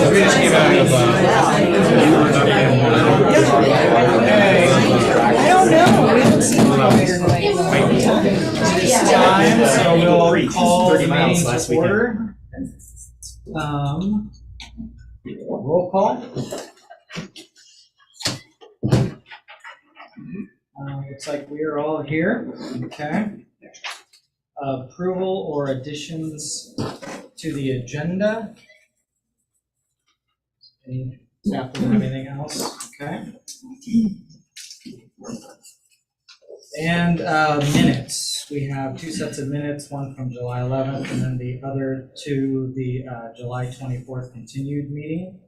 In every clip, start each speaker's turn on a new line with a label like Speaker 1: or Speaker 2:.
Speaker 1: We just came out of,
Speaker 2: I don't know, we haven't seen this time, so we'll call the meeting to order. Roll call. Looks like we are all here, okay. Approval or additions to the agenda? Any staff have anything else? Okay. And minutes. We have two sets of minutes, one from July 11th and then the other to the July 24th continued meeting.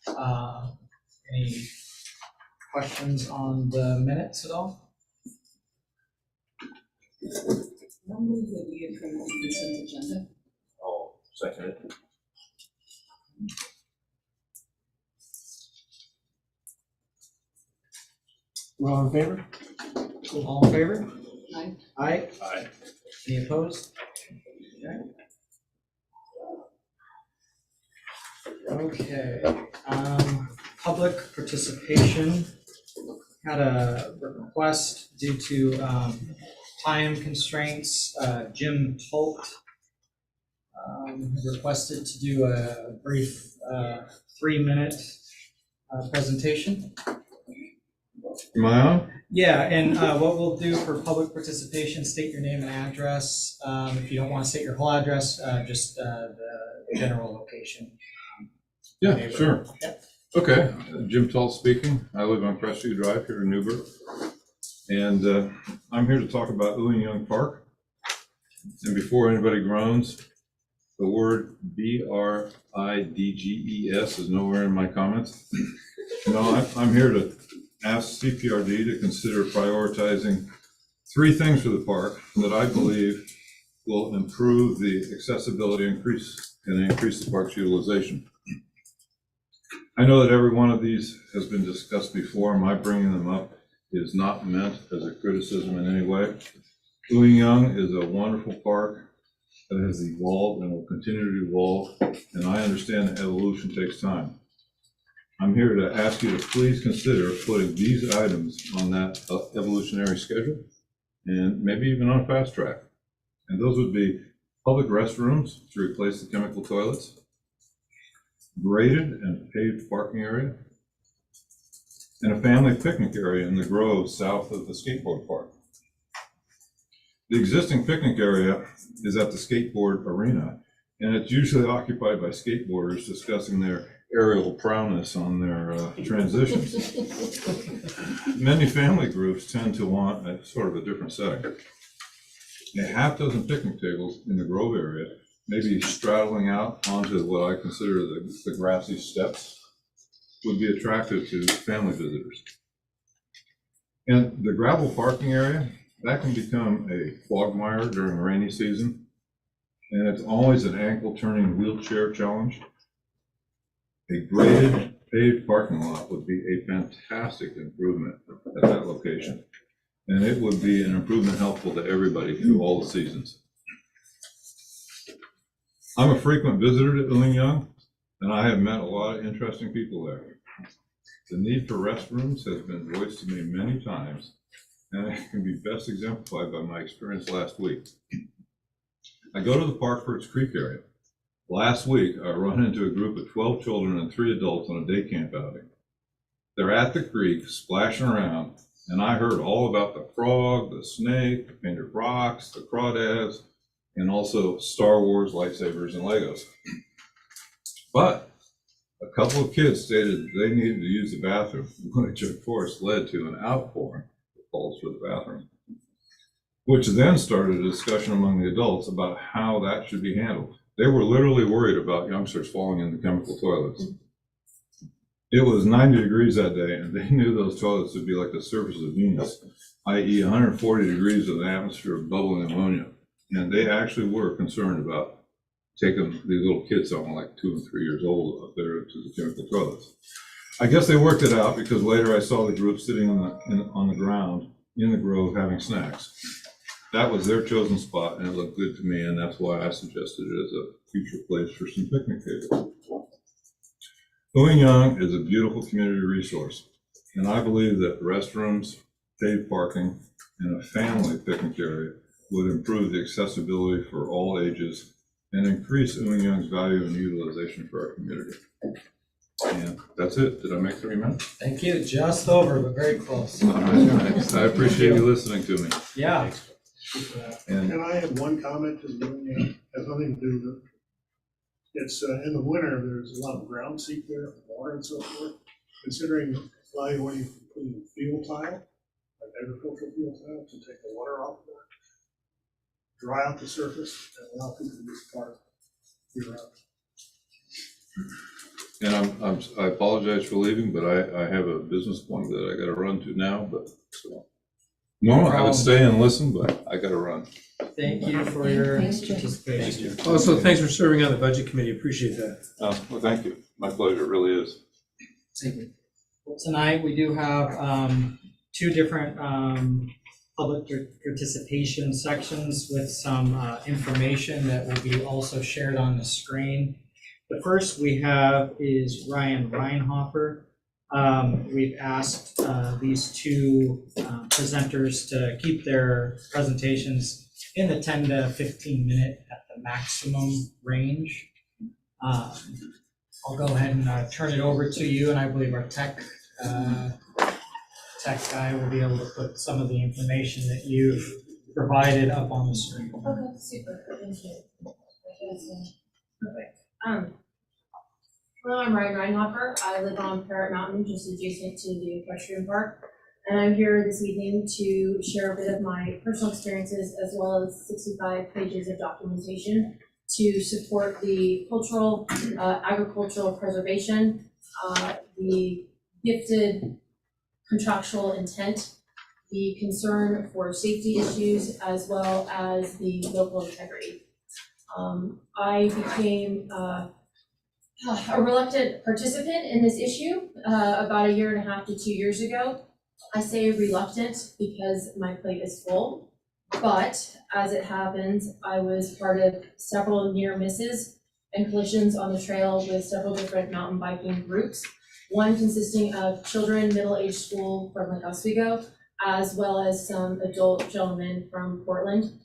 Speaker 2: Any questions on the minutes at all?
Speaker 3: I'll move that we approve the consent agenda.
Speaker 1: I'll second it.
Speaker 2: All in favor? All in favor?
Speaker 3: Aye.
Speaker 2: Aye.
Speaker 1: Aye.
Speaker 2: Any opposed? Okay, public participation. Had a request due to time constraints. Jim Tolt requested to do a brief 3-minute presentation.
Speaker 4: Am I on?
Speaker 2: Yeah, and what we'll do for public participation, state your name and address. If you don't want to state your whole address, just the general location.
Speaker 4: Yeah, sure.
Speaker 2: Yep.
Speaker 4: Okay, Jim Tolt speaking. I live on Crestview Drive here in Newburgh. And I'm here to talk about Ouyang Park. And before anybody groans, the word BRIDGES is nowhere in my comments. No, I'm here to ask CPRD to consider prioritizing 3 things for the park that I believe will improve the accessibility and increase the park's utilization. I know that every one of these has been discussed before. My bringing them up is not meant as a criticism in any way. Ouyang is a wonderful park that has evolved and will continue to evolve, and I understand that evolution takes time. I'm here to ask you to please consider putting these items on that evolutionary schedule and maybe even on a fast track. And those would be public restrooms to replace the chemical toilets, graded and paved parking area, and a family picnic area in the grove south of the skateboard park. The existing picnic area is at the skateboard arena, and it's usually occupied by skateboarders discussing their aerial prowess on their transitions. Many family groups tend to want a sort of a different setting. A half dozen picnic tables in the grove area, maybe straddling out onto what I consider the grassy steps, would be attractive to family visitors. And the gravel parking area, that can become a quagmire during the rainy season, and it's always an ankle-turning wheelchair challenge. A graded, paved parking lot would be a fantastic improvement at that location, and it would be an improvement helpful to everybody through all the seasons. I'm a frequent visitor to Ouyang, and I have met a lot of interesting people there. The need for restrooms has been voiced to me many times, and it can be best exemplified by my experience last week. I go to the Park Perch Creek area. Last week, I run into a group of 12 children and 3 adults on a day camp outing. They're at the creek, splashing around, and I heard all about the frog, the snake, the painted rocks, the crawdads, and also Star Wars lightsabers and Legos. But a couple of kids stated they needed to use the bathroom, which of course led to an outpouring of calls for the bathroom, which then started a discussion among the adults about how that should be handled. They were literally worried about youngsters falling into chemical toilets. It was 90 degrees that day, and they knew those toilets would be like the surface of Venus, i.e. 140 degrees of the atmosphere of bubbling ammonia. And they actually were concerned about taking these little kids on like 2 and 3 years old up there to the chemical toilets. I guess they worked it out because later I saw the group sitting on the ground in the grove having snacks. That was their chosen spot, and it looked good to me, and that's why I suggested it as a future place for some picnic tables. Young is a beautiful community resource, and I believe that restrooms, paid parking, and a family picnic area would improve the accessibility for all ages and increase Young's value and utilization for our community. And that's it. Did I make 3 minutes?
Speaker 2: Thank you, just over, but very close.
Speaker 4: All right, thanks. I appreciate you listening to me.
Speaker 2: Yeah.
Speaker 4: And
Speaker 5: And I have one comment to the, has nothing to do with it. It's, in the winter, there's a lot of ground seep there, water and so forth. Considering evaluating putting field tile, like agricultural field tile, to take the water off of there, dry out the surface, and allow people to use the park year round.
Speaker 4: And I apologize for leaving, but I have a business point that I gotta run to now, but so. No, I would stay and listen, but I gotta run.
Speaker 2: Thank you for your
Speaker 3: Thanks, Jim.
Speaker 2: participation.
Speaker 6: Also, thanks for serving on the budget committee, appreciate that.
Speaker 4: Well, thank you. My pleasure, it really is.
Speaker 2: Well, tonight, we do have 2 different public participation sections with some information that will be also shared on the screen. The first we have is Ryan Reinhofer. We've asked these 2 presenters to keep their presentations in the 10 to 15 minute at the maximum range. I'll go ahead and turn it over to you, and I believe our tech guy will be able to put some of the information that you've provided up on the screen.
Speaker 7: Okay, super, thank you. Perfect. Hello, I'm Ryan Reinhofer. I live on Parrot Mountain, just adjacent to the equestrian park. And I'm here this evening to share a bit of my personal experiences as well as 65 pages of documentation to support the cultural, agricultural preservation, the gifted contractual intent, the concern for safety issues, as well as the local integrity. I became a reluctant participant in this issue about 1.5 to 2 years ago. I say reluctant because my plate is full, but as it happens, I was part of several near misses and collisions on the trail with several different mountain biking groups, one consisting of children, middle-aged school from Lake Oswego, as well as some adult gentlemen from Portland.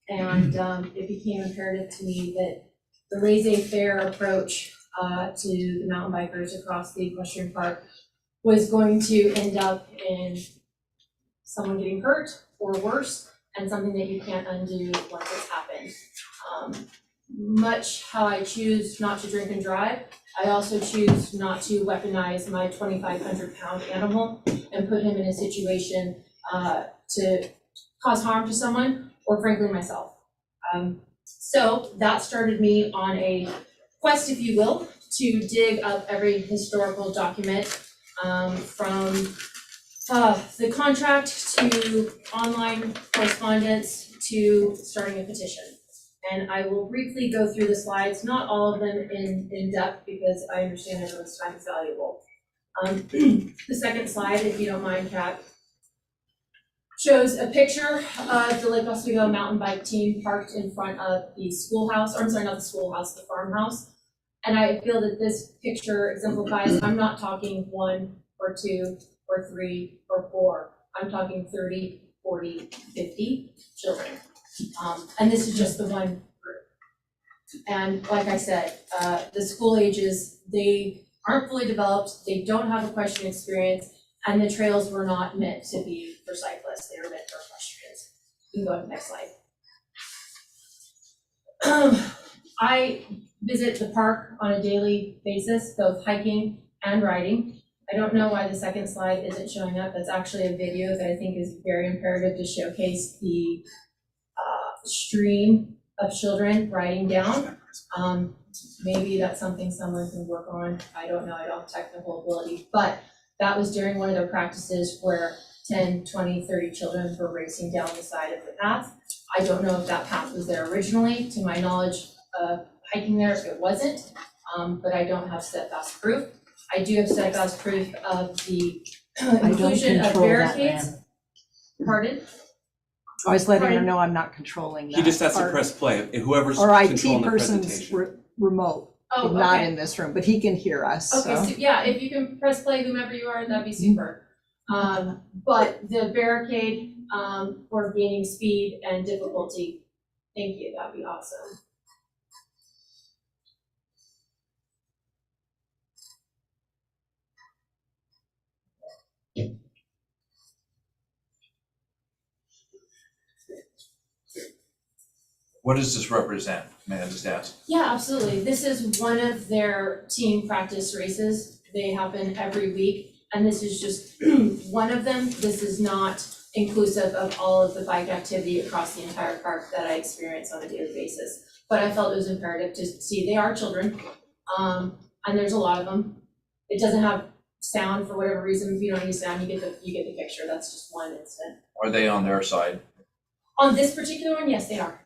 Speaker 7: And it became imperative to me that the laissez-faire approach to the mountain bikers across the equestrian park was going to end up in someone getting hurt or worse, and something that you can't undo once it's happened. Much how I choose not to drink and drive, I also choose not to weaponize my 2,500-pound animal and put him in a situation to cause harm to someone, or frankly myself. So that started me on a quest, if you will, to dig up every historical document from the contract to online correspondence to starting a petition. And I will briefly go through the slides, not all of them in depth because I understand everyone's time is valuable. The second slide, if you don't mind, Kat, shows a picture of the Lake Oswego mountain bike team parked in front of the schoolhouse, or I'm sorry, not the schoolhouse, the farmhouse. And I feel that this picture exemplifies, I'm not talking 1 or 2 or 3 or 4, I'm talking 30, 40, 50 children. And this is just the one group. And like I said, the school ages, they aren't fully developed, they don't have equestrian experience, and the trails were not meant to be for cyclists, they were meant for equestrians. You can go to the next slide. I visit the park on a daily basis, both hiking and riding. I don't know why the second slide isn't showing up. That's actually a video that I think is very imperative to showcase the stream of children riding down. Maybe that's something someone can work on. I don't know, I don't have technical ability, but that was during one of their practices where 10, 20, 30 children were racing down the side of the path. I don't know if that path was there originally. To my knowledge, hiking there, it wasn't, but I don't have steadfast proof. I do have steadfast proof of the inclusion of barricades. Pardon?
Speaker 3: I was letting her
Speaker 7: Pardon?
Speaker 3: know I'm not controlling that.
Speaker 1: He just has to
Speaker 3: part.
Speaker 1: press play, whoever's
Speaker 3: Or
Speaker 1: controlling
Speaker 3: IT
Speaker 1: the
Speaker 3: person's
Speaker 1: presentation.
Speaker 3: remote.
Speaker 7: Oh,
Speaker 8: not
Speaker 7: okay.
Speaker 8: in this room, but he can hear us,
Speaker 7: Okay,
Speaker 8: so.
Speaker 7: so yeah, if you can press play, whomever you are, that'd be super. But the barricade, for gaining speed and difficulty, thank you, that'd be awesome.
Speaker 1: What does this represent? May I just ask?
Speaker 7: Yeah, absolutely. This is one of their team practice races. They happen every week, and this is just one of them. This is not inclusive of all of the bike activity across the entire park that I experience on a daily basis. But I felt it was imperative to see they are children, and there's a lot of them. It doesn't have sound for whatever reason. If you don't use sound, you get the picture. That's just one instant.
Speaker 1: Are they on their side?
Speaker 7: On this particular one, yes, they are.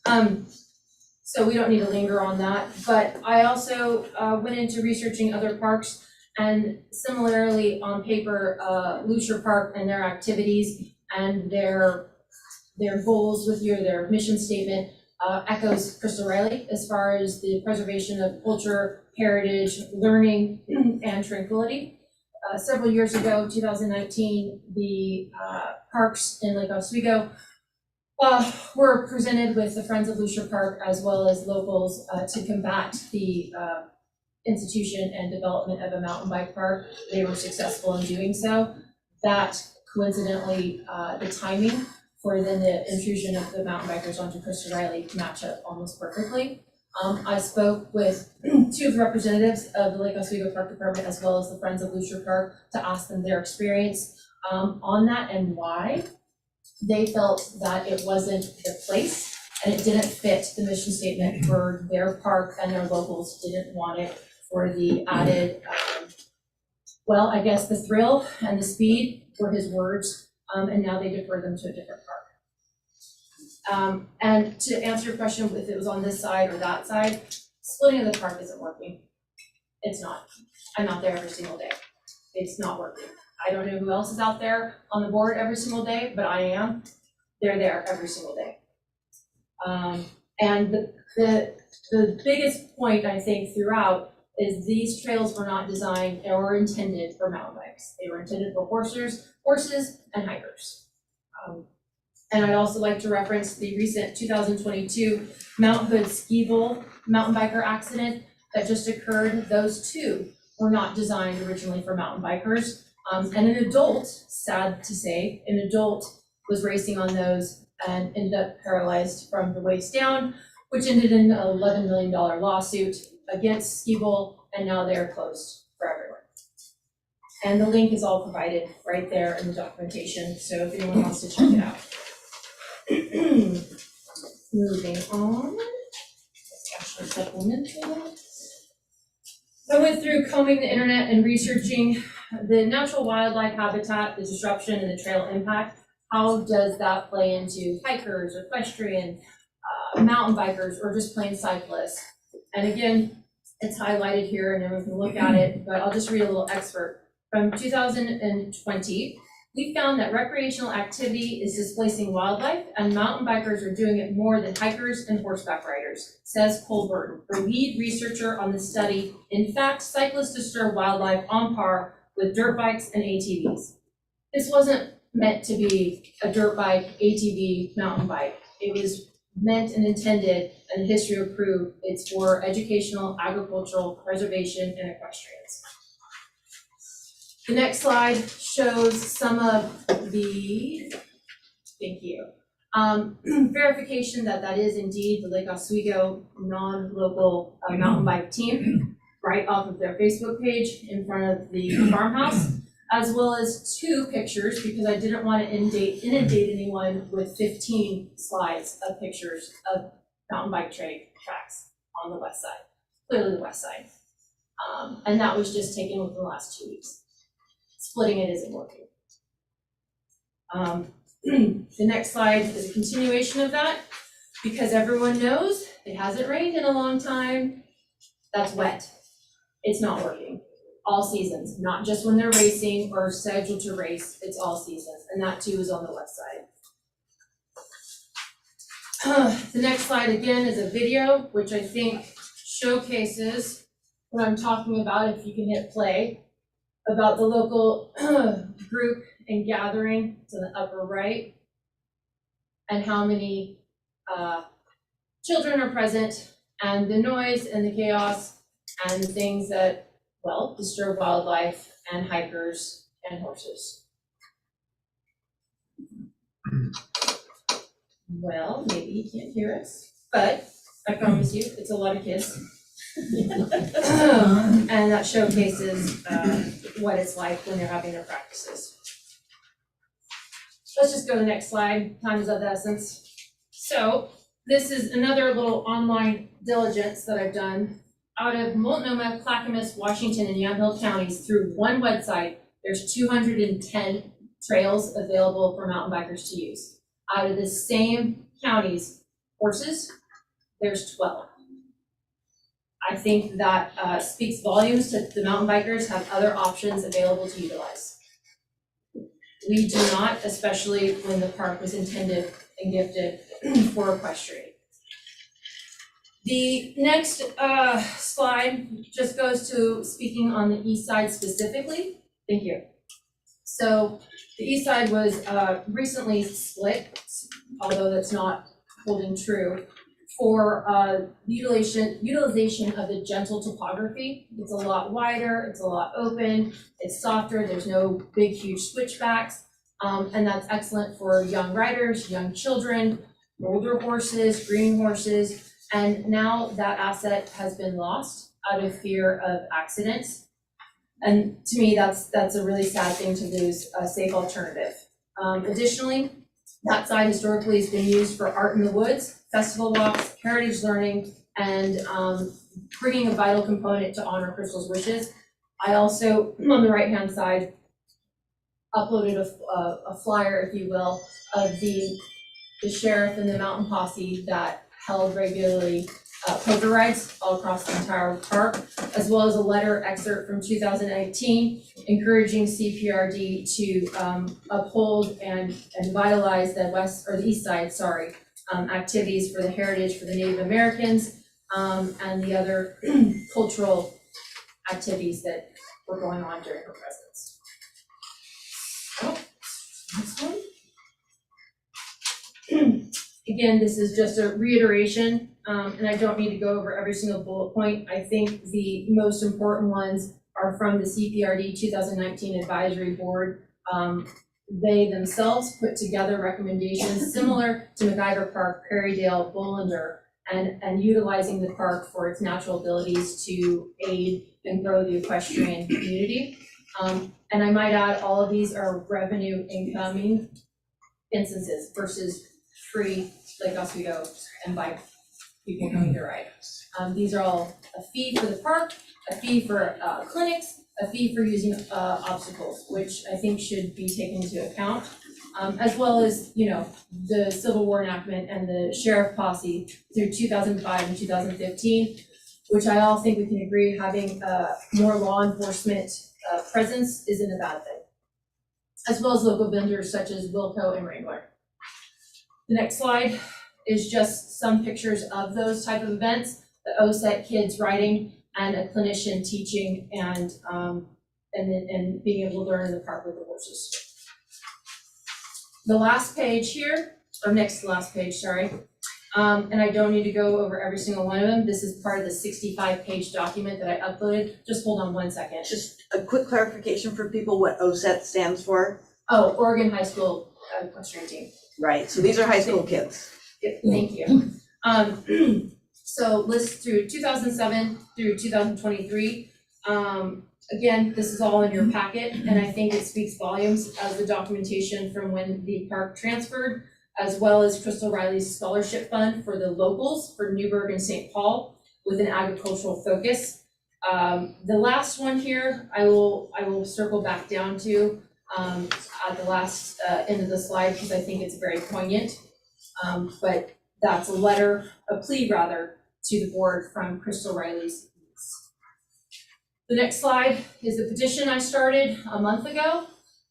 Speaker 7: Definitely. So we don't need to linger on that, but I also went into researching other parks, and similarly on paper, Lucier Park and their activities and their goals with their mission statement echoes Crystal Riley as far as the preservation of culture, heritage, learning, and tranquility. Several years ago, 2019, the parks in Lake Oswego were presented with the Friends of Lucier Park as well as locals to combat the institution and development of a mountain bike park. They were successful in doing so. That coincidentally, the timing for then the intrusion of the mountain bikers onto Crystal Riley match up almost perfectly. I spoke with two of the representatives of the Lake Oswego Park Department as well as the Friends of Lucier Park to ask them their experience on that and why they felt that it wasn't the place and it didn't fit the mission statement for their park, and their locals didn't want it for the added, well, I guess the thrill and the speed were his words, and now they defer them to a different park. And to answer your question, if it was on this side or that side, splitting of the park isn't working. It's not. I'm not there every single day. It's not working. I don't know who else is out there on the board every single day, but I am. They're there every single day. And the biggest point I think throughout is these trails were not designed or intended for mountain bikes. They were intended for horses and hikers. And I'd also like to reference the recent 2022 Mount Hood Ski Bowl mountain biker accident that just occurred. Those two were not designed originally for mountain bikers. And an adult, sad to say, an adult was racing on those and ended up paralyzed from the waist down, which ended in an $11 million lawsuit against Ski Bowl, and now they're closed for everyone. And the link is all provided right there in the documentation, so if anyone wants to check it out. Moving on, actually supplemental. I went through combing the internet and researching the natural wildlife habitat, the disruption, and the trail impact. How does that play into hikers, equestrian, mountain bikers, or just plain cyclists? And again, it's highlighted here and everyone can look at it, but I'll just read a little excerpt. From 2020, we found that recreational activity is displacing wildlife, and mountain bikers are doing it more than hikers and horseback riders, says Cole Burton, the lead researcher on the study. In fact, cyclists disturb wildlife on par with dirt bikes and ATVs. This wasn't meant to be a dirt bike, ATV, mountain bike. It was meant and intended, and the history will prove it's for educational, agricultural, preservation, and equestrians. The next slide shows some of the, thank you, verification that is indeed the Lake Oswego non-local mountain bike team, right off of their Facebook page in front of the farmhouse, as well as two pictures, because I didn't want to inundate anyone with 15 slides of pictures of mountain bike tracks on the west side, clearly the west side. And that was just taken within the last 2 weeks. Splitting it isn't working. The next slide is a continuation of that, because everyone knows it hasn't rained in a long time. That's wet. It's not working. All seasons, not just when they're racing or scheduled to race, it's all seasons. And that too is on the west side. The next slide again is a video, which I think showcases what I'm talking about, if you can hit play, about the local group and gathering to the upper right, and how many children are present, and the noise and the chaos and the things that, well, disturb wildlife and hikers and horses. Well, maybe you can't hear us, but I promise you, it's a lot of kids. And that showcases what it's like when they're having their practices. Let's just go to the next slide, time is of the essence. So this is another little online diligence that I've done. Out of Multnomah, Clackamas, Washington, and Yamhill counties, through one website, there's 210 trails available for mountain bikers to use. Out of the same counties, horses, there's 12. I think that speaks volumes to the mountain bikers have other options available to utilize. We do not, especially when the park was intended and gifted for equestrian. The next slide just goes to speaking on the east side specifically. Thank you. So the east side was recently split, although that's not holding true, for utilization of the gentle topography. It's a lot wider, it's a lot open, it's softer, there's no big, huge switchbacks, and that's excellent for young riders, young children, older horses, green horses, and now that asset has been lost out of fear of accidents. And to me, that's a really sad thing to lose a safe alternative. Additionally, that side historically has been used for art in the woods, festival walks, heritage learning, and bringing a vital component to honor Crystal's wishes. I also, on the right-hand side, uploaded a flyer, if you will, of the sheriff and the mountain posse that held regularly poker rides all across the entire park, as well as a letter excerpt from 2019 encouraging CPRD to uphold and vitalize the east side, activities for the heritage for the Native Americans, and the other cultural activities that were going on during her presence. Oh, next one. Again, this is just a reiteration, and I don't need to go over every single bullet point. I think the most important ones are from the CPRD 2019 Advisory Board. They themselves put together recommendations similar to MacIver Park, Prairiedale, Bolander, and utilizing the park for its natural abilities to aid and grow the equestrian community. And I might add, all of these are revenue incoming instances versus free Lake Oswego and bike people coming to ride. These are all a fee for the park, a fee for clinics, a fee for using obstacles, which I think should be taken into account, as well as, you know, the Civil War enactment and the sheriff posse through 2005 and 2015, which I all think we can agree having more law enforcement presence isn't a bad thing, as well as local vendors such as Wilco and Wrangler. The next slide is just some pictures of those type of events, the OSET kids riding and a clinician teaching and being able to learn in the park with the horses. The last page here, or next to last page, sorry, and I don't need to go over every single one of them. This is part of the 65-page document that I uploaded. Just hold on one second.
Speaker 8: Just a quick clarification for people what OSET stands for.
Speaker 7: Oh, Oregon High School Equestrian Team.
Speaker 8: Right, so these are high school kids.
Speaker 7: Thank you. So lists through 2007 through 2023. Again, this is all in your packet, and I think it speaks volumes as the documentation from when the park transferred, as well as Crystal Riley's scholarship fund for the locals for Newburgh and St. Paul with an agricultural focus. The last one here, I will circle back down to at the last end of the slide, because I think it's very poignant. But that's a plea rather, to the board from Crystal Riley's. The next slide is the petition I started a month ago.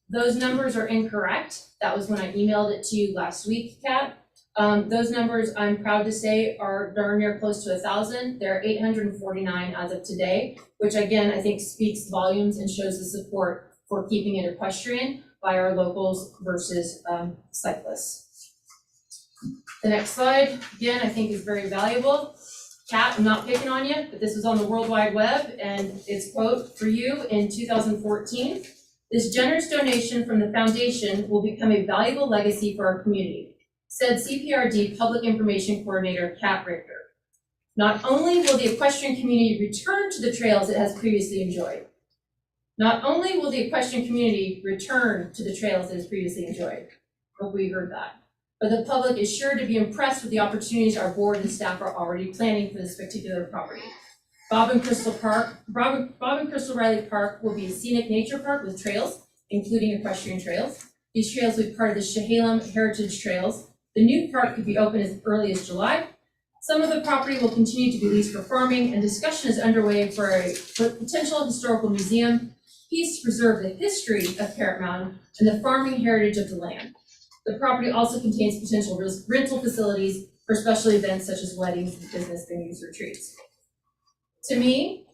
Speaker 7: Those numbers are incorrect. That was when I emailed it to you last week, Kat. Those numbers, I'm proud to say, are darn near close to 1,000. There are 849 as of today, which again, I think speaks volumes and shows the support for keeping it equestrian by our locals versus cyclists. The next slide, again, I think is very valuable. Kat, I'm not picking on you, but this was on the World Wide Web, and it's quote for you in 2014. This generous donation from the foundation will become a valuable legacy for our community, said CPRD Public Information Coordinator Kat Richter. Not only will the equestrian community return to the trails it has previously enjoyed, hope we heard that, but the public is sure to be impressed with the opportunities our board and staff are already planning for this particular property. Bob and Crystal Riley Park will be a scenic nature park with trails, including equestrian trails. These trails will be part of the Chehalem Heritage Trails. The new park could be open as early as July. Some of the property will continue to be leased for farming, and discussion is underway for a potential historical museum piece to preserve the history of Parrot Mountain and the farming heritage of the land. The property also contains potential rental facilities for special events such as weddings, business venues, retreats. To me,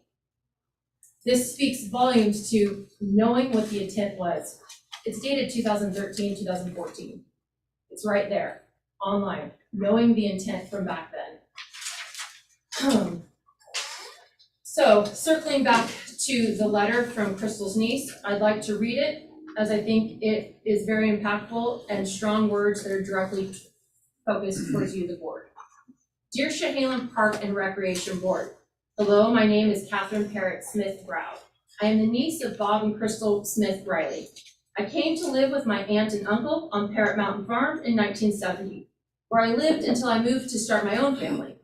Speaker 7: this speaks volumes to knowing what the intent was. It's dated 2013, 2014. It's right there, online, knowing the intent from back then. So, circling back to the letter from Crystal's niece, I'd like to read it, as I think it is very impactful and strong words that are directly focused towards you, the board. Dear Chehalem Park and Recreation Board, hello, my name is Catherine Parrott Smith Brow. I am the niece of Bob and Crystal Smith Riley. I came to live with my aunt and uncle on Parrot Mountain Farm in 1970, where I lived until I moved to start my own family.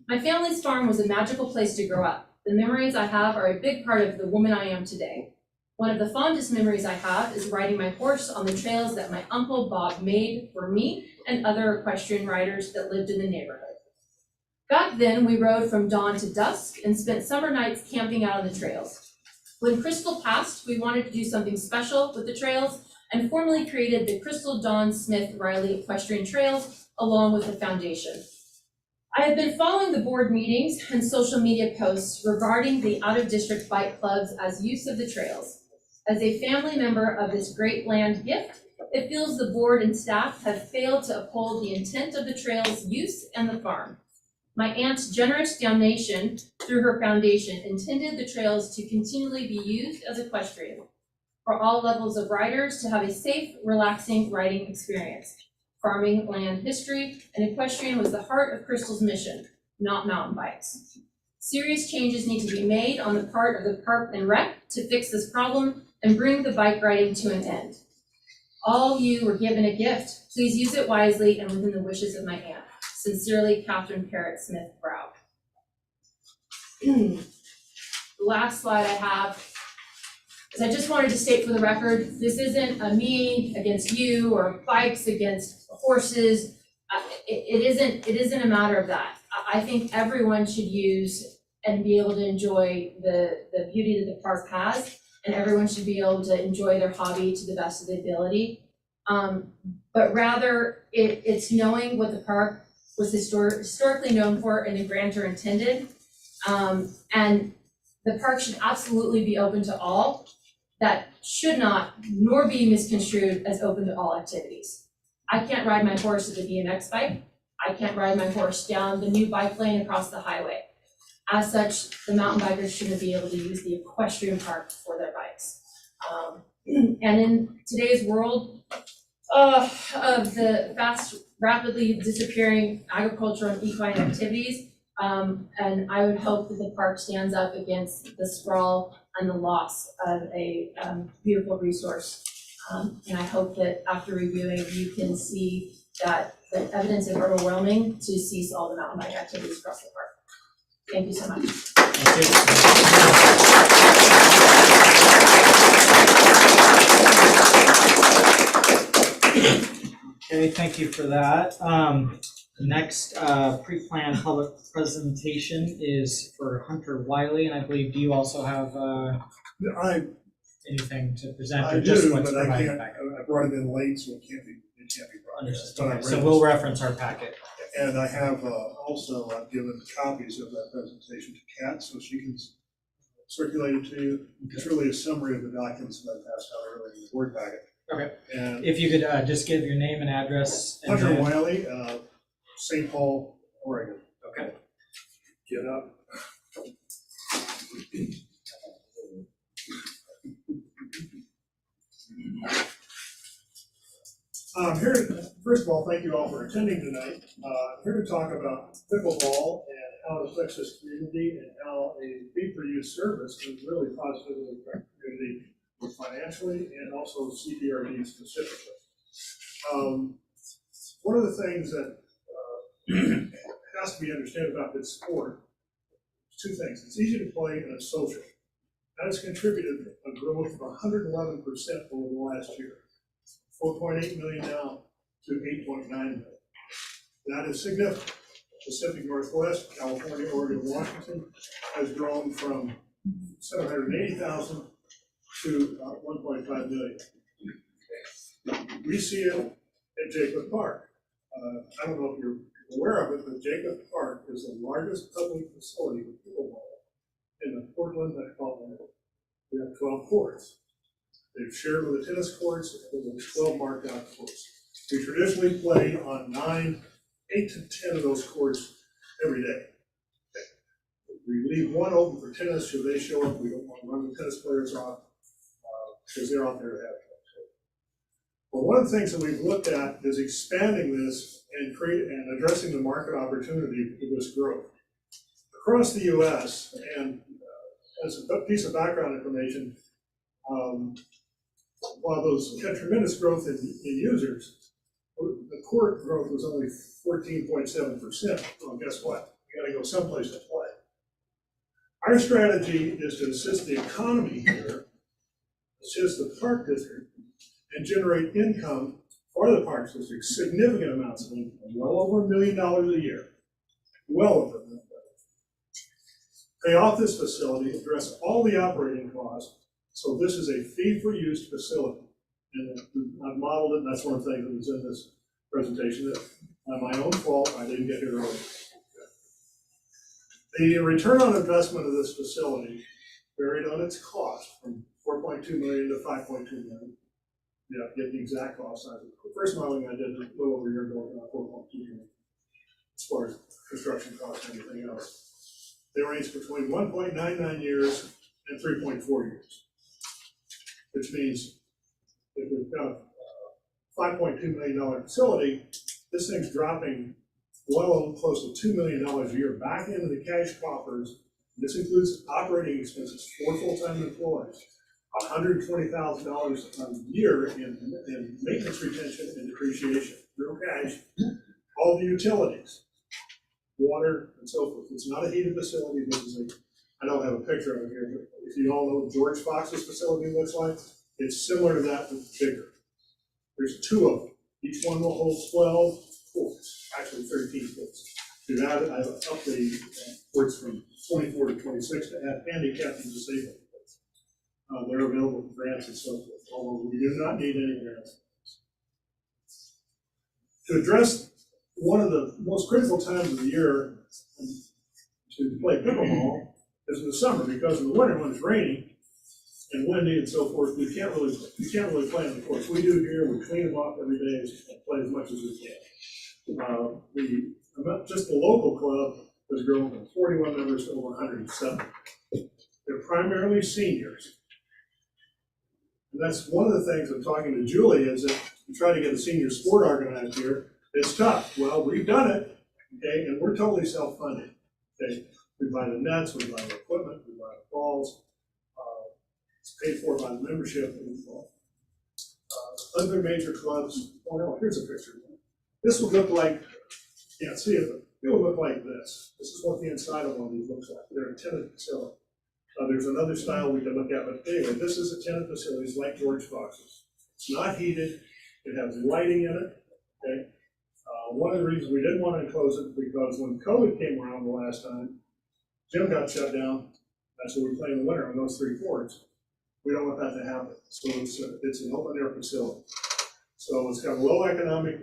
Speaker 7: My family's farm was a magical place to grow up. The memories I have are a big part of the woman I am today. One of the fondest memories I have is riding my horse on the trails that my uncle Bob made for me and other equestrian riders that lived in the neighborhood. Back then, we rode from dawn to dusk and spent summer nights camping out on the trails. When Crystal passed, we wanted to do something special with the trails and formally created the Crystal Dawn Smith Riley Equestrian Trails along with the foundation. I have been following the board meetings and social media posts regarding the out-of-district bike clubs as use of the trails. As a family member of this great land gift, it feels the board and staff have failed to uphold the intent of the trails' use and the farm. My aunt's generous donation through her foundation intended the trails to continually be used as equestrian for all levels of riders to have a safe, relaxing riding experience. Farming, land history, and equestrian was the heart of Crystal's mission, not mountain bikes. Serious changes need to be made on the part of the Park and Rec to fix this problem and bring the bike riding to an end. All you were given a gift. Please use it wisely and within the wishes of my aunt. Sincerely, Catherine Parrott Smith Brow. The last slide I have is I just wanted to state for the record, this isn't a me against you or bikes against horses. It isn't a matter of that. I think everyone should use and be able to enjoy the beauty that the park has, and everyone should be able to enjoy their hobby to the best of their ability. But rather, it's knowing what the park was historically known for and the grantor intended. And the park should absolutely be open to all. That should not, nor be misconstrued as open to all activities. I can't ride my horse with a BMX bike. I can't ride my horse down the new bike lane across the highway. As such, the mountain bikers shouldn't be able to use the equestrian park for their bikes. And in today's world of the rapidly disappearing agricultural and equine activities, and I would hope that the park stands up against the sprawl and the loss of a beautiful resource. And I hope that after reviewing, you can see that the evidence is overwhelming to cease all the mountain bike activities across the park. Thank you so much.
Speaker 2: Okay, thank you for that. The next pre-planned public presentation is for Hunter Wiley, and I believe you also have anything to present,
Speaker 5: I
Speaker 2: or just
Speaker 5: do,
Speaker 2: what's
Speaker 5: but I
Speaker 2: provided
Speaker 5: can't,
Speaker 2: back?
Speaker 5: I brought it in late, so it can't be brought.
Speaker 2: Understood.
Speaker 5: But I
Speaker 2: Okay, so
Speaker 5: read
Speaker 2: we'll
Speaker 5: this.
Speaker 2: reference our packet.
Speaker 5: And I have also given copies of that presentation to Kat, so she can circulate it to you. It's really a summary of the documents that I passed out earlier in the board packet.
Speaker 2: Okay.
Speaker 5: And
Speaker 2: If you could just give your name and address. And
Speaker 5: Hunter
Speaker 2: then-
Speaker 5: Wiley, St. Paul, Oregon.
Speaker 2: Okay.
Speaker 5: Get up. Here, first of all, thank you all for attending tonight. Here to talk about pickleball and how it affects this community and how a fee-for-use service can really positively affect the community both financially and also CPRD specifically. One of the things that has to be understood about this sport, two things. It's easy to play and it's social. That has contributed a growth of 111% over the last year. 4.8 million now to 8.9 million. That is significant. Pacific Northwest, California, Oregon, Washington has grown from 780,000 to 1.5 million. We see it at Jacob Park. I don't know if you're aware of it, but Jacob Park is the largest public facility for pickleball in the Portland metropolitan area. We have 12 courts. They've shared with the tennis courts, and there's 12 marked out courts. We traditionally play on 8 to 10 of those courts every day. We leave one open for tennis, should they show up, we don't want to run the tennis players off, because they're out there to have fun. But one of the things that we've looked at is expanding this and addressing the market opportunity for this growth. Across the US, and as a piece of background information, while those had tremendous growth in users, the court growth was only 14.7%. Well, guess what? You gotta go someplace to play. Our strategy is to assist the economy here, assist the park district, and generate income for the parks district, significant amounts of income, well over $1 million a year, well over $1 million. Pay off this facility, address all the operating costs. So this is a fee-for-use facility. And I've modeled it, and that's one of the things that was in this presentation. That by my own fault, I didn't get here early. The return on investment of this facility varied on its cost from 4.2 million to 5.2 million. Yeah, get the exact cost. The first modeling I did a little over a year ago, about 4.2 million, as far as construction costs and everything else. They range between 1.99 years and 3.4 years, which means if we've got a $5.2 million facility, this thing's dropping well close to $2 million a year back into the cash coffers. This includes operating expenses, 4 full-time employees, $120,000 a year in maintenance, retention, and depreciation, real cash, all the utilities, water, and so forth. It's not a heated facility. This is I don't have a picture of it here, but if you all know what George Fox's facility looks like, it's similar to that, but bigger. There's 2 of them. Each one will hold 12 courts, actually 13 courts. To add, I've upped the courts from 24 to 26 to add handicap and disabled courts. They're available for grants and so forth, although we do not need any grants. To address one of the most critical times of the year to play pickleball is in the summer, because in the winter when it's raining and windy and so forth, you can't really play on the courts. We do here, we clean them off every day and play as much as we can. Just the local club has grown from 41 members to over 107. They're primarily seniors. And that's one of the things I'm talking to Julie is that we try to get a senior sport organized here. It's tough. Well, we've done it, okay, and we're totally self-funded. Okay, we buy the nets, we buy the equipment, we buy the balls. It's paid for by the membership. Other major clubs. Oh no, here's a picture. This would look like. You can't see it, but it would look like this. This is what the inside of one of these looks like. They're a tenant facility. There's another style we can look at, but anyway, this is a tenant facility. It's like George Fox's. It's not heated. It has lighting in it. Okay. One of the reasons we didn't want to enclose it because when COVID came around the last time, gym got shut down. That's what we play in the winter on those 3 courts. We don't want that to happen. So it's an open air facility. So it's got a low economic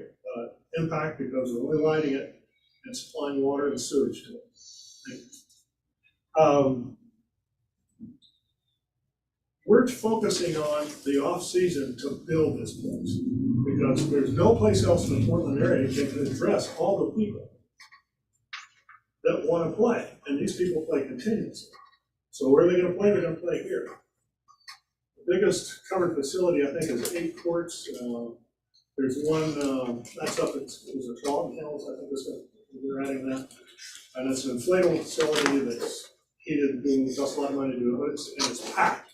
Speaker 5: impact because we're only lighting it and supplying water and sewage to it. We're focusing on the off-season to build this place because there's no place else in the Portland area that can address all the people that want to play, and these people play continuously. So where are they going to play? They're going to play here. The biggest covered facility, I think, is 8 courts. There's one that's up at Dalton Hills. I think we're adding that, and it's an inflatable facility that's heated, costs a lot of money to do it, but it's packed.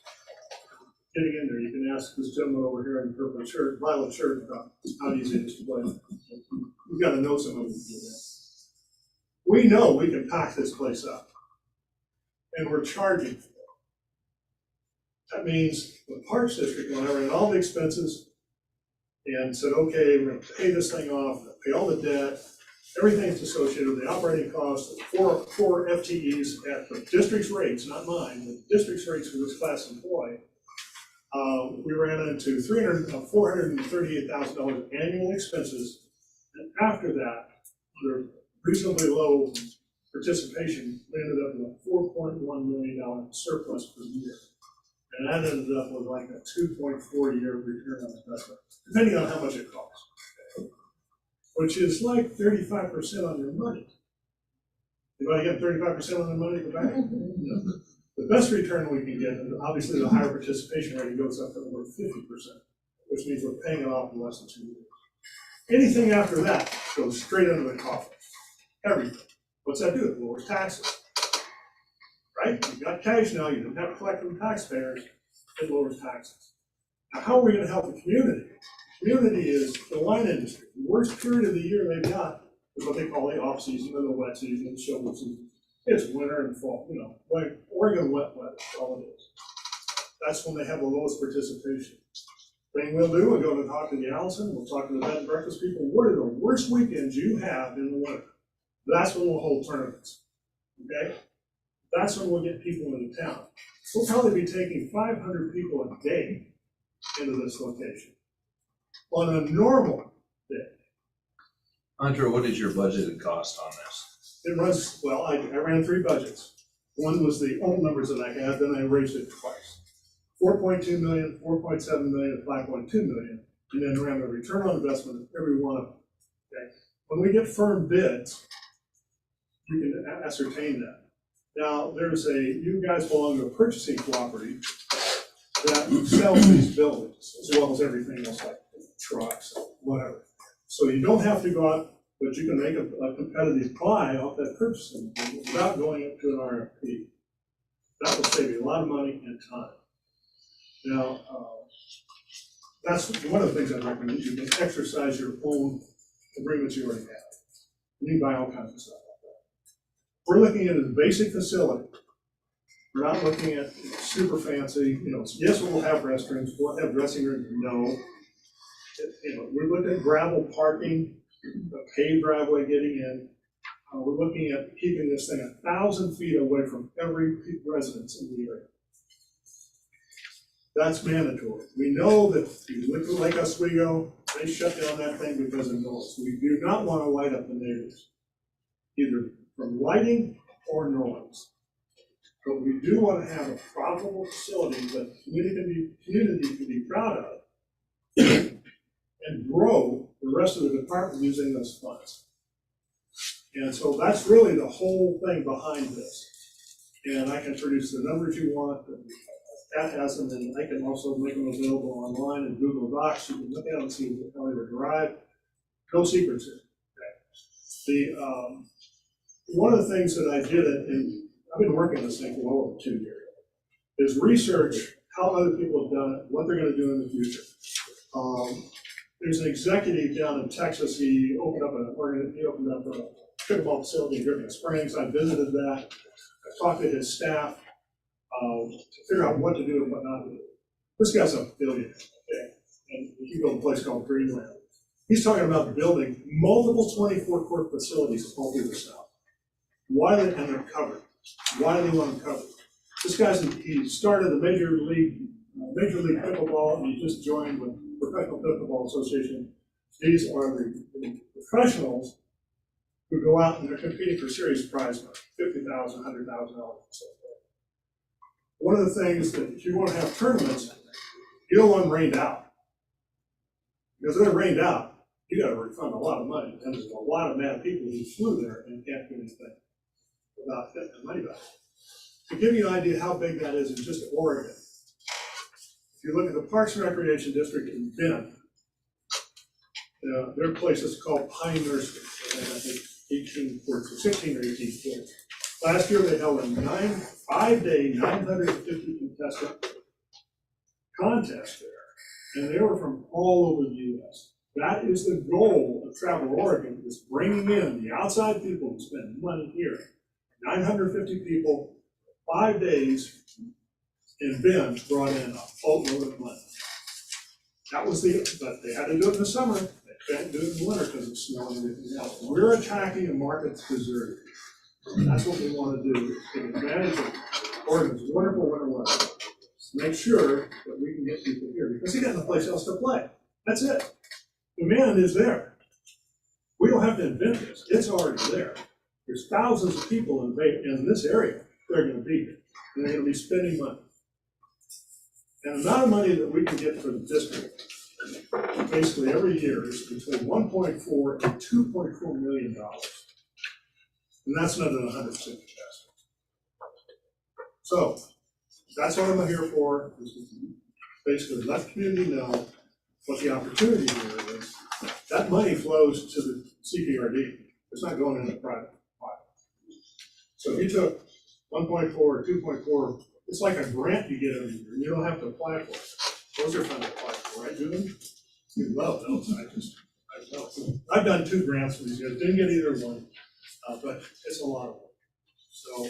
Speaker 5: Getting in there, you can ask this gentleman over here in the purple shirt, violet shirt, about how easy it is to play. We've got to know someone who can do that. We know we can pack this place up, and we're charging for it. That means the Parks District went over and all the expenses and said, okay, we're going to pay this thing off, pay all the debt, everything that's associated with the operating costs, four FTEs at the district's rates, not mine, the district's rates for this class employee. We ran into $438,000 annual expenses, and after that, under reasonably low participation, we ended up with a $4.1 million surplus per year. And that ended up with like a 2.4-year return on investment, depending on how much it costs, which is like 35% on your money. Anybody get 35% on their money at the bank? No. The best return we can get, and obviously the higher participation rate goes up to over 50%, which means we're paying it off in less than 2 years. Anything after that goes straight into the coffers. Everything. What's that do? It lowers taxes. Right? You've got cash now, you don't have to collect from taxpayers, it lowers taxes. Now, how are we going to help the community? The community is the wine industry. The worst period of the year they've got is what they call the off-season, or the wet season, the shovel season. It's winter and fall, like Oregon wet weather, that's all it is. That's when they have the lowest participation. Thing we'll do, we'll go to talk to the Allison, we'll talk to the bed and breakfast people. What are the worst weekends you have in the winter? That's when we'll hold tournaments, okay? That's when we'll get people into town. We'll probably be taking 500 people a day into this location on a normal day.
Speaker 1: Hunter, what is your budgeted cost on this?
Speaker 5: It runs, well, I ran 3 budgets. One was the old numbers that I had, then I raised it twice. 4.2 million, 4.7 million, and 5.2 million, and then ran the return on investment of every one of them, okay? When we get firm bids, you can ascertain that. Now, you guys belong to a purchasing cooperative that sells these buildings, as well as everything else, like trucks, whatever. So you don't have to go out, but you can make a competitive buy off that purchasing without going up to an RFP. That will save you a lot of money and time. Now, that's one of the things I'd recommend. You can exercise your own agreements you already have. You can buy all kinds of stuff like that. We're looking at a basic facility. We're not looking at super fancy, yes, we'll have restrooms, we'll have dressing rooms, no. We're looking at gravel parking, a paved driveway getting in. We're looking at keeping this thing 1,000 feet away from every residence in the area. That's mandatory. We know that if you look at Lake Oswego, they shut down that thing because of noise. We do not want to light up the neighbors, either from lighting or noise. But we do want to have a profitable facility that the community can be proud of and grow the rest of the department using those funds. And so that's really the whole thing behind this. And I can produce the numbers you want, and Pat has them, and I can also make them available online in Google Docs. You can look at them and see how they were derived. No secrets here. Okay. One of the things that I did, and I've been working on this thing for well over 2 years, is research how other people have done it, what they're going to do in the future. There's an executive down in Texas. He opened up a pickleball facility in Griffin Springs. I visited that. I talked to his staff to figure out what to do and what not to do. This guy's a billionaire, okay? And he built a place called Greenland. He's talking about building multiple 24-court facilities all through the South. And they're covered. Why do they want them covered? This he started the Major League Pickleball, and he just joined with Professional Pickleball Association These are the professionals who go out and they're competing for serious prize money, $50,000, $100,000, and so forth. One of the things that if you want to have tournaments, you don't want them rained out. Because if they're rained out, you got to refund a lot of money, and there's a lot of mad people who flew there and can't do anything without getting their money back. To give you an idea how big that is in just Oregon, if you look at the Parks and Recreation District in Bend, their place is called Pine Nursery, and I think 18 courts, or 16 or 18 courts. Last year they held a 5-day, 950 contestant contest there, and they were from all over the U.S. That is the goal of Travel Oregon, is bringing in the outside people to spend money here. 950 people, 5 days, in Bend brought in a boatload of money. That was but they had to do it in the summer. They can't do it in the winter because it's snowing and everything else. We're attacking a market that's deserted. That's what we want to do, take advantage of Oregon's wonderful winter weather. Make sure that we can get people here, because they got no place else to play. That's it. Demand is there. We don't have to invent this. It's already there. There's thousands of people in this area that are going to be here, and they're going to be spending money. And the amount of money that we can get for the district, basically every year, is between 1.4 and 2.4 million dollars. And that's not an 100% investment. So that's what I'm here for, is to basically let the community know what the opportunity here is. That money flows to the CPRD. It's not going into private pocket. So if you took 1.4 or 2.4, it's like a grant you get every year, and you don't have to apply for it. Those are fun to apply for, right, Julie? You love those. I know. I've done 2 grants for these guys, didn't get either one, but it's a lot of work. So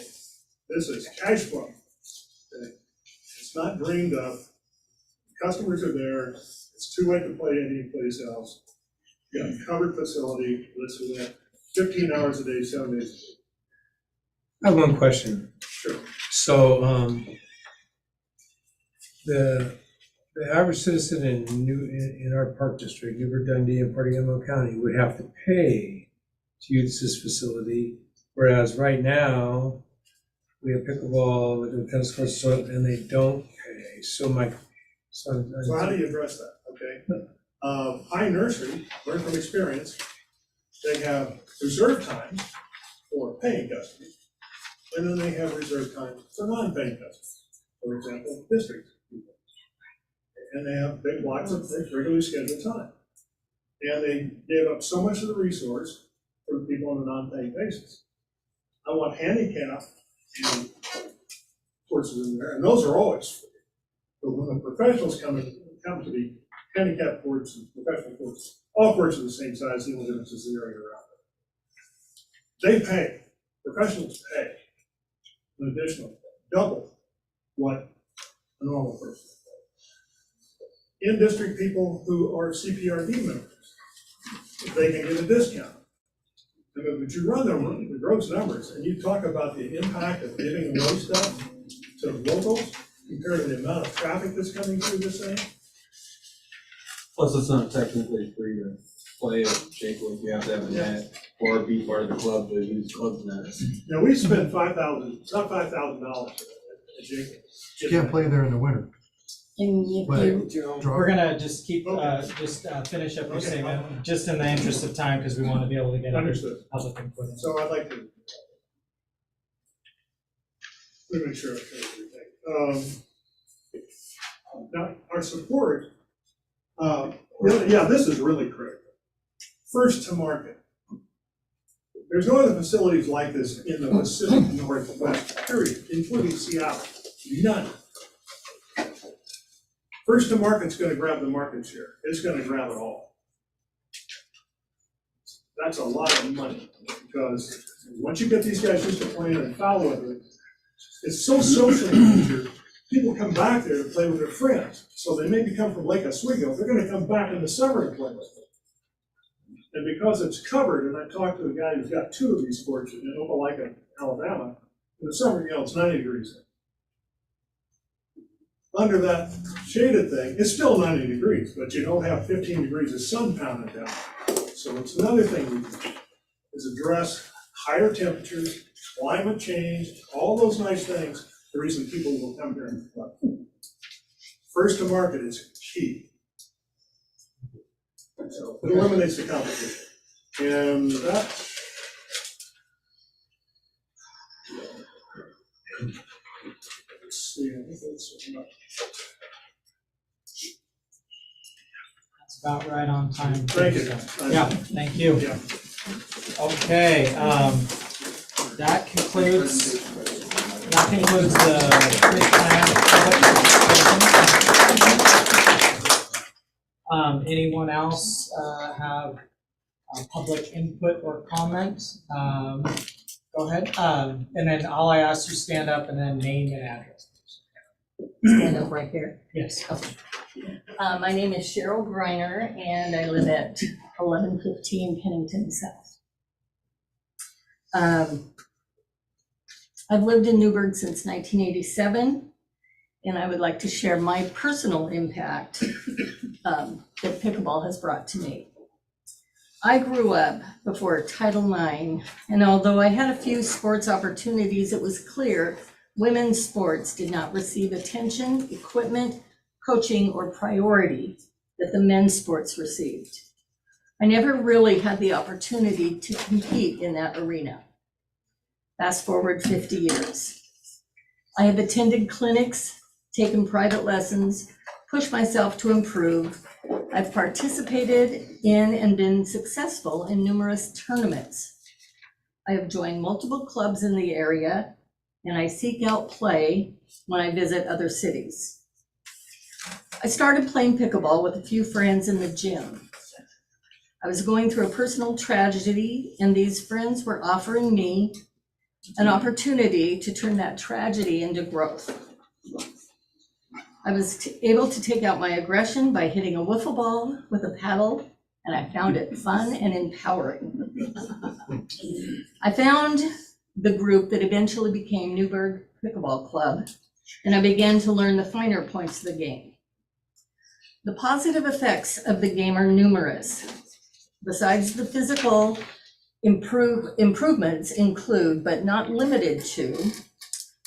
Speaker 5: this is cash flow. Okay? It's not dreamed up. Customers are there. It's too late to play any place else. You got a covered facility, this and that, 15 hours a day, 7 days a week.
Speaker 6: I have one question.
Speaker 5: Sure.
Speaker 6: So, the average citizen in our park district, Newburgh, Dundee, and part of Yamaha County, would have to pay to use this facility, whereas right now, we have pickleball, we do tennis courts, and they don't pay. So
Speaker 5: So how do you address that, okay? Pine Nursery, learn from experience, they have reserve time for paying customers, and then they have reserve time for non-paying customers. For example, district people. And they have big blocks of regularly scheduled time. And they give up so much of the resource for the people on a non-paying basis. I want handicap and courses in there, and those are always free. But when the professionals come to the handicap courts and professional courts, all courts are the same size, the only difference is the area around it. They pay, professionals pay an additional double what a normal person pays. In-district people who are CPRD members, they can get a discount. But you run the gross numbers and you talk about the impact of giving away stuff to locals compared to the amount of traffic that's coming through this thing.
Speaker 9: Plus, it's not technically free to play at Shakewood. You have to have a net or be part of the club to use club nets.
Speaker 5: Now, we spent $5,000 at Jacob.
Speaker 10: You can't play there in the winter.
Speaker 2: We're gonna just keep, finish up your statement, just in the interest of time, because we want to be able to get other
Speaker 5: Understood.
Speaker 2: public input. in.
Speaker 5: So I'd like to, let me make sure I finish everything. Now, our support, this is really critical. First to market. There's no other facilities like this in the Pacific Northwest, period, including Seattle. None. First to market's gonna grab the market share. It's gonna grab it all. That's a lot of money, because once you get these guys used to playing and foul weather, it's so social in nature, people come back there to play with their friends. So they maybe come from Lake Oswego, they're gonna come back in the summer and play with them. And because it's covered, and I talked to a guy who's got 2 of these courts in Opelika, Alabama, in the summer, it's 90 degrees. under that shaded thing, it's still 90 degrees, but you don't have 15 degrees of sun pounding down. So it's another thing we do, is address higher temperatures, climate change, all those nice things, the reason people will come here and play. First to market is key. So it eliminates the competition. And that. Let's see, I think that's enough.
Speaker 2: That's about right on time.
Speaker 5: Thank you.
Speaker 2: Yeah, thank you.
Speaker 5: Yeah.
Speaker 2: Okay, that concludes the pre-planned. Anyone else have public input or comment? Go ahead, and then all I ask you stand up and then name and address.
Speaker 11: Stand up right here.
Speaker 2: Yes.
Speaker 11: My name is Cheryl Greiner, and I live at 1115 Pennington South. I've lived in Newburgh since 1987, and I would like to share my personal impact that pickleball has brought to me. I grew up before Title IX, and although I had a few sports opportunities, it was clear women's sports did not receive attention, equipment, coaching, or priority that the men's sports received. I never really had the opportunity to compete in that arena. Fast forward 50 years. I have attended clinics, taken private lessons, pushed myself to improve. I've participated in and been successful in numerous tournaments. I have joined multiple clubs in the area, and I seek out play when I visit other cities. I started playing pickleball with a few friends in the gym. I was going through a personal tragedy, and these friends were offering me an opportunity to turn that tragedy into growth. I was able to take out my aggression by hitting a wiffle ball with a paddle, and I found it fun and empowering. I found the group that eventually became Newburgh Pickleball Club, and I began to learn the finer points of the game. The positive effects of the game are numerous. Besides the physical improvements include, but not limited to,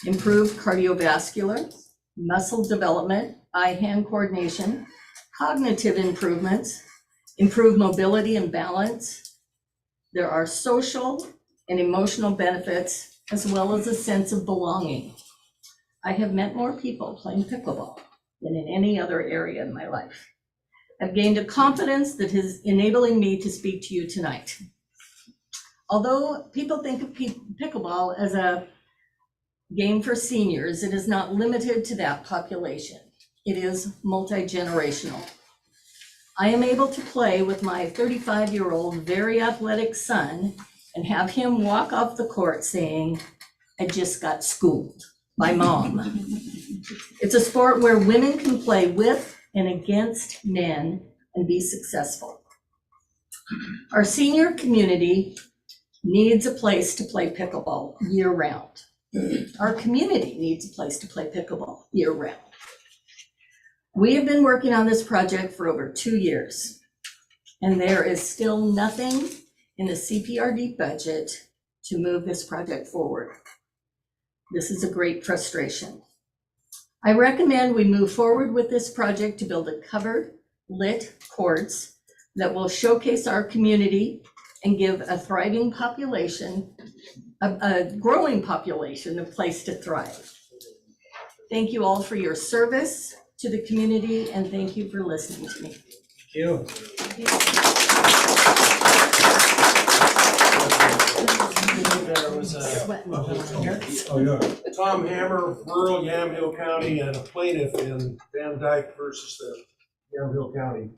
Speaker 11: improved cardiovascular, muscle development, eye-hand coordination, cognitive improvements, improved mobility and balance. There are social and emotional benefits, as well as a sense of belonging. I have met more people playing pickleball than in any other area in my life. I've gained a confidence that is enabling me to speak to you tonight. Although people think of pickleball as a game for seniors, it is not limited to that population. It is multi-generational. I am able to play with my 35-year-old very athletic son and have him walk off the court saying, "I just got schooled by mom." It's a sport where women can play with and against men and be successful. Our senior community needs a place to play pickleball year-round. Our community needs a place to play pickleball year-round. We have been working on this project for over 2 years, and there is still nothing in the CPRD budget to move this project forward. This is a great frustration. I recommend we move forward with this project to build a covered, lit courts that will showcase our community and give a thriving population, a growing population, a place to thrive. Thank you all for your service to the community, and thank you for listening to me.
Speaker 2: Thank you. There was
Speaker 12: Oh, yeah. Tom Hammer, rural Yamhill County, and a plaintiff in Van Dyke versus the Yamhill County.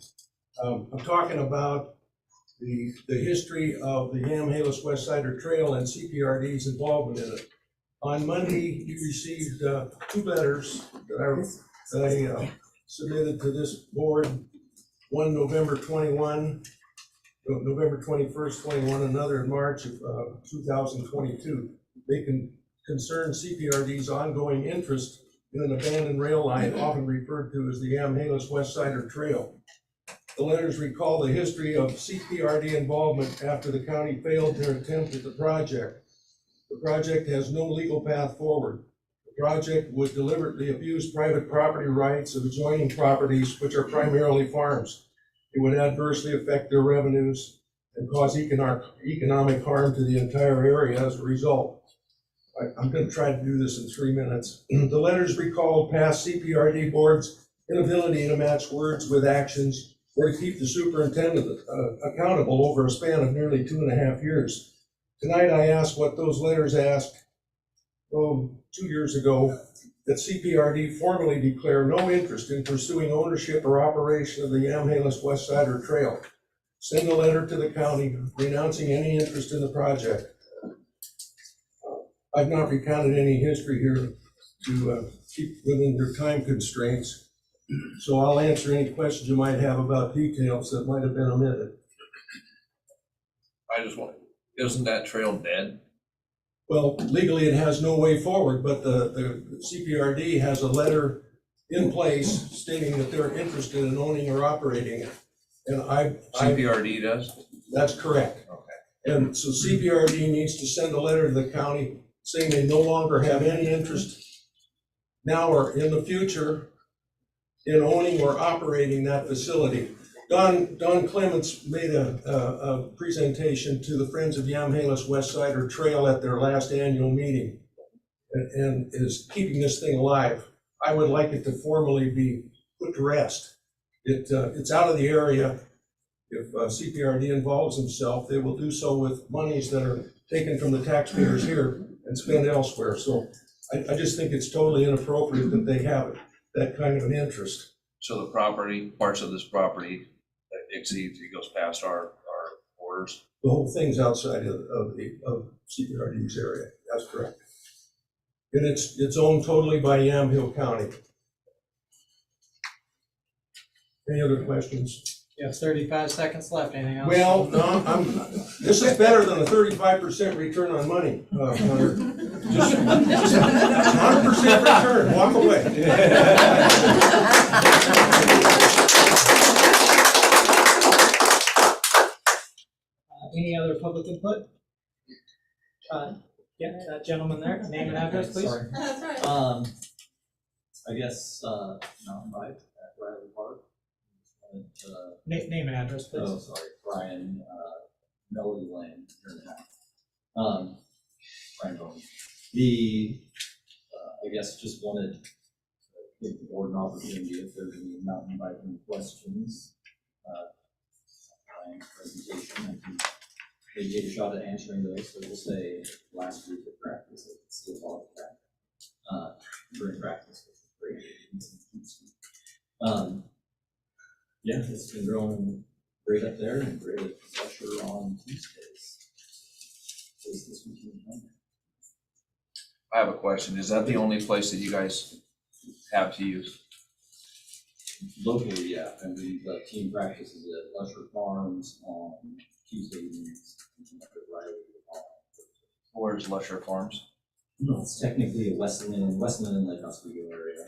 Speaker 12: I'm talking about the history of the Yamhill West Sider Trail and CPRD's involvement in it. On Monday, you received 2 letters that I submitted to this board. One November 21, November 21st, 21, another in March of 2022. They can concern CPRD's ongoing interest in an abandoned rail line often referred to as the Yamhalis West Sider Trail. The letters recall the history of CPRD involvement after the county failed their attempt at the project. The project has no legal path forward. The project would deliberately abuse private property rights of adjoining properties, which are primarily farms. It would adversely affect their revenues and cause economic harm to the entire area as a result. I'm going to try to do this in 3 minutes. The letters recalled past CPRD boards' inability to match words with actions or to keep the superintendent accountable over a span of nearly 2.5 years. Tonight, I ask what those letters asked 2 years ago, that CPRD formally declare no interest in pursuing ownership or operation of the Yamhalis West Sider Trail. Send a letter to the county renouncing any interest in the project. I've not recounted any history here to keep within their time constraints, so I'll answer any questions you might have about details that might have been omitted.
Speaker 1: I just want, isn't that trail dead?
Speaker 12: Well, legally, it has no way forward, but the CPRD has a letter in place stating that they're interested in owning or operating it. And
Speaker 1: CPRD does?
Speaker 12: That's correct.
Speaker 1: Okay.
Speaker 12: And so CPRD needs to send a letter to the county saying they no longer have any interest now or in the future in owning or operating that facility. Don Clements made a presentation to the Friends of Yamhalis West Sider Trail at their last annual meeting and is keeping this thing alive. I would like it to formally be put to rest. It's out of the area. If CPRD involves themselves, they will do so with monies that are taken from the taxpayers here and spent elsewhere. So I just think it's totally inappropriate that they have that kind of an interest.
Speaker 1: So the property, parts of this property that exceeds, it goes past our borders?
Speaker 12: The whole thing's outside of CPRD's area. That's correct. And it's owned totally by Yamhill County. Any other questions?
Speaker 2: You have 35 seconds left, anything else?
Speaker 12: Well, no, this is better than a 35% return on money, Hunter. Just 100% return, walk away.
Speaker 2: Any other public input? Yeah, that gentleman there, name and address, please.
Speaker 13: Sorry.
Speaker 7: That's right.
Speaker 13: I guess, mountain bike at Riley Park.
Speaker 2: Name and address, please.
Speaker 13: Oh, sorry, Brian, Melody Lane, here now. Brian Bowman. I guess just wanted to give the board an opportunity if there's any mountain biking questions. Brian's presentation, I can maybe take a shot at answering those. So we'll say last week of practice, it's still all practice. During practice, which is great. Yeah, it's been growing great up there and great at Lusher on Tuesdays. Is this weekend coming?
Speaker 1: I have a question. Is that the only place that you guys have to use?
Speaker 13: Locally, yeah, and we team practices at Lusher Farms on Tuesday evenings.
Speaker 1: Where's Lusher Farms?
Speaker 13: No, it's technically a Westland and Lake Oswego area.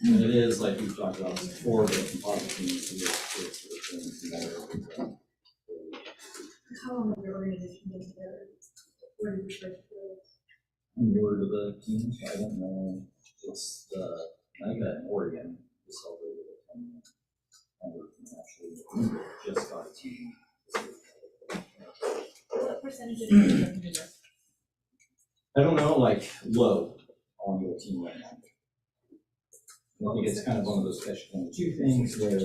Speaker 13: And it is, like we've talked about before, the composite teams to get things together.
Speaker 7: How long has your organization been together? Where did you first go?
Speaker 13: I'm newer to the team, so I don't know. It's the NICA in Oregon. We celebrated it. And we're actually just got a team.
Speaker 7: What percentage of your team is it?
Speaker 13: I don't know, like low on your team right now. I think it's kind of one of those catch-22 things where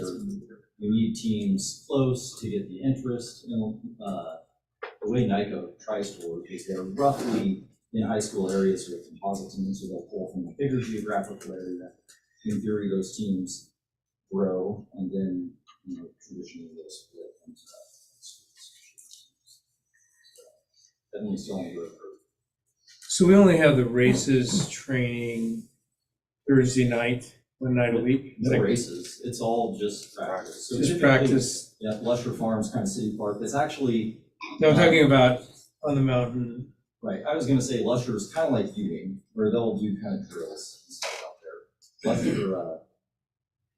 Speaker 13: you need teams close to get the interest. The way NICO tries to work is they're roughly in high school areas with composite teams, so they'll pull from a bigger geographical area. In theory, those teams grow, and then traditionally they'll split into schools. That means you only go for.
Speaker 6: So we only have the races training Thursday night, one night a week?
Speaker 13: No races, it's all just practice. So
Speaker 6: Just
Speaker 13: typically,
Speaker 6: practice?
Speaker 13: Yeah, Lusher Farms, kind of city park. It's actually.
Speaker 6: No, I'm talking about on the mountain.
Speaker 13: Right, I was gonna say Lusher is kind of like Ewing, where they'll do kind of drills and stuff out there. Lusher,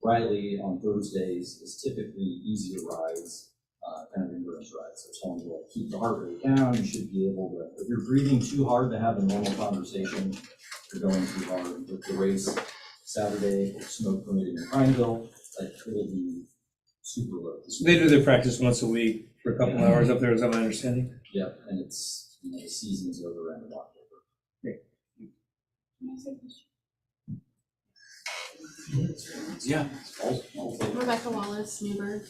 Speaker 13: Riley on Thursdays is typically easier rides, kind of endurance rides. So telling you like keep the heart rate down, you should be able to, if you're breathing too hard to have a normal conversation, you're going too hard. With the race Saturday, smoke permitted in Pineville, like it'll be super low.
Speaker 6: So they do their practice once a week for a couple hours up there, is that my understanding?
Speaker 13: Yep, and it's, you know, the season's over around October.
Speaker 1: Yeah.
Speaker 14: Rebecca Wallace, Newburgh.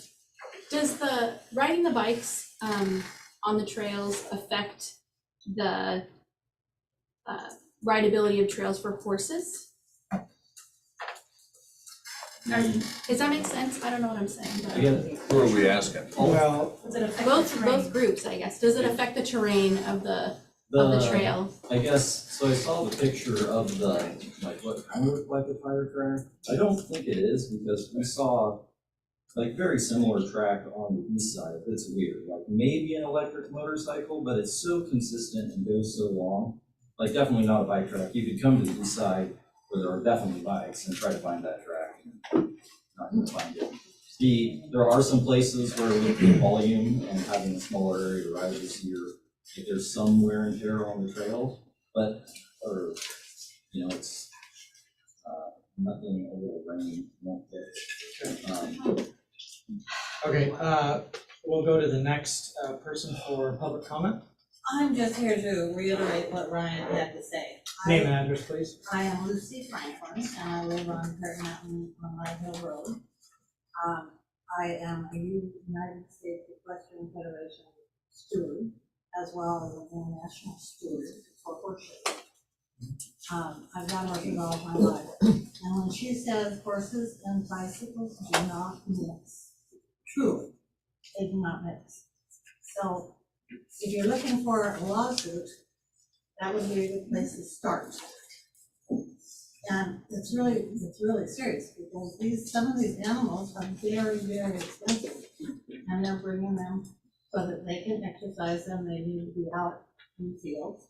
Speaker 14: Does the riding the bikes on the trails affect the rideability of trails for horses? Does that make sense? I don't know what I'm saying. But
Speaker 1: Who are we asking?
Speaker 6: Well,
Speaker 14: does it affect both groups, I guess? Does it affect the terrain of the trail?
Speaker 13: I guess, so I saw the picture of the, like, what kind of looked like a tire track. I don't think it is, because we saw like very similar track on the east side. It's weird, like maybe an electric motorcycle, but it's so consistent and goes so long. Like definitely not a bike track. You could come to the east side where there are definitely bikes and try to find that track. And not gonna find it. There are some places where with the volume and having a smaller area to ride this year, if there's some wear and tear on the trail, but, or, you know, it's nothing a little rain won't fix.
Speaker 2: Okay, we'll go to the next person for public comment.
Speaker 3: I'm just here to reiterate what Ryan had to say.
Speaker 2: Name and address, please.
Speaker 3: I am Lucy Franklin, and I live on Curtin Mountain on Light Hill Road. I am a United States Equestrian Federation steward, as well as an international steward for horses. I've done horses all my life, and when she says horses and bicycles do not mix, truly, they do not mix. So if you're looking for a lawsuit, that would be a good place to start. And it's really serious, because some of these animals are very, very expensive, and they're bringing them so that they can exercise them. They need to be out in the field.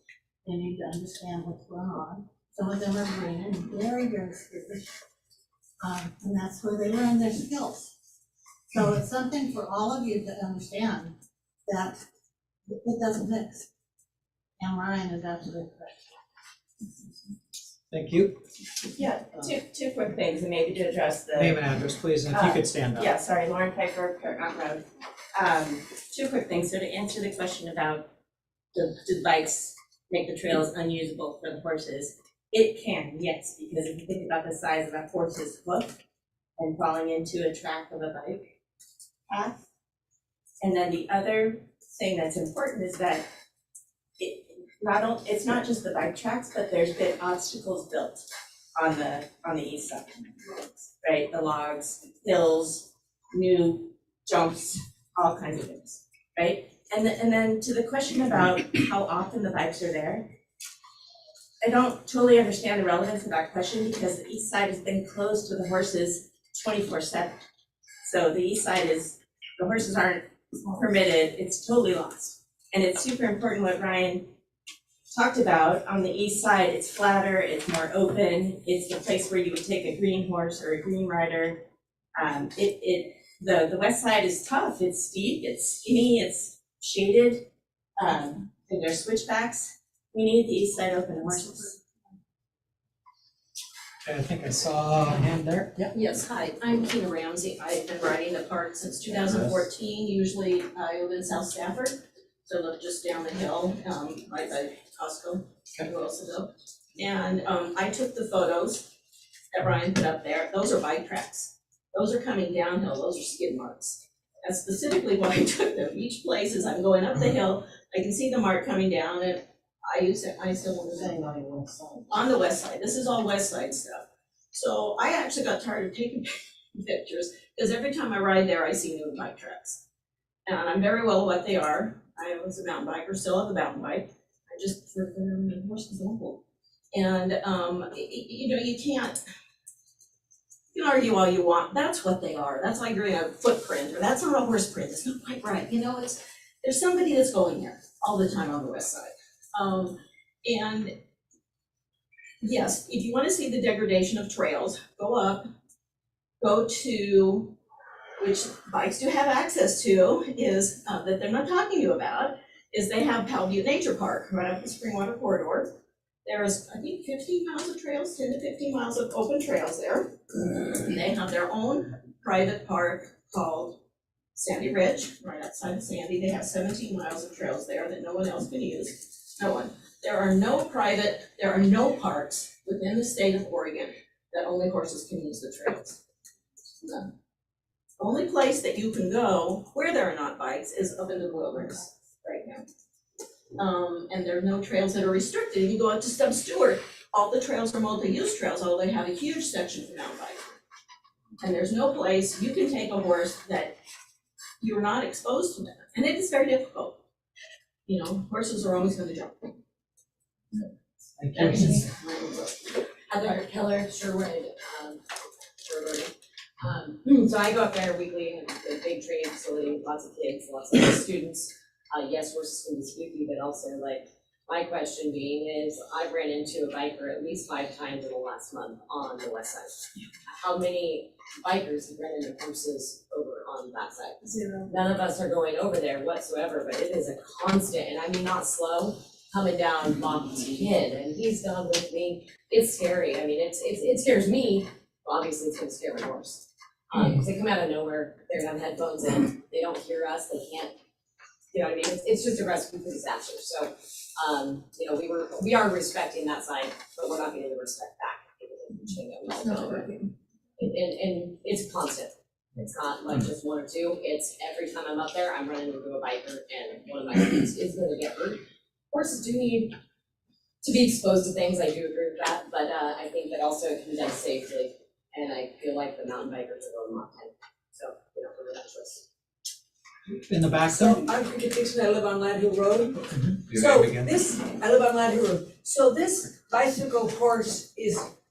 Speaker 3: They need to understand what's going on. Some of them are green and very, very skittish, and that's where they learn their skills. So it's something for all of you to understand that it doesn't mix. And Ryan is absolutely correct.
Speaker 2: Thank you.
Speaker 15: Yeah, two quick things, and maybe to address the.
Speaker 2: Name and address, please, and if you could stand up.
Speaker 15: Yeah, sorry, Lauren Piper, Paramount Road. Two quick things. So to answer the question about do the bikes make the trails unusable for the horses? It can, yes, because if you think about the size of a horse's hoof and falling into a track of a bike path. And then the other thing that's important is that it's not just the bike tracks, but there's been obstacles built on the east side, right? The logs, hills, new jumps, all kinds of things, right? And then to the question about how often the bikes are there, I don't totally understand the relevance of that question, because the east side has been closed to the horses 24/7. So the east side the horses aren't permitted, it's totally lost. And it's super important what Ryan talked about. On the east side, it's flatter, it's more open, it's the place where you would take a green horse or a green rider. The west side is tough, it's steep, it's skinny, it's shaded, and there's switchbacks. We need the east side open to horses.
Speaker 2: I think I saw a hand there. Yeah.
Speaker 11: Yes, hi, I'm Tina Ramsey. I've been riding the park since 2014. Usually I live in South Stafford, so I live just down the hill, right by Costco, a few months ago. And I took the photos that Ryan put up there. Those are bike tracks. Those are coming downhill, those are skid marks. That's specifically why I took them. Each place as I'm going up the hill, I can see the mark coming down, and I still want to say on the west side. This is all west side stuff. So I actually got tired of taking pictures, because every time I ride there, I see new bike tracks. And I'm very well what they are. I was a mountain biker, still have a mountain bike. I just prefer the horse example. And you can't. You can argue all you want. That's what they are. That's like doing a footprint, or that's not a horse print. It's not quite right. There's somebody that's going there all the time on the west side.
Speaker 8: And yes, if you want to see the degradation of trails, go up, go to, which bikes do have access to, is, that they're not talking to you about, is they have Powellview Nature Park right up the Springwater Corridor. There's, I think, 15 miles of trails, 10 to 15 miles of open trails there. They have their own private park called Sandy Ridge, right outside of Sandy. They have 17 miles of trails there that no one else can use. No one. There are no parks within the state of Oregon that only horses can use the trails. None. The only place that you can go where there are not bikes is up into the wilderness right now. And there are no trails that are restricted. You go out to Stub Stewart, all the trails are multi-use trails, although they have a huge section for mountain biking. And there's no place you can take a horse that you're not exposed to that. And it is very difficult. You know, horses are always gonna jump.
Speaker 16: Heather Keller, Sherwood, so I go up there weekly, and it's a big training facility, lots of kids, lots of students. Yes, horses can be squeaky, but also like, my question being is, I've ran into a biker at least 5 times in the last month on the west side. How many bikers have ran into horses over on that side?
Speaker 7: 0.
Speaker 16: None of us are going over there whatsoever, but it is a constant, and I mean not slow, coming down Mach 10, and he's gone with me. It's scary. I mean, it scares me. Obviously, it's gonna scare my horse. Because they come out of nowhere, they have headphones in, they don't hear us, they can't, you know what I mean? It's just a recipe for disaster. So, you know, we are respecting that side, but we're not getting the respect back. And it's constant. It's not like just 1 or 2. It's every time I'm up there, I'm running into a biker, and one of my kids is gonna get hurt. Horses do need to be exposed to things. I do agree with that, but I think that also it can be done safely. And I feel like the mountain bikers are going Mach 10. So, you know, for that choice.
Speaker 2: In the back
Speaker 17: So
Speaker 2: there?
Speaker 17: I'm Bridget Dixon, I live on Land Hill Road.
Speaker 2: Your
Speaker 17: So
Speaker 2: name again?
Speaker 17: I live on Land Hill Road. So this bicycle horse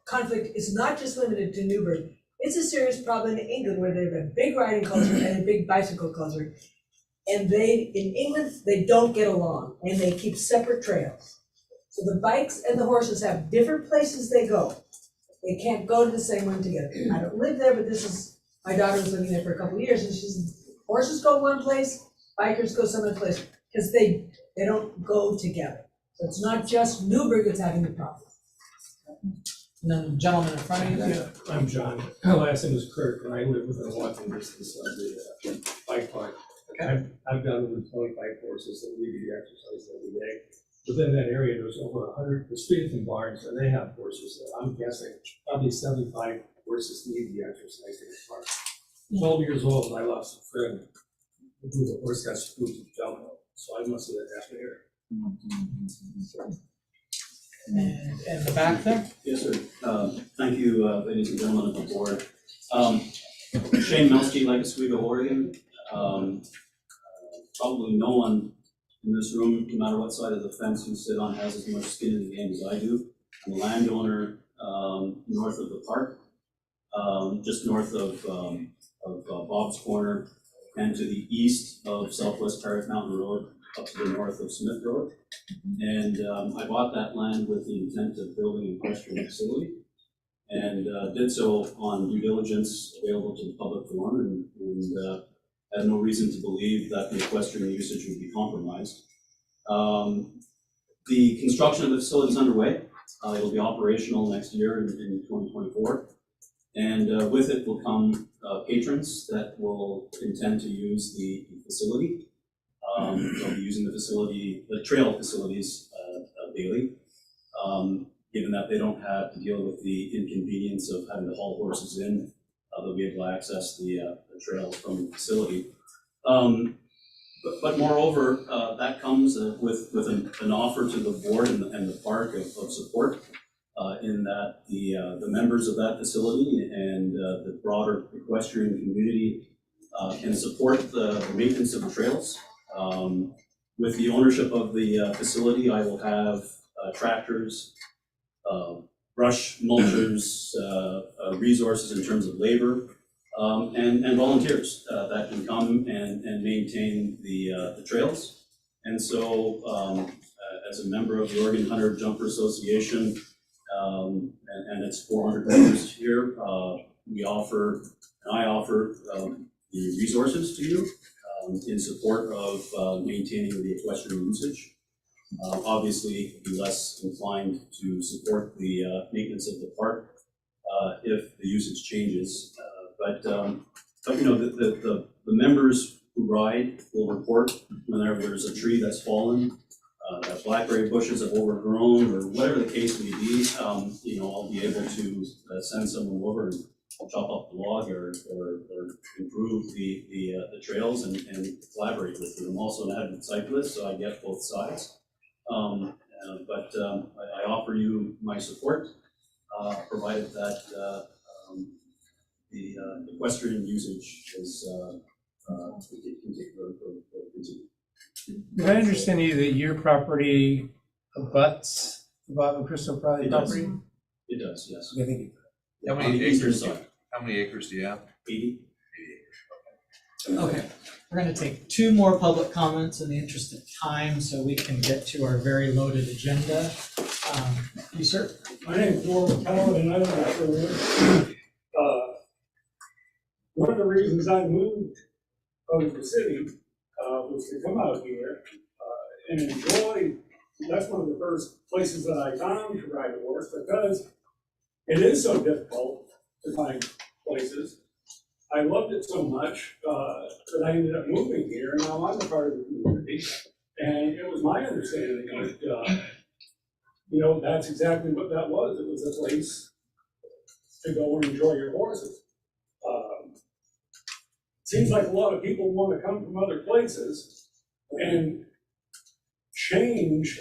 Speaker 17: conflict is not just limited to Newburgh. It's a serious problem in England where they have a big riding culture and a big bicycle culture. And in England, they don't get along and they keep separate trails. So the bikes and the horses have different places they go. They can't go to the same one together. I don't live there, but my daughter was living there for a couple of years, and she says, horses go one place, bikers go some other place, because they don't go together. So it's not just Newburgh that's having the problem.
Speaker 2: And then the gentleman in front of you there?
Speaker 12: Yeah, I'm John. My last name is Kirk, and I live within a walking distance of the bike park. I've done over 25 horses that need to exercise every day. Within that area, there's over 100 Streeton barns, and they have horses. I'm guessing probably 75 horses need the exercise in the park. 12 years old, I lost a friend who the horse got spooked to jump, so I must have that here.
Speaker 2: And the back there?
Speaker 18: Yes, sir. Thank you, ladies and gentlemen of the board. Shane Melski, Lake Oswego, Oregon. Probably no one in this room, no matter what side of the fence you sit on, has as much skin in the game as I do. I'm a landowner north of the park, just north of Bob's Corner, and to the east of Southwest Parrot Mountain Road, up to the north of Smith Road. And I bought that land with the intent of building an equestrian facility, and did so on due diligence available to the public forum, and had no reason to believe that the equestrian usage would be compromised. The construction of the facility is underway. It'll be operational next year in 2024. And with it will come patrons that will intend to use the facility. They'll be using the trail facilities daily, given that they don't have to deal with the inconvenience of having to haul horses in. They'll be able to access the trails from the facility. But moreover, that comes with an offer to the board and the park of support, in that the members of that facility and the broader equestrian community can support the maintenance of the trails. With the ownership of the facility, I will have tractors, brush mulchers, resources in terms of labor, and volunteers that can come and maintain the trails. And so, as a member of the Oregon Hunter Jumper Association, and it's 400 members here, we offer, and I offer the resources to you in support of maintaining the equestrian usage. Obviously, be less inclined to support the maintenance of the park if the usage changes. But you know, the members who ride will report whenever there's a tree that's fallen, that blackberry bushes have overgrown, or whatever the case may be. You know, I'll be able to send someone over and chop up the log or improve the trails and collaborate with them. I'm also an avid cyclist, so I get both sides. But I offer you my support, provided that the equestrian usage is continue.
Speaker 6: Did I understand you that your property abuts the Bob and Crystal property?
Speaker 18: It does, yes.
Speaker 6: I think
Speaker 1: How
Speaker 18: On
Speaker 1: many
Speaker 18: the eastern
Speaker 1: acres,
Speaker 18: side.
Speaker 1: how many acres do you have?
Speaker 18: 80.
Speaker 2: Okay, we're gonna take 2 more public comments in the interest of time, so we can get to our very loaded agenda. You, sir?
Speaker 19: My name is Norman Powell, and I live in Sherwood. One of the reasons I moved out of the city was to come out here and enjoy. That's one of the first places that I found to ride a horse, because it is so difficult to find places. I loved it so much that I ended up moving here, and now I'm a part of the community. And it was my understanding that, you know, that's exactly what that was. It was a place to go and enjoy your horses. Seems like a lot of people want to come from other places and change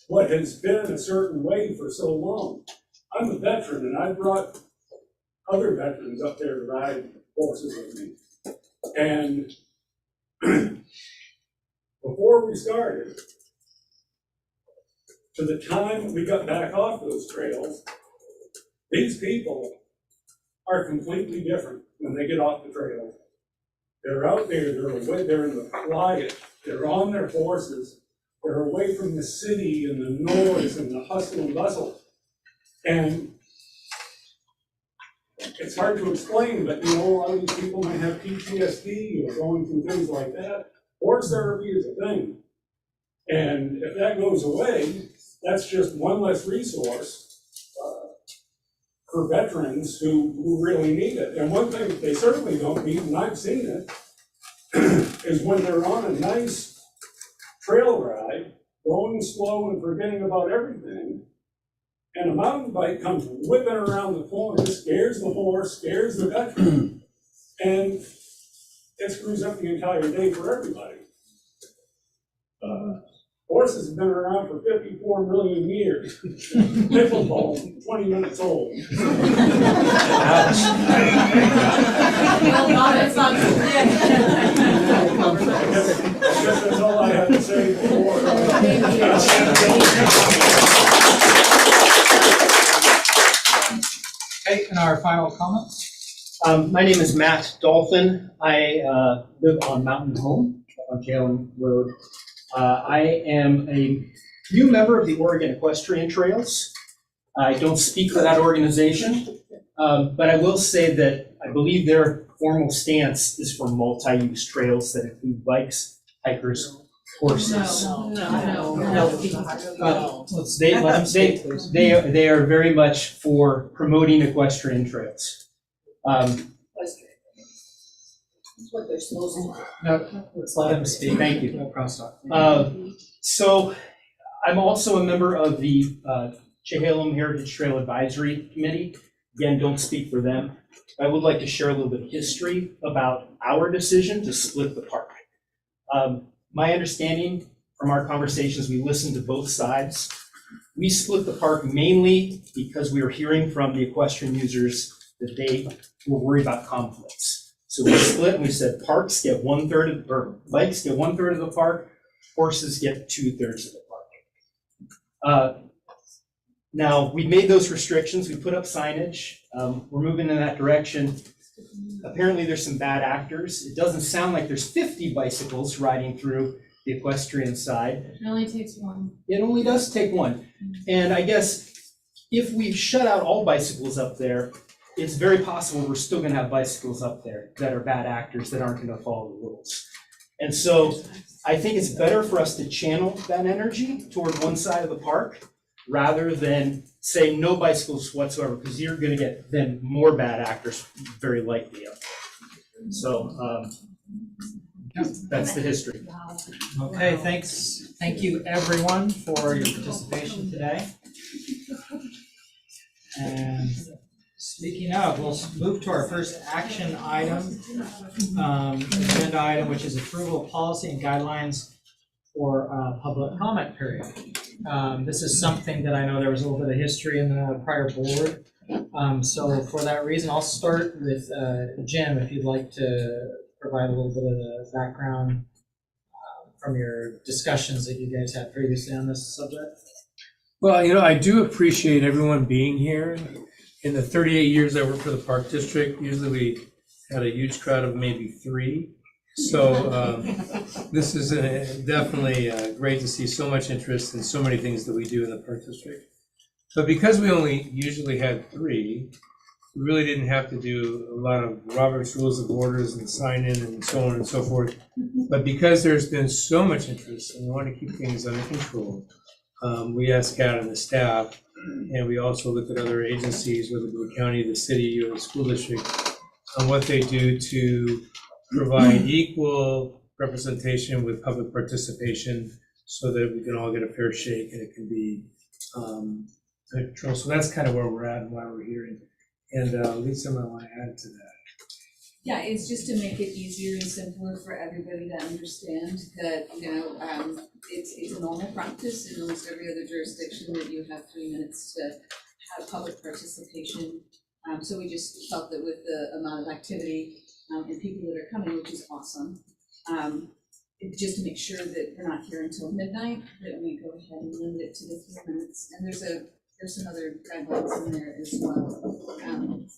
Speaker 19: what has been a certain way for so long. I'm a veteran, and I brought other veterans up there to ride horses with me. And before we started, to the time we got back off those trails, these people are completely different when they get off the trail. They're out there, they're away, they're in the quiet, they're on their horses, they're away from the city and the noise and the hustle and bustle. And it's hard to explain, but you know, a lot of these people might have PTSD or going through things like that. Horse therapy is a thing. And if that goes away, that's just one less resource for veterans who really need it. And one thing they certainly don't need, and I've seen it, is when they're on a nice trail ride, going slow and forgetting about everything, and a mountain bike comes whipping around the corner, scares the horse, scares the veteran, and it screws up the entire day for everybody. Horses have been around for 54 million years. Pickleball, 20 minutes old.
Speaker 16: Well, it's not
Speaker 19: I guess that's all I have to say before.
Speaker 2: Okay, and our final comments?
Speaker 20: My name is Matt Dolphin. I live on Mountain Home on Jalen Road. I am a new member of the Oregon Equestrian Trails. I don't speak for that organization, but I will say that I believe their formal stance is for multi-use trails that include bikes, hikers, horses.
Speaker 2: They let them speak, please.
Speaker 20: They are very much for promoting equestrian trails.
Speaker 16: That's what they're supposed to do.
Speaker 2: No, let's let them speak.
Speaker 20: Thank you.
Speaker 2: No crosstalk.
Speaker 20: So I'm also a member of the Chehalem Heritage Trail Advisory Committee. Again, don't speak for them. I would like to share a little bit of history about our decision to split the park. My understanding from our conversations, we listened to both sides. We split the park mainly because we were hearing from the equestrian users that they were worried about conflicts. So we split and we said parks get 1/3 or bikes get 1/3 of the park, horses get 2/3 of the park. Now, we made those restrictions, we put up signage, we're moving in that direction. Apparently there's some bad actors. It doesn't sound like there's 50 bicycles riding through the equestrian side.
Speaker 14: It only takes one.
Speaker 20: It only does take one. And I guess if we shut out all bicycles up there, it's very possible we're still gonna have bicycles up there that are bad actors that aren't gonna follow the rules. And so I think it's better for us to channel that energy toward one side of the park rather than say no bicycles whatsoever, because you're gonna get then more bad actors very likely up there. So that's the history.
Speaker 2: Okay, thanks. Thank you, everyone, for your participation today. And speaking of, we'll move to our first action item, agenda item, which is approval of policy and guidelines for public comment period. This is something that I know there was a little bit of history in the prior board. So for that reason, I'll start with Jim, if you'd like to provide a little bit of the background from your discussions that you guys had previously on this subject.
Speaker 6: Well, you know, I do appreciate everyone being here. In the 38 years I worked for the Park District, usually we had a huge crowd of maybe 3. So this is definitely great to see so much interest in so many things that we do in the Park District. But because we only usually had 3, we really didn't have to do a lot of Robert's Rules of Orders and sign in and so on and so forth. But because there's been so much interest and we want to keep things under control, we asked Kat and the staff, and we also looked at other agencies, whether it be the county, the city, or the school district, on what they do to provide equal representation with public participation so that we can all get a fair shake and it can be under control. So that's kind of where we're at and why we're here. And Lisa, I want to add to that.
Speaker 21: Yeah, it's just to make it easier and simpler for everybody to understand that, you know, it's a normal practice in almost every other jurisdiction that you have 3 minutes to have public participation. So we just felt that with the amount of activity and people that are coming, which is awesome, just to make sure that we're not here until midnight, that we go ahead and limit it to the 3 minutes. And there's some other guidelines in there as well.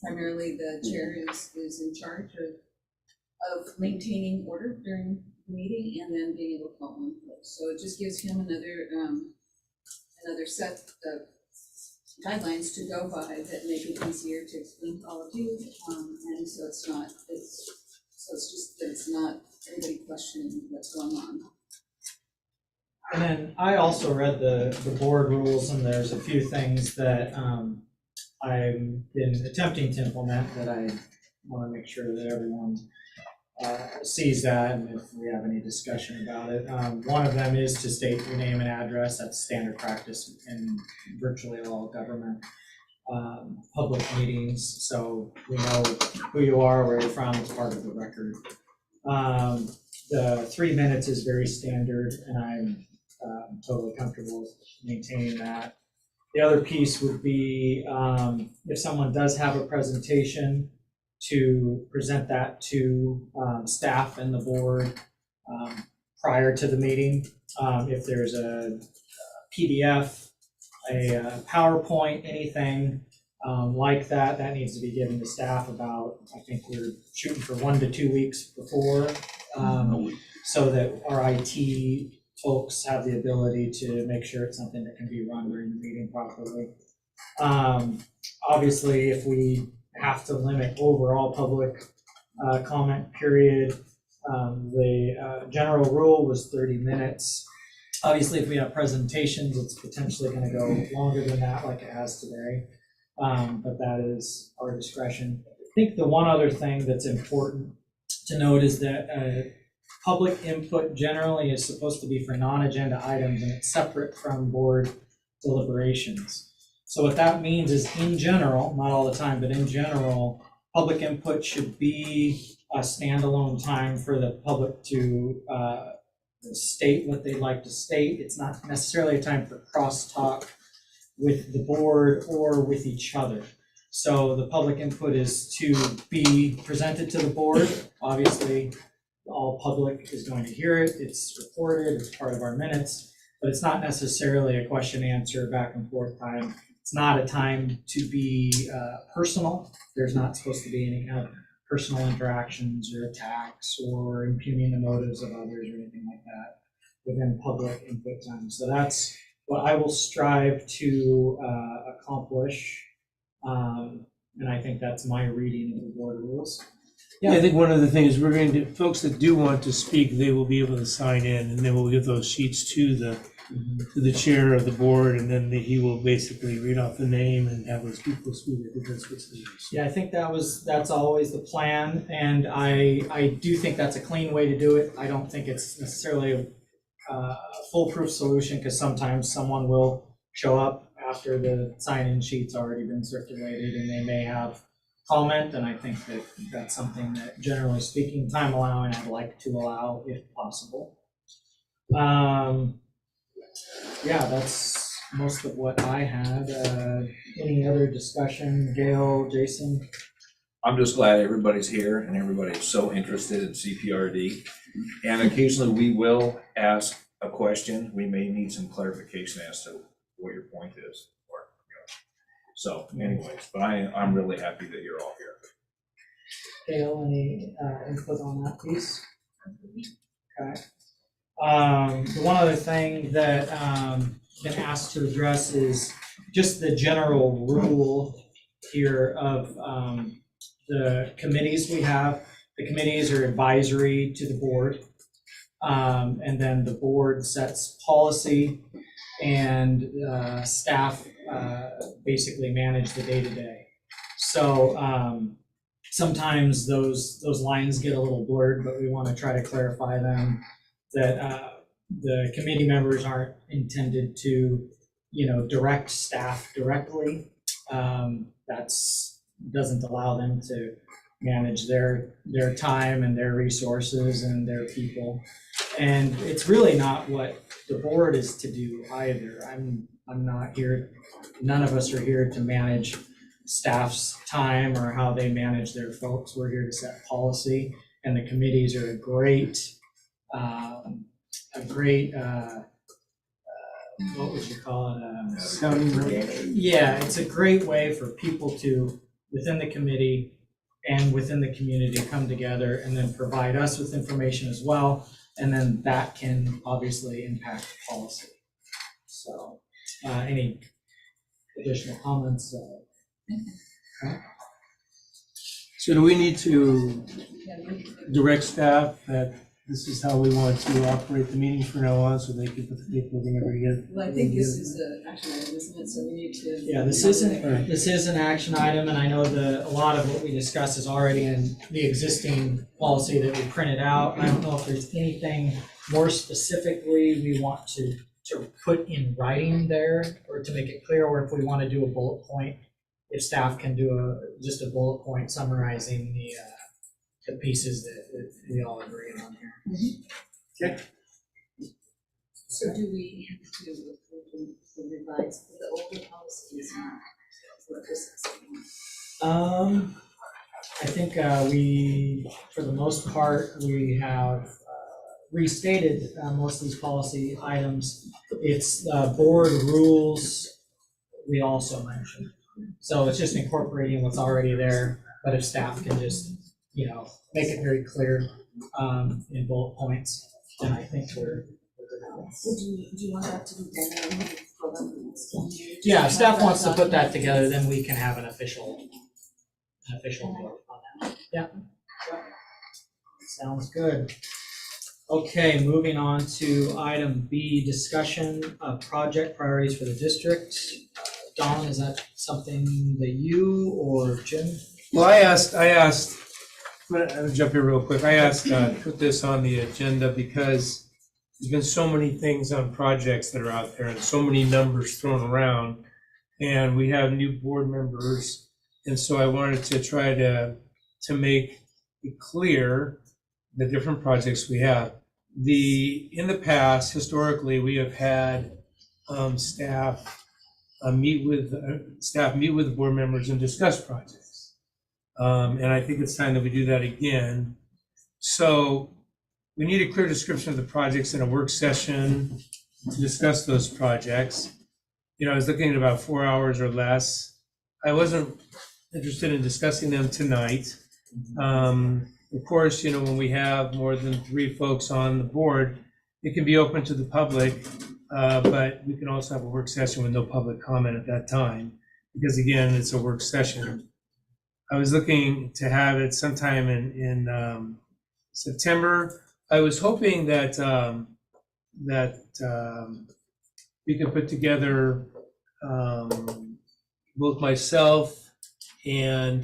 Speaker 21: Primarily, the chair is in charge of maintaining order during the meeting and then being able to call on folks. So it just gives him another set of guidelines to go by that make it easier to explain to all of you. And so it's just that it's not everybody questioning what's going on.
Speaker 2: And then I also read the board rules, and there's a few things that I've been attempting to implement that I want to make sure that everyone sees that, and if we have any discussion about it. One of them is to state your name and address. That's standard practice in virtually all government public meetings, so we know who you are, where you're from, it's part of the record. The 3 minutes is very standard, and I'm totally comfortable with maintaining that. The other piece would be if someone does have a presentation, to present that to staff and the board prior to the meeting. If there's a PDF, a PowerPoint, anything like that, that needs to be given to staff about, I think we're shooting for 1 to 2 weeks before, so that our IT folks have the ability to make sure it's something that can be run during the meeting properly. Obviously, if we have to limit overall public comment period, the general rule was 30 minutes. Obviously, if we have presentations, it's potentially going to go longer than that, like it has today, but that is our discretion. I think the one other thing that's important to note is that public input generally is supposed to be for non-agenda items, and it's separate from board deliberations. So what that means is, in general, not all the time, but in general, public input should be a standalone time for the public to state what they'd like to state. It's not necessarily a time for crosstalk with the board or with each other. So the public input is to be presented to the board. Obviously, all public is going to hear it. It's recorded, it's part of our minutes, but it's not necessarily a question answer back and forth time. It's not a time to be personal. There's not supposed to be any kind of personal interactions or attacks or impugning the motives of others or anything like that. within public input time. So that's what I will strive to accomplish. And I think that's my reading of the board rules.
Speaker 6: Yeah, I think one of the things we're going to, folks that do want to speak, they will be able to sign in, and then we'll give those sheets to the chair of the board, and then he will basically read off the name and have those people speak. I think that's what's needed.
Speaker 2: Yeah, I think that's always the plan, and I do think that's a clean way to do it. I don't think it's necessarily a foolproof solution, because sometimes someone will show up after the sign-in sheet's already been circulated, and they may have comment, and I think that that's something that, generally speaking, time allowing, I'd like to allow if possible. Yeah, that's most of what I had. Any other discussion, Gail, Jason?
Speaker 1: I'm just glad everybody's here and everybody's so interested in CPRD. And occasionally we will ask a question. We may need some clarification as to what your point is. Or, so anyways, but I'm really happy that you're all here.
Speaker 2: Gail, any input on that piece? Okay. The one other thing that been asked to address is just the general rule here of the committees we have. The committees are advisory to the board, and then the board sets policy, and staff basically manage the day-to-day. So sometimes those lines get a little blurred, but we want to try to clarify them, that the committee members aren't intended to, direct staff directly. That's doesn't allow them to manage their time and their resources and their people. And it's really not what the board is to do either. I'm not here, none of us are here to manage staff's time or how they manage their folks. We're here to set policy, and the committees are a great what would you call it?
Speaker 6: Sounding board?
Speaker 2: Yeah, it's a great way for people to, within the committee and within the community, come together and then provide us with information as well. And then that can obviously impact policy. So any additional comments? Okay.
Speaker 6: So do we need to direct staff that this is how we want to operate the meeting from now on, so they can put the people together again?
Speaker 21: Well, I think this is an action item, isn't it? So we need to.
Speaker 2: Yeah, this is an action item, and I know a lot of what we discussed is already in the existing policy that we printed out. I don't know if there's anything more specifically we want to put in writing there, or to make it clear, or if we want to do a bullet point, if staff can do just a bullet point summarizing the pieces that we all agree on here.
Speaker 6: Okay.
Speaker 21: So do we have to approve the revised, the older policies? What this is?
Speaker 2: I think we, for the most part, we have restated most of these policy items. It's board rules we also mentioned. So it's just incorporating what's already there, but if staff can just, make it very clear in bullet points, then I think we're good now.
Speaker 21: Do you want that to be done for them?
Speaker 2: Yeah, if staff wants to put that together, then we can have an official vote on that. Yeah. Sounds good. Okay, moving on to item B, discussion of project priorities for the district. Don, is that something that you or Jim?
Speaker 6: Well, I asked, I'm gonna jump here real quick. I asked to put this on the agenda because there's been so many things on projects that are out there and so many numbers thrown around, and we have new board members, and so I wanted to try to make it clear the different projects we have. In the past, historically, we have had staff meet with board members and discuss projects. And I think it's time that we do that again. So we need a clear description of the projects in a work session to discuss those projects. I was looking at about 4 hours or less. I wasn't interested in discussing them tonight. Of course, when we have more than 3 folks on the board, it can be open to the public, but we can also have a work session with no public comment at that time, because again, it's a work session. I was looking to have it sometime in September. I was hoping that we could put together both myself and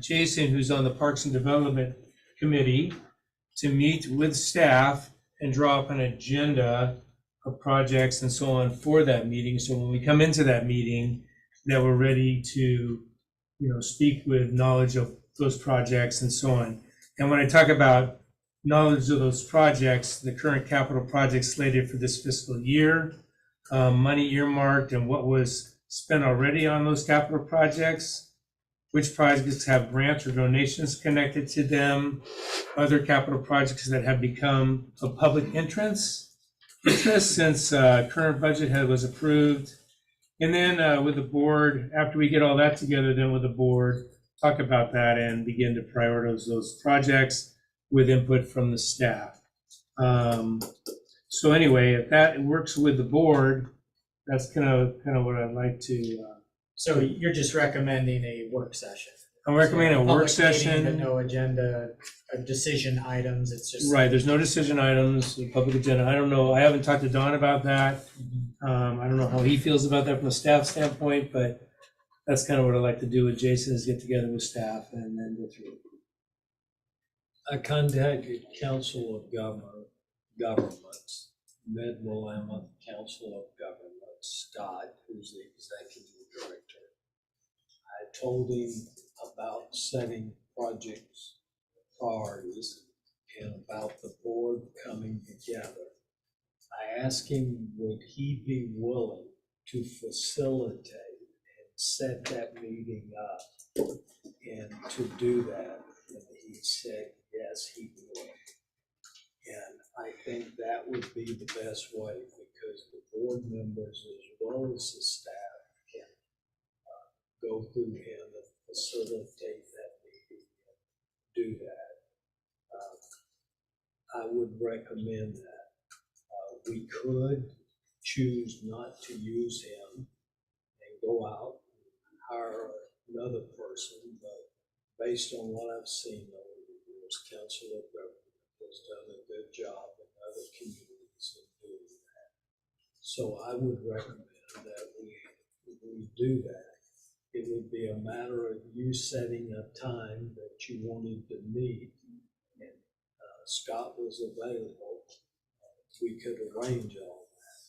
Speaker 6: Jason, who's on the Parks and Development Committee, to meet with staff and draw up an agenda of projects and so on for that meeting. So when we come into that meeting, that we're ready to, speak with knowledge of those projects and so on. And when I talk about knowledge of those projects, the current capital projects slated for this fiscal year, money earmarked and what was spent already on those capital projects, which projects have grants or donations connected to them, other capital projects that have become of public interest since current budget was approved. And then with the board, after we get all that together, then with the board, talk about that and begin to prioritize those projects with input from the staff. So anyway, if that works with the board, that's kind of what I'd like to.
Speaker 2: So you're just recommending a work session?
Speaker 6: I'm recommending a work
Speaker 2: Public meeting,
Speaker 6: session.
Speaker 2: but no agenda, decision items, it's just.
Speaker 6: Right, there's no decision items, the public agenda. I don't know, I haven't talked to Don about that. I don't know how he feels about that from a staff standpoint, but that's kind of what I'd like to do with Jason, is get together with staff and then go through it.
Speaker 4: I contacted Council of Governments, Mid-Willamette Council of Governments, Scott, who's the executive director. I told him about setting projects priorities and about the board coming together. I asked him, would he be willing to facilitate and set that meeting up and to do that? And he said, yes, he would. And I think that would be the best way, because the board members as well as the staff can go through him and facilitate that meeting and do that. I would recommend that. We could choose not to use him and go out and hire another person, but based on what I've seen over the years, Council of Government has done a good job in other communities in doing that. So I would recommend that we do that. It would be a matter of you setting a time that you wanted to meet, and Scott was available. We could arrange all that.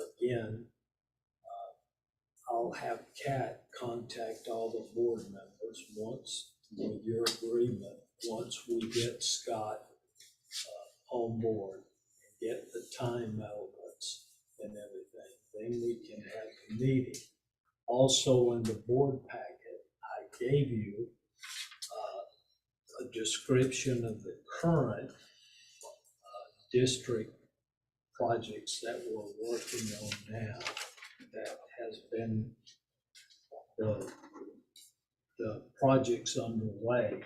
Speaker 4: Again, I'll have Kat contact all the board members once, with your agreement, once we get Scott on board and get the time elements and everything, then we can have the meeting. Also in the board packet, I gave you a description of the current district projects that we're working on now, that has been the projects underway.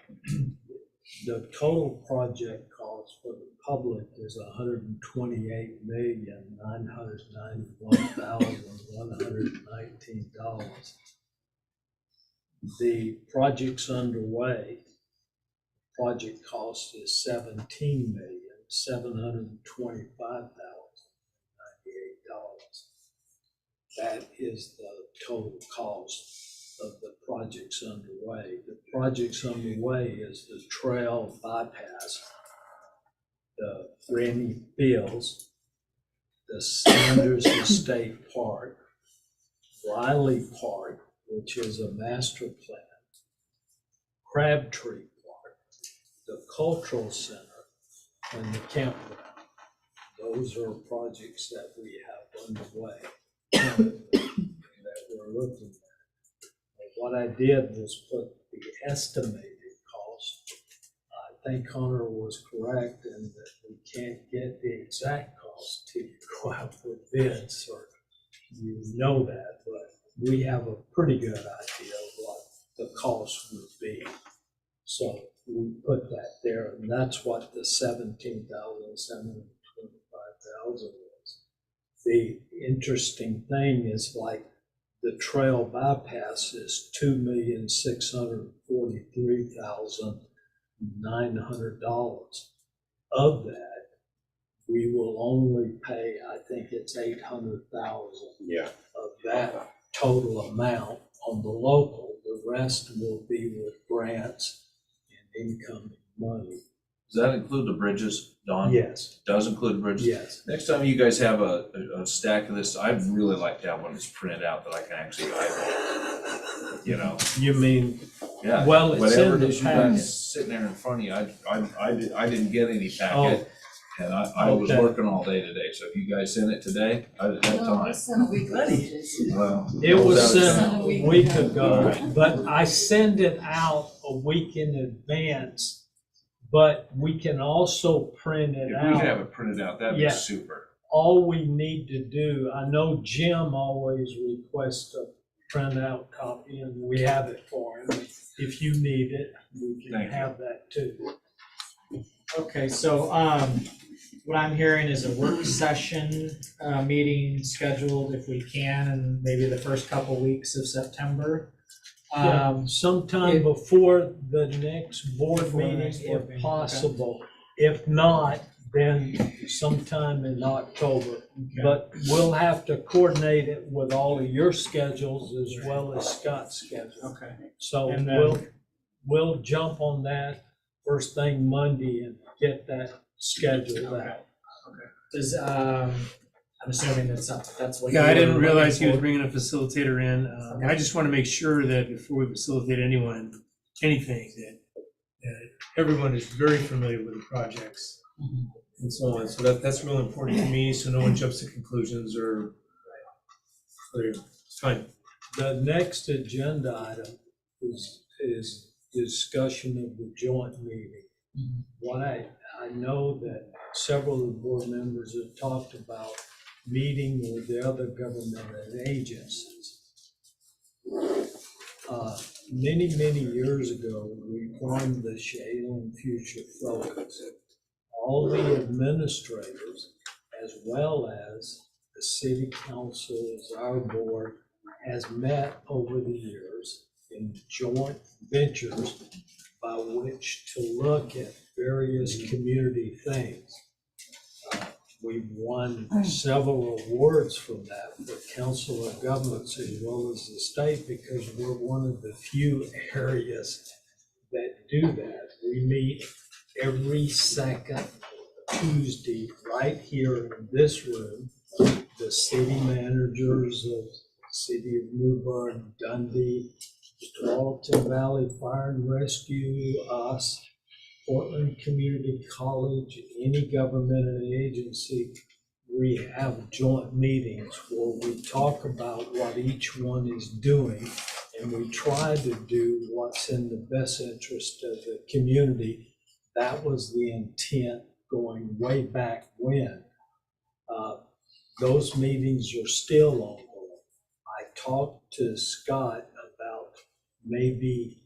Speaker 4: The total project cost for the public is $128,991,119. The projects underway, project cost is $17,725,098. That is the total cost of the projects underway. The projects underway is the trail bypass, the Randy Fields, the Sanders Estate Park, Riley Park, which is a master plan, Crabtree Park, the Cultural Center, and the campground. Those are projects that we have underway that we're looking at. And what I did was put the estimated cost. I think Connor was correct in that we can't get the exact cost till you go out for bids, or you know that, but we have a pretty good idea of what the cost would be. So we put that there, and that's what the 17,725,000 is. The interesting thing is like the trail bypass is $2,643,900. Of that, we will only pay, I think it's 800,000.
Speaker 1: Yeah.
Speaker 4: Of that total amount on the local. The rest will be with grants and incoming money.
Speaker 1: Does that include the bridges, Don?
Speaker 4: Yes.
Speaker 1: Does include the bridges?
Speaker 4: Yes.
Speaker 1: Next time you guys have a stack of this, I'd really like to have one that's printed out that I can actually eyeball. You know?
Speaker 4: You mean,
Speaker 1: Yeah.
Speaker 4: well, it's
Speaker 1: whatever
Speaker 4: in
Speaker 1: it
Speaker 4: the
Speaker 1: is you
Speaker 4: packet.
Speaker 1: got sitting there in front of you, I didn't get any packet. And I was
Speaker 4: Okay.
Speaker 1: working all day today, so if you guys send it today, I didn't have
Speaker 11: No,
Speaker 1: time.
Speaker 11: it's sent a week ago, Jason.
Speaker 1: Well,
Speaker 4: It was
Speaker 1: out of
Speaker 4: sent
Speaker 1: town.
Speaker 4: a week ago, but I send it out a week in advance. But we can also print it
Speaker 1: If we could have
Speaker 4: out.
Speaker 1: it printed out, that'd be
Speaker 4: Yeah.
Speaker 1: super.
Speaker 4: All we need to do, I know Jim always requests a printout copy, and we have it for him. If you need it, we can
Speaker 1: Thank you.
Speaker 4: have that too.
Speaker 2: Okay, so, what I'm hearing is a work session, meeting scheduled if we can, and maybe the first couple weeks of September.
Speaker 4: Yeah, sometime
Speaker 2: if-
Speaker 4: before the next board
Speaker 2: Before the
Speaker 4: meeting,
Speaker 2: next board
Speaker 4: if
Speaker 2: meeting, okay.
Speaker 4: possible. If not, then sometime in October. But we'll have to coordinate it with all of your schedules as well as Scott's schedule.
Speaker 2: Okay.
Speaker 4: So
Speaker 2: And then-
Speaker 4: we'll jump on that first thing Monday and get that scheduled out.
Speaker 2: Does, I'm assuming that's what.
Speaker 6: Yeah, I
Speaker 2: you
Speaker 6: didn't
Speaker 2: were
Speaker 6: realize he was
Speaker 2: looking
Speaker 6: bringing a facilitator in. I just want to make sure that before we facilitate anything, that everyone is very familiar with the projects and so on. So that's real important to me, so no one jumps to conclusions or, it's fine.
Speaker 4: The next agenda item is discussion of the joint meeting. What I know that several of the board members have talked about meeting with the other government agencies. Many years ago, we formed the Chehalis Future Focus. All the administrators, as well as the city council, as our board, has met over the years in joint ventures by which to look at various community things. We've won several awards from that for Council of Governments as well as the state because we're one of the few areas that do that. We meet every second Tuesday right here in this room. The city managers of City of New Bern, Dundee, Tualatin Valley Fire and Rescue, us, Portland Community College, any government agency, we have joint meetings where we talk about what each one is doing, and we try to do what's in the best interest of the community. That was the intent going way back when. Those meetings are still ongoing. I talked to Scott about maybe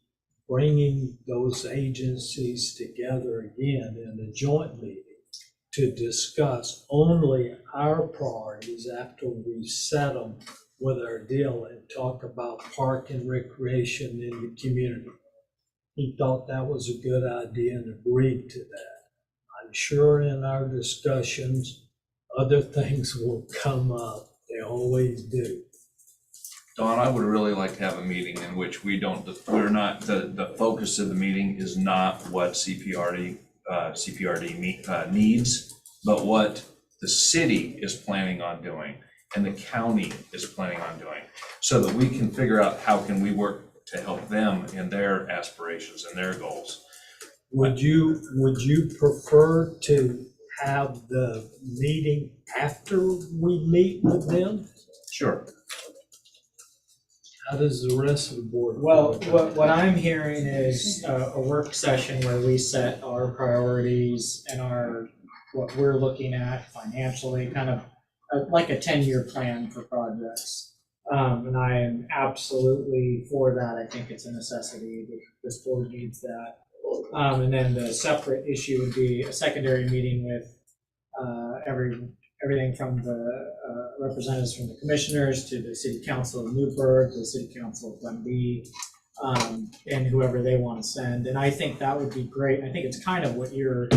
Speaker 4: bringing those agencies together again in a joint meeting to discuss only our priorities after we set them with our deal and talk about park and recreation in the community. He thought that was a good idea and agreed to that. I'm sure in our discussions, other things will come up. They always do.
Speaker 1: Don, I would really like to have a meeting in which the focus of the meeting is not what CPRD needs, but what the city is planning on doing and the county is planning on doing, so that we can figure out how can we work to help them in their aspirations and their goals.
Speaker 4: Would you prefer to have the meeting after we meet with them?
Speaker 1: Sure.
Speaker 4: How does the rest of the board?
Speaker 2: Well, what I'm hearing is a work session where we set our priorities and what we're looking at financially, kind of like a 10-year plan for projects. And I am absolutely for that. I think it's a necessity. This board needs that. And then the separate issue would be a secondary meeting with everything from the representatives from the commissioners to the city council of Newburgh, the city council of Dundee, and whoever they want to send. And I think that would be great. I think it's kind of what you're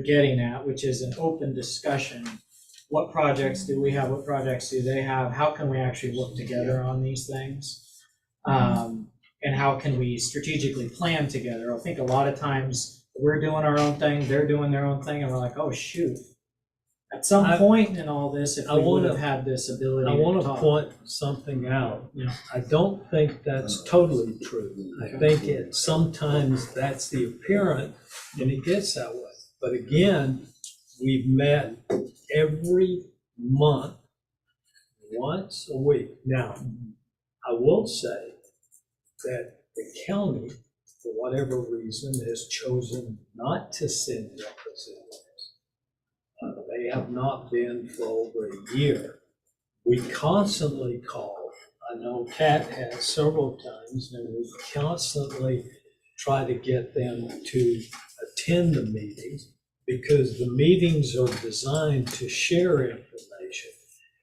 Speaker 2: getting at, which is an open discussion. What projects do we have? What projects do they have? How can we actually work together on these things? And how can we strategically plan together? I think a lot of times we're doing our own thing, they're doing their own thing, and we're like, oh, shoot. At some point in all this, if we would have had this ability
Speaker 4: I
Speaker 2: to
Speaker 4: want to
Speaker 2: talk.
Speaker 4: point something out.
Speaker 2: Yeah.
Speaker 4: I don't think that's totally true. I think sometimes that's the appearance, and it gets that way. But again, we've met every month, once a week. Now, I will say that the county, for whatever reason, has chosen not to send representatives. They have not been for over a year. We constantly call. I know Kat has several times, and we constantly try to get them to attend the meetings, because the meetings are designed to share information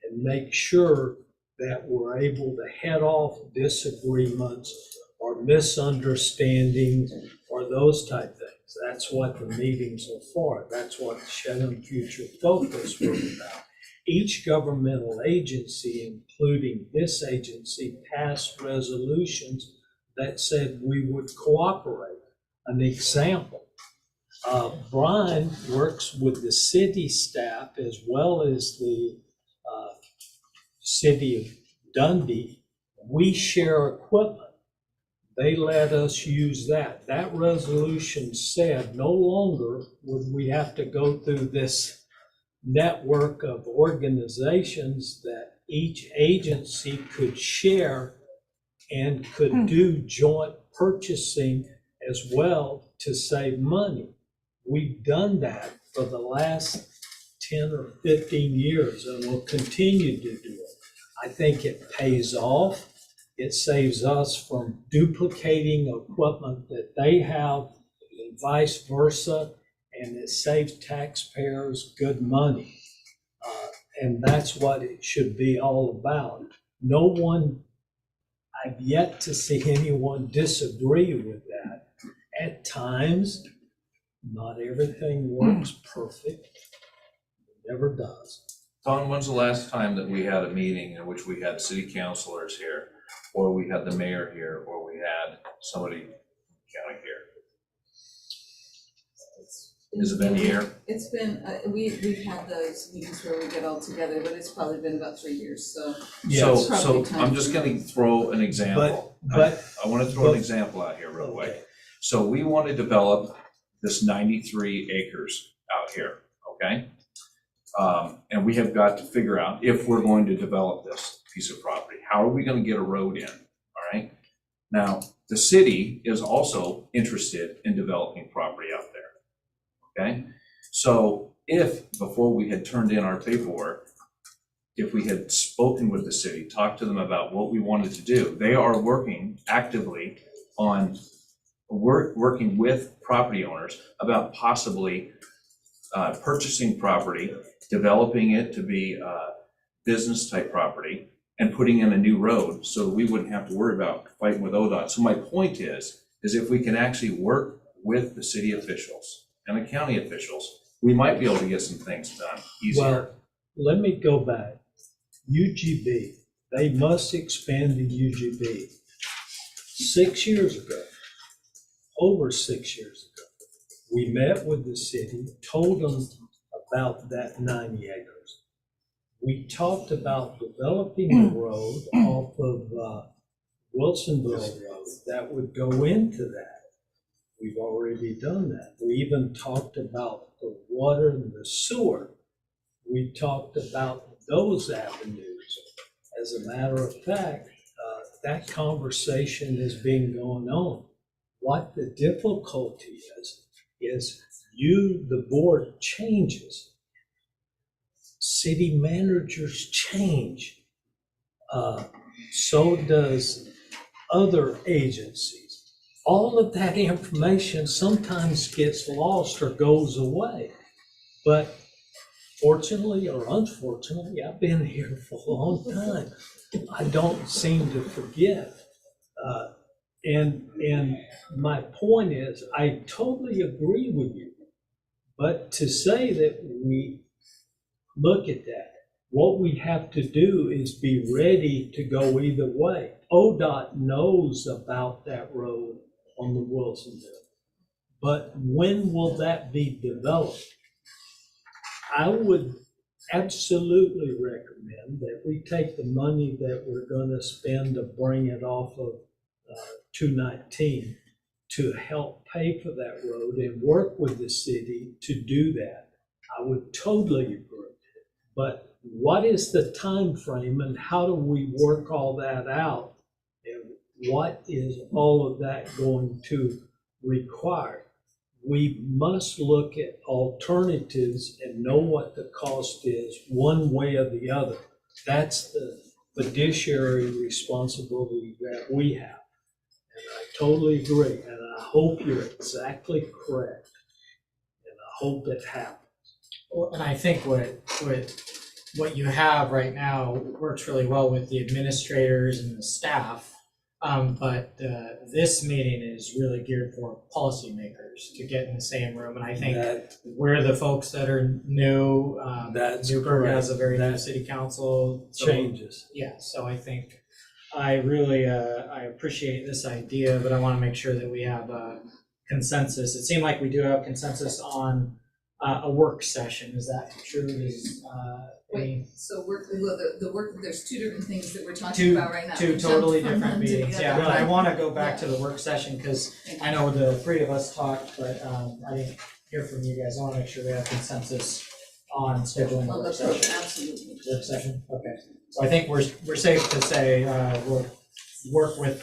Speaker 4: and make sure that we're able to head off disagreements or misunderstandings or those type things. That's what the meetings are for. That's what Shetland Future Focus was about. Each governmental agency, including this agency, passed resolutions that said we would cooperate. An example, Brian works with the city staff as well as the city of Dundee. We share equipment. They let us use that. That resolution said no longer would we have to go through this network of organizations, that each agency could share and could do joint purchasing as well to save money. We've done that for the last 10 or 15 years and will continue to do it. I think it pays off. It saves us from duplicating equipment that they have and vice versa, and it saves taxpayers good money. And that's what it should be all about. No one, I've yet to see anyone disagree with that. At times, not everything works perfect. It never does.
Speaker 1: Don, when's the last time that we had a meeting in which we had city councilors here, or we had the mayor here, or we had somebody from the county here? Has it been a year?
Speaker 21: It's been, we've had those meetings where we get all together, but it's probably been about 3 years, so.
Speaker 1: So,
Speaker 21: It's
Speaker 1: so
Speaker 21: probably time
Speaker 1: I'm just gonna throw an example.
Speaker 4: But
Speaker 1: I wanna throw an example out here real quick. So we want to develop this 93 acres out here, okay? And we have got to figure out, if we're going to develop this piece of property, how are we gonna get a road in, all right? Now, the city is also interested in developing property out there, okay? So if, before we had turned in our paperwork, if we had spoken with the city, talked to them about what we wanted to do, they are working actively on working with property owners about possibly purchasing property, developing it to be business type property, and putting in a new road so we wouldn't have to worry about fighting with ODOT. So my point is if we can actually work with the city officials and the county officials, we might be able to get some things done easier.
Speaker 4: Well, let me go back. UGB, they must expand the UGB. 6 years ago, over 6 years ago, we met with the city, told them about that 90 acres. We talked about developing a road off of Wilsonville Road that would go into that. We've already done that. We even talked about the water and the sewer. We talked about those avenues. As a matter of fact, that conversation has been going on. What the difficulty is you, the board, changes. City managers change. So does other agencies. all of that information sometimes gets lost or goes away. But fortunately or unfortunately, I've been here for a long time. I don't seem to forget. And my point is, I totally agree with you. But to say that we look at that, what we have to do is be ready to go either way. ODOT knows about that road on the Wilsonville. But when will that be developed? I would absolutely recommend that we take the money that we're going to spend to bring it off of 219 to help pay for that road and work with the city to do that. I would totally agree. But what is the time frame and how do we work all that out? And what is all of that going to require? We must look at alternatives and know what the cost is one way or the other. That's the fiduciary responsibility that we have. And I totally agree, and I hope you're exactly correct. And I hope it happens.
Speaker 2: Well, and I think what you have right now works really well with the administrators and the staff. But this meeting is really geared for policymakers to get in the same room. And I think we're the folks that are new. Newburgh has a very new city council. So,
Speaker 4: changes.
Speaker 2: Yeah, so I think I really I appreciate this idea, but I want to make sure that we have a consensus. It seemed like we do have consensus on a work session. Is that true?
Speaker 21: Wait, so the work, there's two different things that we're talking about right now.
Speaker 2: Two
Speaker 21: We
Speaker 2: totally
Speaker 21: jumped from
Speaker 2: different
Speaker 21: one to the
Speaker 2: meetings,
Speaker 21: other.
Speaker 2: yeah, but I want to go back
Speaker 21: Yeah.
Speaker 2: to the work session, because I know the three of us talked, but I didn't hear from you guys. I want to make sure we have consensus on scheduling a
Speaker 21: Oh,
Speaker 2: work
Speaker 21: that's
Speaker 2: session.
Speaker 21: absolutely.
Speaker 2: Work session, okay. So I think we're safe to say we'll work with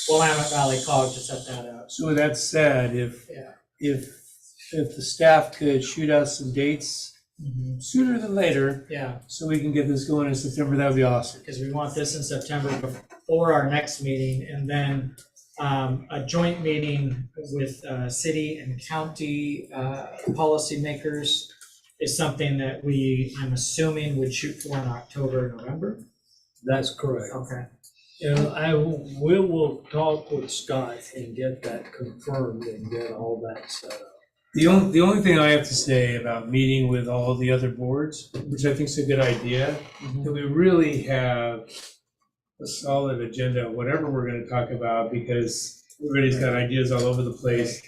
Speaker 2: Willamette Valley Cog to set that up.
Speaker 6: So with that said,
Speaker 2: Yeah.
Speaker 6: if the staff could shoot us some dates sooner than later,
Speaker 2: Yeah.
Speaker 6: so we can get this going in September, that would be awesome.
Speaker 2: Because we want this in September before our next meeting, and then a joint meeting with city and county policymakers is something that I'm assuming, would shoot for in October, November.
Speaker 4: That's correct.
Speaker 2: Okay.
Speaker 4: We will talk with Scott and get that confirmed and get all that set up.
Speaker 6: The only thing I have to say about meeting with all the other boards, which I think is a good idea, that we really have a solid agenda of whatever we're gonna talk about, because everybody's got ideas all over the place.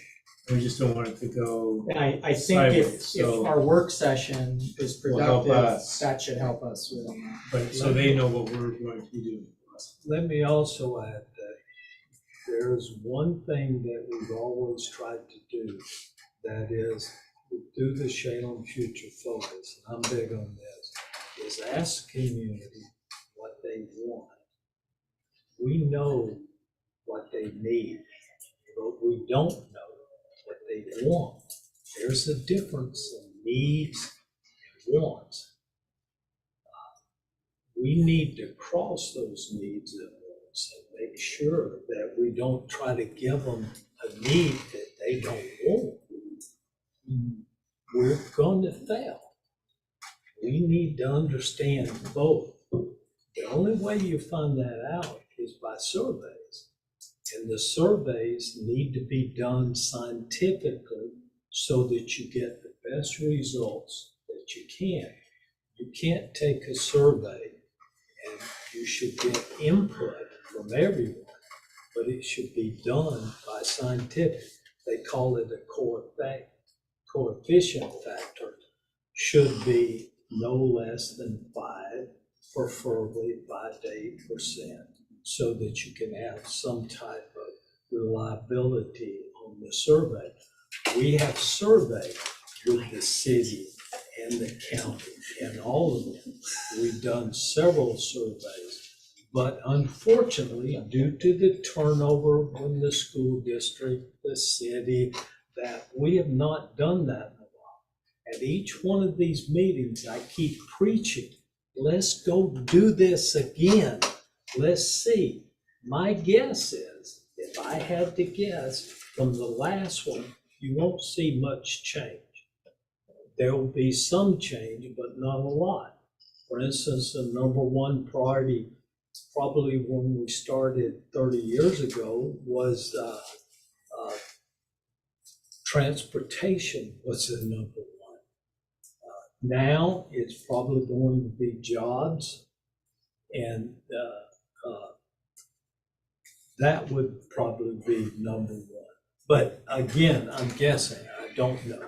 Speaker 6: We just don't want it to go
Speaker 2: And I think
Speaker 6: sideways,
Speaker 2: if our work session is
Speaker 6: will help
Speaker 2: productive,
Speaker 6: us.
Speaker 2: that should help us with that.
Speaker 6: But so they know what we're going to be doing.
Speaker 4: Let me also add that there's one thing that we've always tried to do, that is, through the Shalem Future Focus, and I'm big on this, is ask the community what they want. We know what they need, but we don't know what they want. There's a difference in needs and wants. We need to cross those needs and wants and make sure that we don't try to give them a need that they don't want. We're going to fail. We need to understand both. The only way you find that out is by surveys. And the surveys need to be done scientifically so that you get the best results that you can. You can't take a survey, and you should get input from everyone, but it should be done by scientific. They call it a coefficient factor, should be no less than 5, preferably 5 to 8%, so that you can have some type of reliability on the survey. We have surveyed with the city and the county and all of them. We've done several surveys, but unfortunately, due to the turnover in the school district, the city, that we have not done that in a while. At each one of these meetings, I keep preaching, let's go do this again. Let's see. My guess is, if if I had to guess, from the last one, you won't see much change. There will be some change, but not a lot. For instance, the number one priority, probably when we started 30 years ago, was transportation was the number one. Now it's probably going to be jobs, and that would probably be number one. But again, I'm guessing, I don't know.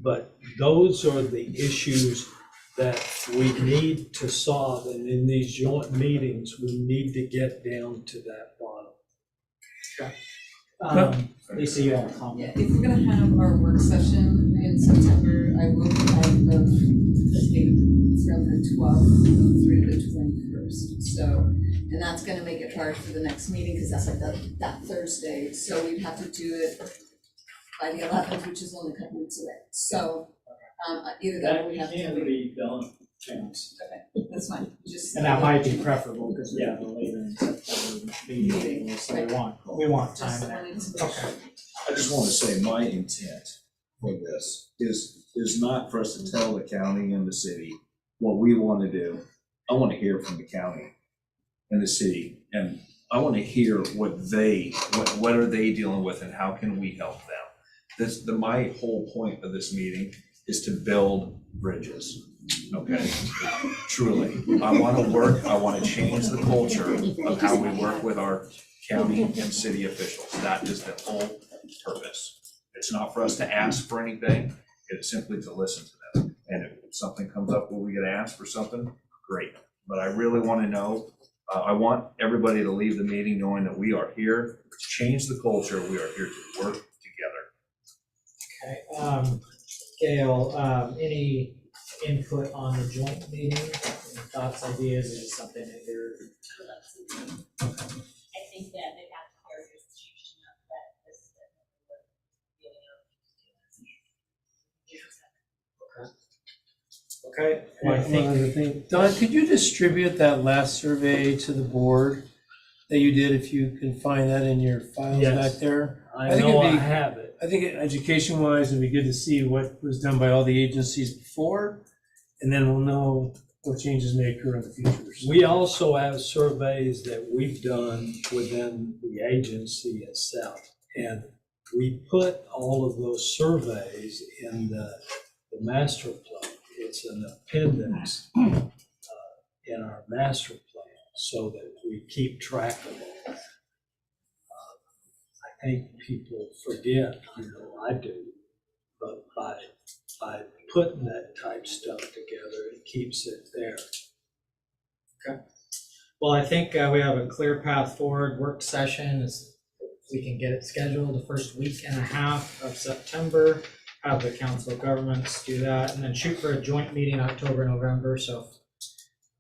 Speaker 4: But those are the issues that we need to solve, and in these joint meetings, we need to get down to that bottom.
Speaker 2: Lisa, you have a comment?
Speaker 21: Yeah, if we're gonna have our work session in September, I will be out of the state from the 12th through the 21st. So, and that's gonna make it hard for the next meeting, because that's like that Thursday. So we'd have to do it by the 11th, which is only a couple weeks away. So, either that or we have to.
Speaker 18: That can be done, James.
Speaker 21: Okay, that's fine, just.
Speaker 2: And that might be preferable, because we have a later in September meeting, so we want time there. Okay.
Speaker 1: I just want to say my intent for this is not for us to tell the county and the city what we want to do. I want to hear from the county and the city, and I want to hear what are they dealing with and how can we help them. My whole point of this meeting is to build bridges, okay? Truly. I want to change the culture of how we work with our county and city officials. That is the whole purpose. It's not for us to ask for anything, it's simply to listen to them. And if something comes up where we get asked for something, great. But I really want to know, I want everybody to leave the meeting knowing that we are here to change the culture, we are here to work together.
Speaker 2: Okay, Gail, any input on the joint meeting? Any thoughts, ideas, is something that you're?
Speaker 16: I think that they have to carry this institution up, that this is what we're
Speaker 2: Okay.
Speaker 6: One other thing, Don, could you distribute that last survey to the board that you did, if you can find that in your files
Speaker 4: Yes.
Speaker 6: back there?
Speaker 4: I
Speaker 6: think
Speaker 4: know
Speaker 6: it'd be-
Speaker 4: I have it.
Speaker 6: I think education-wise, it'd be good to see what was done by all the agencies before, and then we'll know what changes may occur in the future.
Speaker 4: We also have surveys that we've done within the agency itself. And we put all of those surveys in the master plan. It's an appendix in our master plan so that we keep track of it. I think people forget, I do, but by putting that type stuff together, it keeps it there.
Speaker 2: Okay. Well, I think we have a clear path forward. Work session is, we can get it scheduled the first week and a half of September, have the Council of Governments do that, and then shoot for a joint meeting October, November. So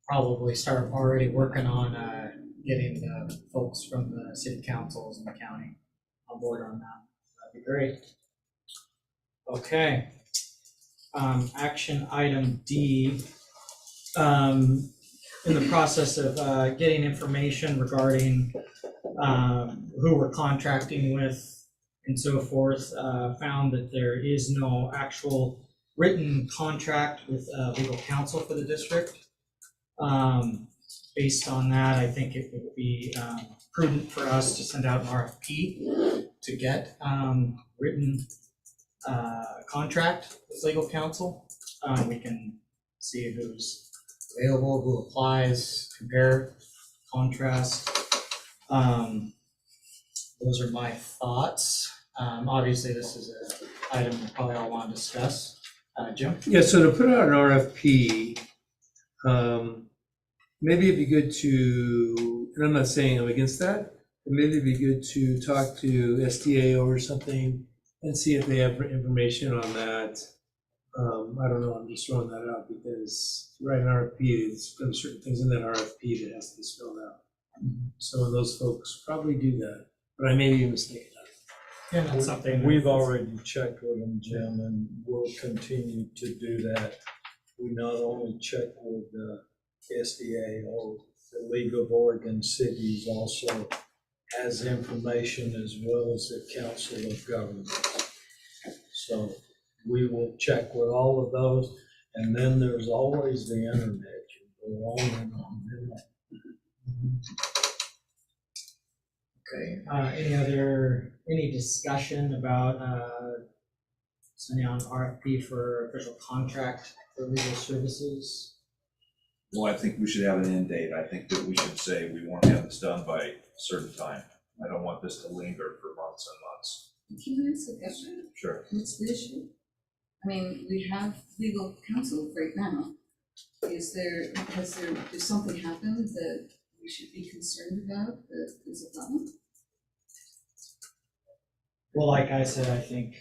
Speaker 2: probably start already working on getting the folks from the city councils and the county on board on that. That'd be great. Okay. Action item D. In the process of getting information regarding who we're contracting with and so forth, found that there is no actual written contract with legal counsel for the district. Based on that, I think it would be prudent for us to send out an RFP to get written contract with legal counsel. We can see who's available, who applies, compare, contrast. Those are my thoughts. Obviously, this is an item we probably all want to discuss. Jim?
Speaker 6: Yeah, so to put out an RFP, maybe it'd be good to, and I'm not saying I'm against that, but maybe it'd be good to talk to SDA or something and see if they have information on that. I don't know, I'm just throwing that out because to write an RFP, there's certain things in that RFP that has to be spelled out. Some of those folks probably do that, but I may be mistaken.
Speaker 2: Yeah, that's something.
Speaker 4: We've already checked with them, Jim, and we'll continue to do that. We not only check with the SDA or the League of Oregon Cities, also has information as well as the Council of Governments. So we will check with all of those, and then there's always the internet. You go on and on and on.
Speaker 2: Okay, any discussion about, sending out an RFP for official contract for legal services?
Speaker 1: Well, I think we should have an end date. I think that we should say we want to have this done by a certain time. I don't want this to linger for months and months.
Speaker 21: Can I ask a question?
Speaker 1: Sure.
Speaker 21: What's the issue? I mean, we have legal counsel right now. Is something happened that we should be concerned about, that is a problem?
Speaker 2: Well, like I said, I think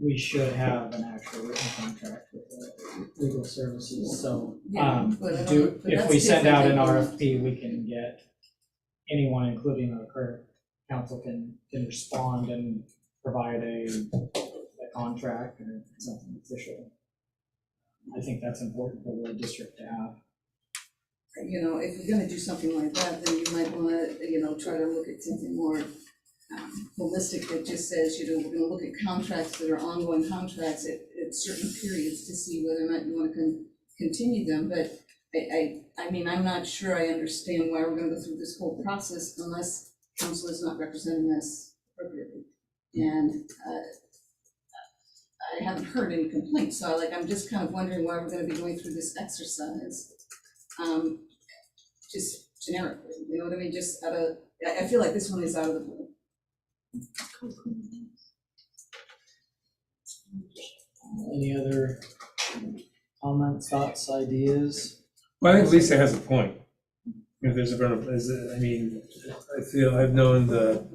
Speaker 2: we should have an actual written contract with legal services, so,
Speaker 21: Yeah, but
Speaker 2: if
Speaker 21: that's
Speaker 2: we send out an
Speaker 21: different than-
Speaker 2: RFP, we can get anyone, including our current council, can respond and provide a contract or something official. I think that's important for the district to have.
Speaker 21: You know, if you're gonna do something like that, then you might wanna, try to look at something more holistic that just says, we're gonna look at contracts that are ongoing contracts at certain periods to see whether or not you wanna continue them, but I mean, I'm not sure I understand why we're gonna go through this whole process unless council is not representing us appropriately. And I haven't heard any complaints, so I'm just kind of wondering why we're gonna be going through this exercise. Just generically, you know what I mean, just I feel like this one is out of the blue.
Speaker 2: Any other comments, thoughts, ideas?
Speaker 6: Well, I think Lisa has a point. If there's I feel, I've known the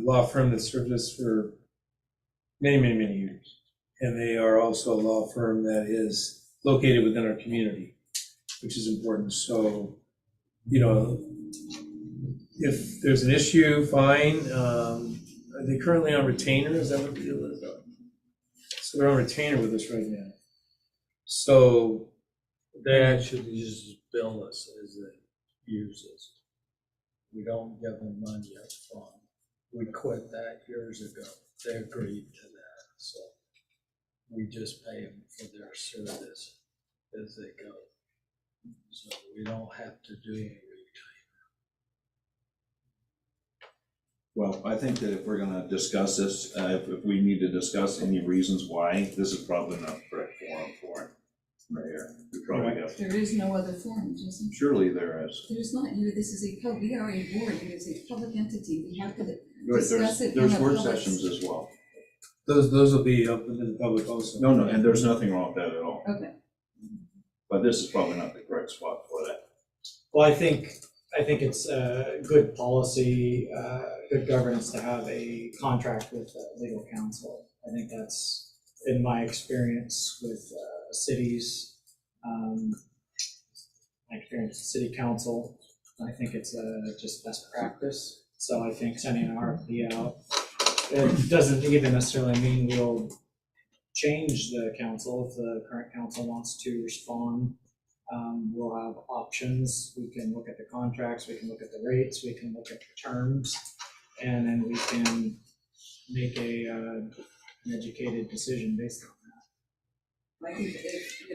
Speaker 6: law firm that served us for many, many, many years. And they are also a law firm that is located within our community, which is important. So, if there's an issue, fine. Are they currently on retainer? Is that what the deal is? So they're on retainer with us right now. So
Speaker 4: They actually just bill us as they use us. We don't give them money up front. We quit that years ago. They agreed to that, so we just pay them for their service as they go. So we don't have to do any retainer.
Speaker 1: Well, I think that if we're gonna discuss this, if we need to discuss any reasons why, this is probably not the correct forum for it. Right here. We probably have,
Speaker 21: There is no other forum, Jason.
Speaker 1: surely there is.
Speaker 21: There's not, this is we are a board, it is a public entity, we have to
Speaker 1: There's
Speaker 21: discuss it in
Speaker 1: there's
Speaker 21: a
Speaker 1: work
Speaker 21: public.
Speaker 1: sessions as well.
Speaker 6: those will be open to the public also.
Speaker 1: No, and there's nothing wrong with that at all.
Speaker 21: Okay.
Speaker 1: But this is probably not the correct spot for that.
Speaker 2: Well, I think it's good policy, good governance to have a contract with legal counsel. I think that's been my experience with cities, my experience with city council. I think it's just best practice. So I think sending an RFP out, it doesn't even necessarily mean we'll change the council. If the current council wants to respond, we'll have options. We can look at the contracts, we can look at the rates, we can look at the terms, and then we can make an educated decision based on that.
Speaker 21: I think if,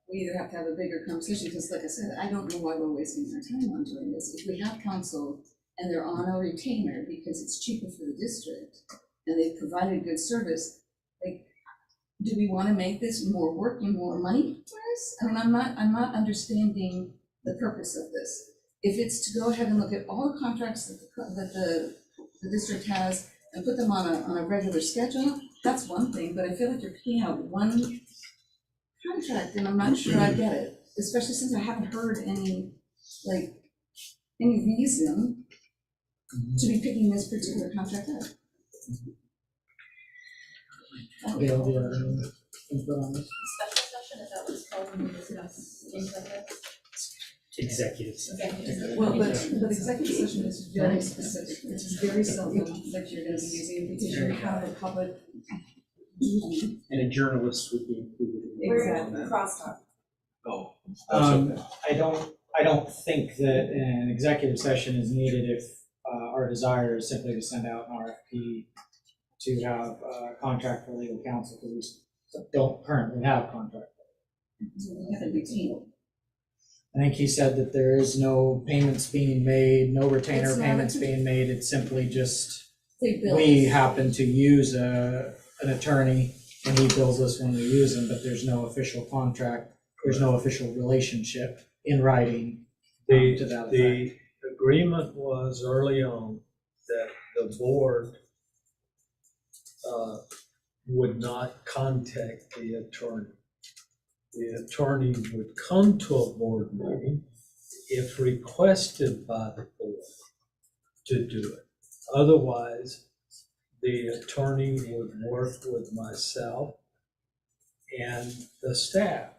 Speaker 21: we either have to have a bigger conversation, because like I said, I don't know why we're wasting our time on doing this. If we have counsel and they're on a retainer because it's cheaper for the district and they've provided good service, do we want to make this more work and more money for us? I mean, I'm not understanding the purpose of this. If it's to go ahead and look at all the contracts that the district has and put them on a regular schedule, that's one thing, but I feel like you're paying out one contract and I'm not sure I get it, especially since I haven't heard any reason to be picking this particular contract up.
Speaker 2: Gail, do you have any input on this?
Speaker 16: Special session, is that what it's called when we discuss things like this?
Speaker 2: Executive session.
Speaker 21: Well, but executive session is very specific, it's very seldom that you're gonna be using it because you have a public meeting.
Speaker 2: And a journalist would be included.
Speaker 21: Exactly.
Speaker 16: Crosstalk.
Speaker 1: Oh.
Speaker 2: I don't I don't think that an executive session is needed if our desire is simply to send out an RFP to have a contract for legal counsel, because we don't currently have contract.
Speaker 21: So we have a routine.
Speaker 2: I think he said that there is no payments being made, no retainer
Speaker 21: It's not-
Speaker 2: payments being made, it's simply just,
Speaker 21: They bill
Speaker 2: we
Speaker 21: us.
Speaker 2: happen to use an attorney, and he bills us when we use him, but there's no official contract, there's no official relationship in writing to that effect.
Speaker 4: The agreement was early on that the board would not contact the attorney. The attorney would come to a board meeting if requested by the board to do it. Otherwise, the attorney would work with myself and the staff,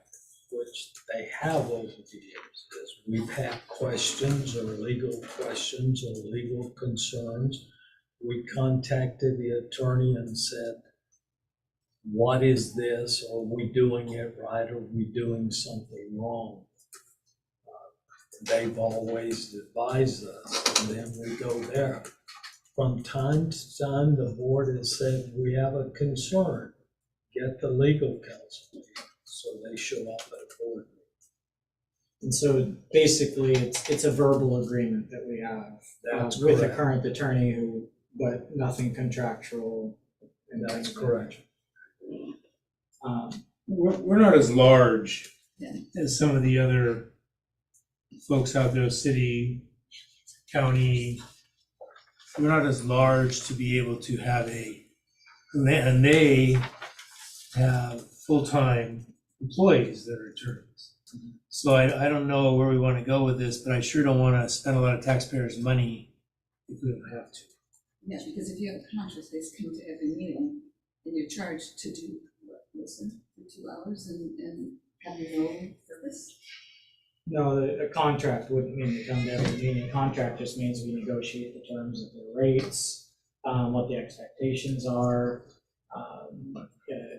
Speaker 4: which they have over the years. As we've had questions or legal concerns, we contacted the attorney and said, what is this? Are we doing it right? Are we doing something wrong? They've always advised us, and then we go there. From time to time, the board has said, we have a concern, get the legal counsel. So they show up at a board meeting.
Speaker 2: And so basically, it's a verbal agreement that we have
Speaker 4: That's
Speaker 2: with the
Speaker 4: correct.
Speaker 2: current attorney but nothing contractual. and
Speaker 4: That's
Speaker 2: things like
Speaker 4: correct.
Speaker 2: that.
Speaker 6: We're not as large
Speaker 21: Yeah.
Speaker 6: as some of the other folks out there, city, county. We're not as large to be able to have and they have full-time employees that are attorneys. So I don't know where we want to go with this, but I sure don't want to spend a lot of taxpayers' money if we don't have to.
Speaker 21: Yeah, because if you have a contract, they come to every meeting and you're charged to do, listen for 2 hours and have no purpose.
Speaker 2: No, a contract wouldn't mean to come to every meeting. A contract just means we negotiate the terms of the rates, what the expectations are,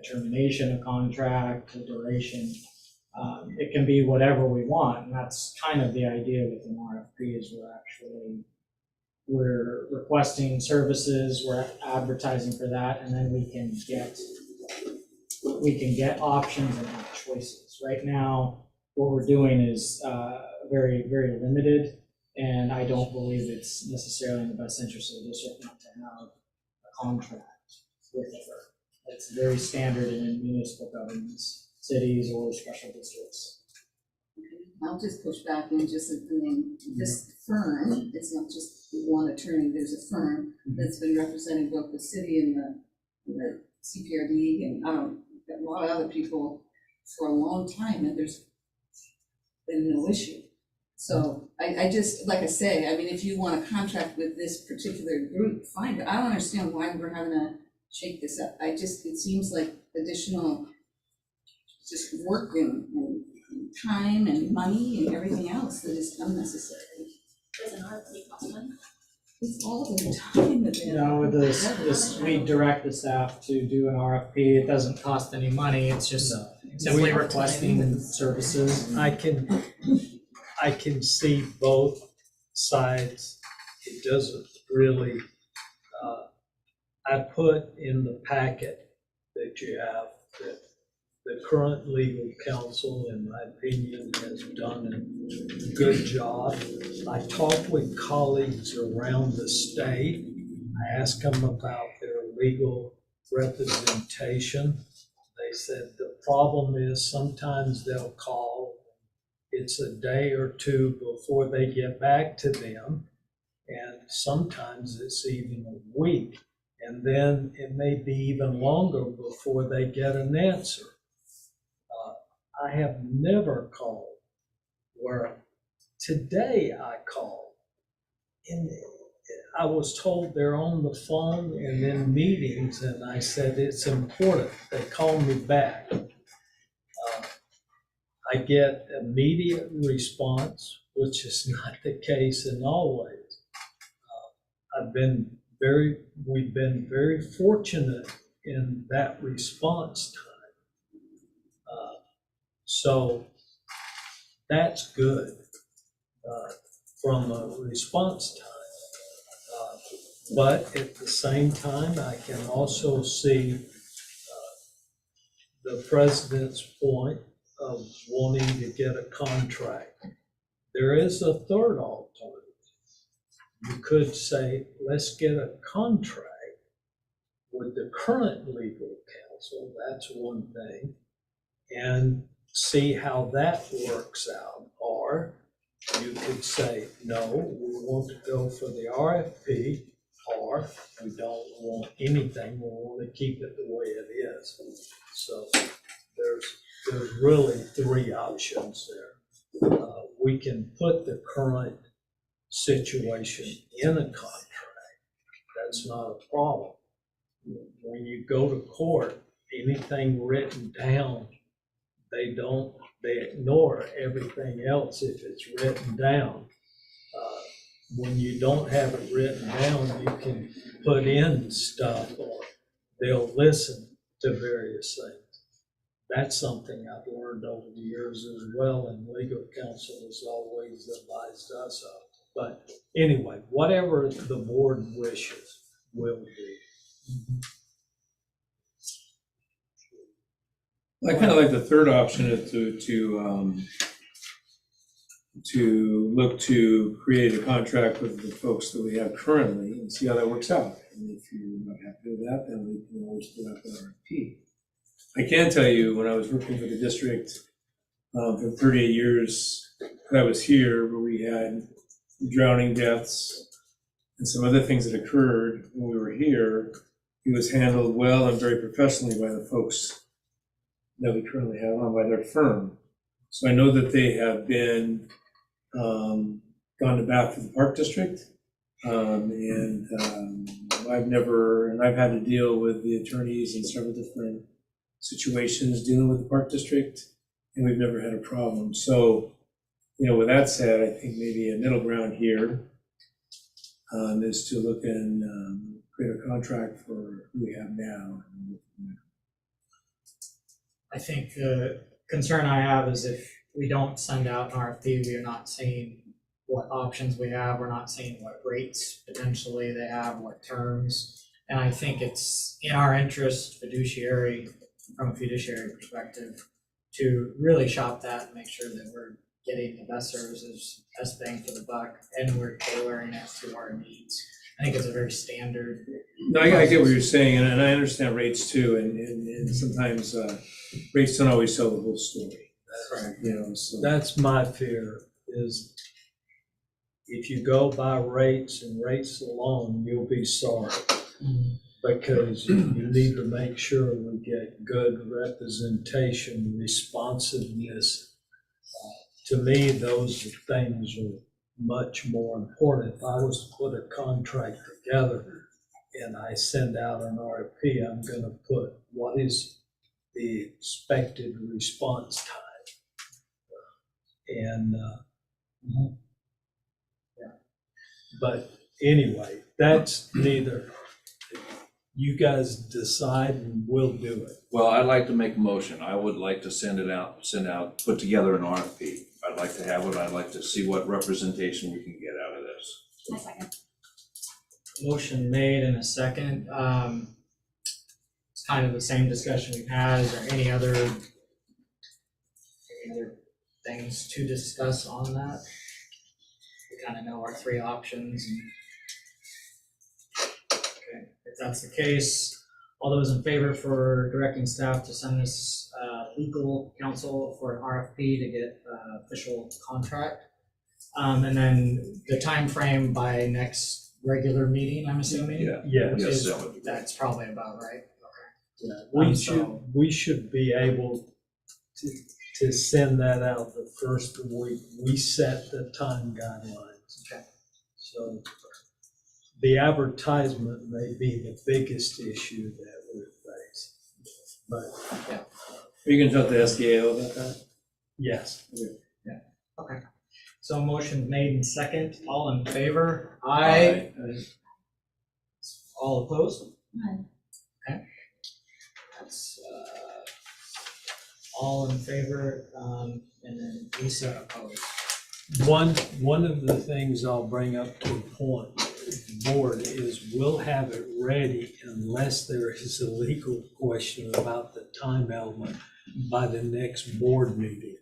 Speaker 2: termination of contract, the duration. It can be whatever we want, and that's kind of the idea with an RFP is we're requesting services, we're advertising for that, and then we can get options and have choices. Right now, what we're doing is very, very limited, and I don't believe it's necessarily in the best interest of the district not to have a contract with her. It's very standard in municipal governments, cities or special districts.
Speaker 21: I'll just push back and just, I mean, this firm, it's not just one attorney, there's a firm that's been representing both the city and the CPRD and a lot of other people for a long time, and there's been no issue. So I just, like I say, I mean, if you want a contract with this particular group, fine, but I don't understand why we're having to shake this up. It seems like additional just work and time and money and everything else that is unnecessary.
Speaker 8: Does an RFP cost money?
Speaker 21: It's all the time that they.
Speaker 2: No, we direct the staff to do an RFP. It doesn't cost any money. It's just simply requesting services.
Speaker 4: I can see both sides. It doesn't really, I put in the packet that you have that the current legal counsel, in my opinion, has done a good job. I talked with colleagues around the state. I asked them about their legal representation. They said the problem is sometimes they'll call, it's a day or two before they get back to them, and sometimes it's even a week, and then it may be even longer before they get an answer. I have never called where today I called and I was told they're on the phone and in meetings, and I said it's important. They call me back. I get immediate response, which is not the case in all ways. We've been very fortunate in that response time. So that's good. from a response time. But at the same time, I can also see the president's point of wanting to get a contract. There is a third alternative. You could say, let's get a contract with the current legal counsel, that's one thing, and see how that works out. Or you could say, no, we want to go for the RFP, or we don't want anything, we want to keep it the way it is. So there's really three options there. We can put the current situation in a contract. That's not a problem. When you go to court, anything written down, they ignore everything else if it's written down. When you don't have it written down, you can put in stuff, or they'll listen to various things. That's something I've learned over the years as well, and legal counsel has always advised us of. But anyway, whatever the board wishes will be.
Speaker 6: I kind of like the third option is to look to create a contract with the folks that we have currently and see how that works out. And if you're not happy with that, then we can always put out the RFP. I can tell you, when I was working for the district for 38 years, I was here where we had drowning deaths and some other things that occurred when we were here. It was handled well and very professionally by the folks that we currently have on, by their firm. So I know that they have been gone to bat for the Park District. I've had to deal with the attorneys in several different situations dealing with the Park District, and we've never had a problem. So, with that said, I think maybe a middle ground here is to look and create a contract for who we have now.
Speaker 2: I think the concern I have is if we don't send out an RFP, we are not seeing what options we have, we're not seeing what rates potentially they have, what terms. And I think it's in our interest from a fiduciary perspective, to really shop that and make sure that we're getting the best services, best bang for the buck, and we're tailoring it to our needs. I think it's a very standard.
Speaker 6: No, I get what you're saying, and I understand rates too, and sometimes rates don't always tell the whole story.
Speaker 2: That's right.
Speaker 4: That's my fear, is if you go by rates and rates alone, you'll be sorry. Because you need to make sure we get good representation, responsiveness. To me, those things are much more important. If I was to put a contract together and I send out an RFP, I'm going to put what is the expected response time. But anyway, that's neither. You guys decide and we'll do it.
Speaker 1: Well, I'd like to make a motion. I would like to send out, put together an RFP. I'd like to have it. I'd like to see what representation we can get out of this.
Speaker 3: My second.
Speaker 2: Motion made in a second. It's kind of the same discussion we've had. Is there any other things to discuss on that? We kind of know our three options. Okay, if that's the case, all those in favor for directing staff to send this legal counsel for an RFP to get official contract. And then the time frame by next regular meeting, I'm assuming?
Speaker 1: Yeah.
Speaker 4: Yes.
Speaker 2: That's probably about right.
Speaker 4: Yeah, we should be able to send that out the first week. We set the time guidelines.
Speaker 2: Okay.
Speaker 4: So the advertisement may be the biggest issue that we face. But
Speaker 2: yeah.
Speaker 6: Are you gonna talk to SKAO about that?
Speaker 4: Yes.
Speaker 2: Yeah. Okay. So motion made in second. All in favor? Aye. All opposed?
Speaker 3: Aye.
Speaker 2: Okay. That's all in favor, and then Lisa opposed.
Speaker 4: One of the things I'll bring up to the point, the board, is we'll have it ready unless there is a legal question about the time element by the next board meeting.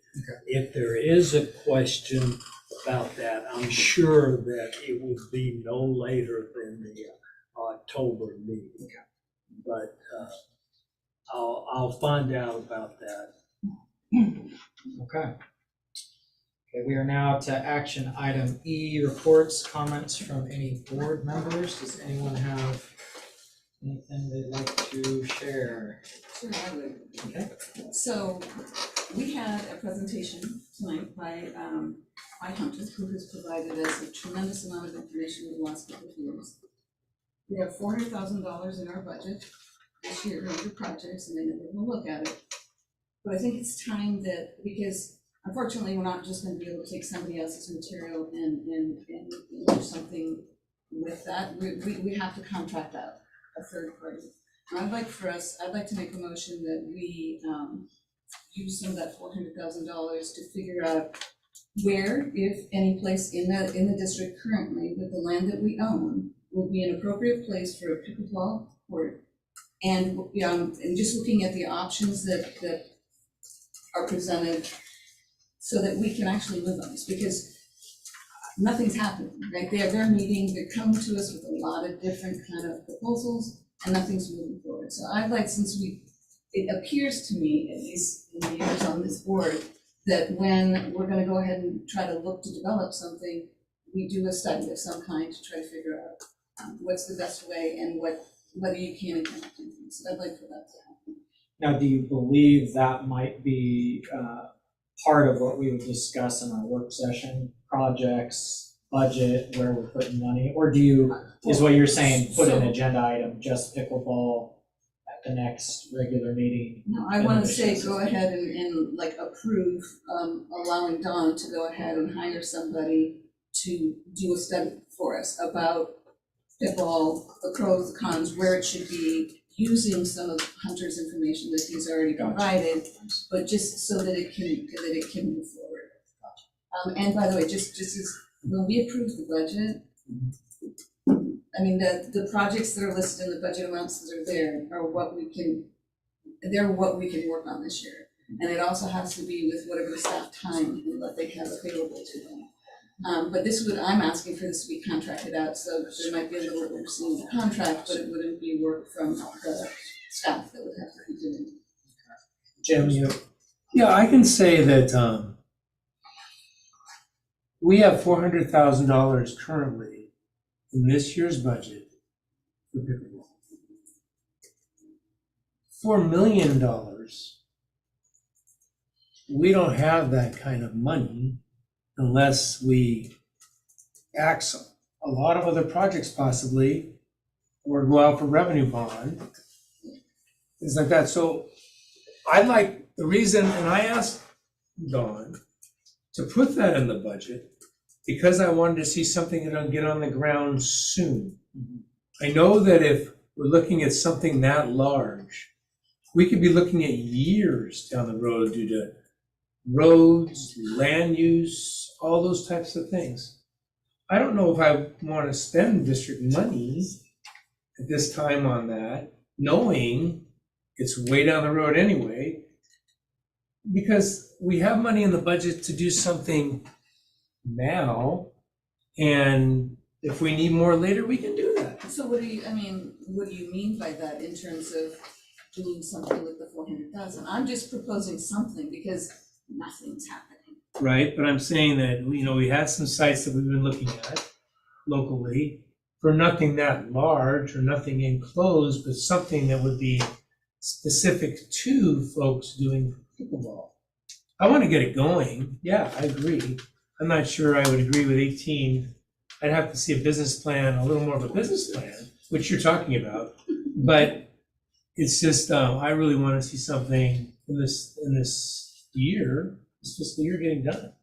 Speaker 4: If there is a question about that, I'm sure that it would be no later than the October meeting. But I'll find out about that.
Speaker 2: Okay. Okay, we are now to action item E, reports, comments from any board members. Does anyone have anything they'd like to share?
Speaker 11: Sure, I would.
Speaker 2: Okay.
Speaker 11: So, we had a presentation tonight by Hunter, who has provided us a tremendous amount of information over the last couple of years. We have $400,000 in our budget this year under projects, and they never will look at it. But I think it's time that, because unfortunately, we're not just gonna be able to take somebody else's material and do something with that. We have to contract out a third party. And I'd like to make a motion that we use some of that $400,000 to figure out where, if any place in the district currently, with the land that we own, would be an appropriate place for a pickleball court. And just looking at the options that are presented, so that we can actually live on this, because nothing's happening, right? They're meeting, they're coming to us with a lot of different kind of proposals, and nothing's moving forward. So I'd like, it appears to me, at least in the years on this board, that when we're gonna go ahead and try to look to develop something, we do a study of some kind to try to figure out what's the best way and whether you can and cannot do things. So I'd like for that to happen.
Speaker 2: Now, do you believe that might be part of what we would discuss in our work session, projects, budget, where we're putting money? Or do you, is what you're saying, put an agenda item, just pickleball at the next regular meeting?
Speaker 11: No, I wanna say, go ahead and like approve, allowing Dawn to go ahead and hire somebody to do a study for us about pickleball, the pros, the cons, where it should be, using some of Hunter's information that he's already provided, but just so that it can move forward. And by the way, just as, when we approve the budget, I mean, the projects that are listed in the budget amounts that are there are what we can work on this year. And it also has to be with whatever the staff time and what they have available to them. But I'm asking for this to be contracted out, so there might be a little overseeing the contract, but it wouldn't be work from the staff that would have to be doing it.
Speaker 2: Jim, you?
Speaker 6: Yeah, I can say that we have $400,000 currently in this year's budget for pickleball. $4 million, we don't have that kind of money unless we axe a lot of other projects possibly, or go out for revenue bond, things like that. So I'd like, the reason, and I asked Dawn to put that in the budget, because I wanted to see something that'll get on the ground soon. I know that if we're looking at something that large, we could be looking at years down the road due to roads, land use, all those types of things. I don't know if I want to spend district money at this time on that, knowing it's way down the road anyway, because we have money in the budget to do something now, and if we need more later, we can do that.
Speaker 11: So what do you mean by that in terms of doing something with the 400,000? I'm just proposing something because nothing's happening.
Speaker 6: Right, but I'm saying that, we had some sites that we've been looking at locally for nothing that large or nothing enclosed, but something that would be specific to folks doing pickleball. I want to get it going. Yeah, I agree. I'm not sure I would agree with 18. I'd have to see a business plan, a little more of a business plan, which you're talking about. But it's just, I really want to see something in this year, this fiscal year, getting done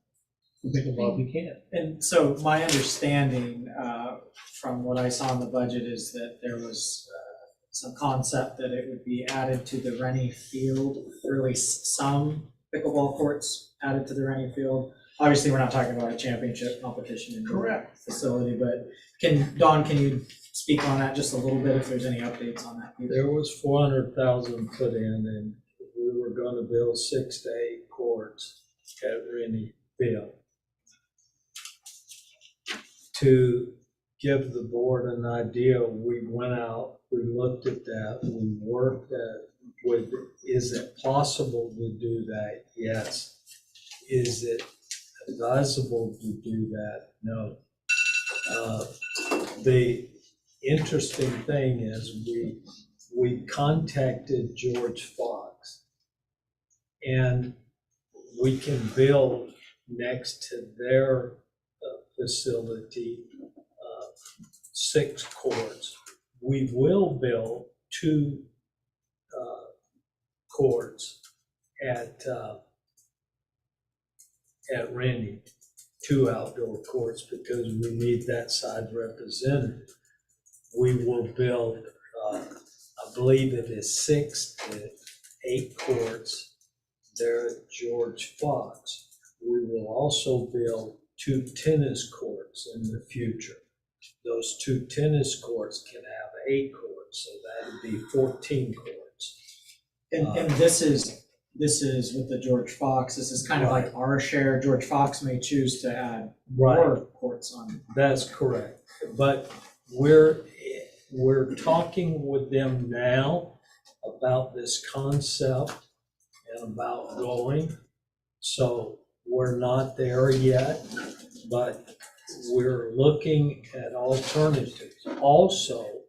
Speaker 6: for pickleball if we can.
Speaker 2: And so my understanding from what I saw in the budget is that there was some concept that it would be added to the Rennie Field, or at least some pickleball courts added to the Rennie Field. Obviously, we're not talking about a championship competition in the
Speaker 12: Correct.
Speaker 2: facility, but Don, can you speak on that just a little bit if there's any updates on that?
Speaker 4: There was 400,000 put in, and we were gonna build 6 to 8 courts at Rennie Field. To give the board an idea, we went out, we looked at that, we worked at, is it possible to do that? Yes. Is it advisable to do that? No. The interesting thing is we contacted George Fox, and we can build next to their facility 6 courts. We will build 2 courts at Rennie, 2 outdoor courts, because we need that side represented. We will build, I believe it is 6 to 8 courts there at George Fox. We will also build 2 tennis courts in the future. Those 2 tennis courts can have 8 courts, so that would be 14 courts.
Speaker 2: And this is with the George Fox, this is kind of like our share. George Fox may choose to add more courts on.
Speaker 4: That's correct, but we're talking with them now about this concept and about going. So we're not there yet, but we're looking at alternatives. Also,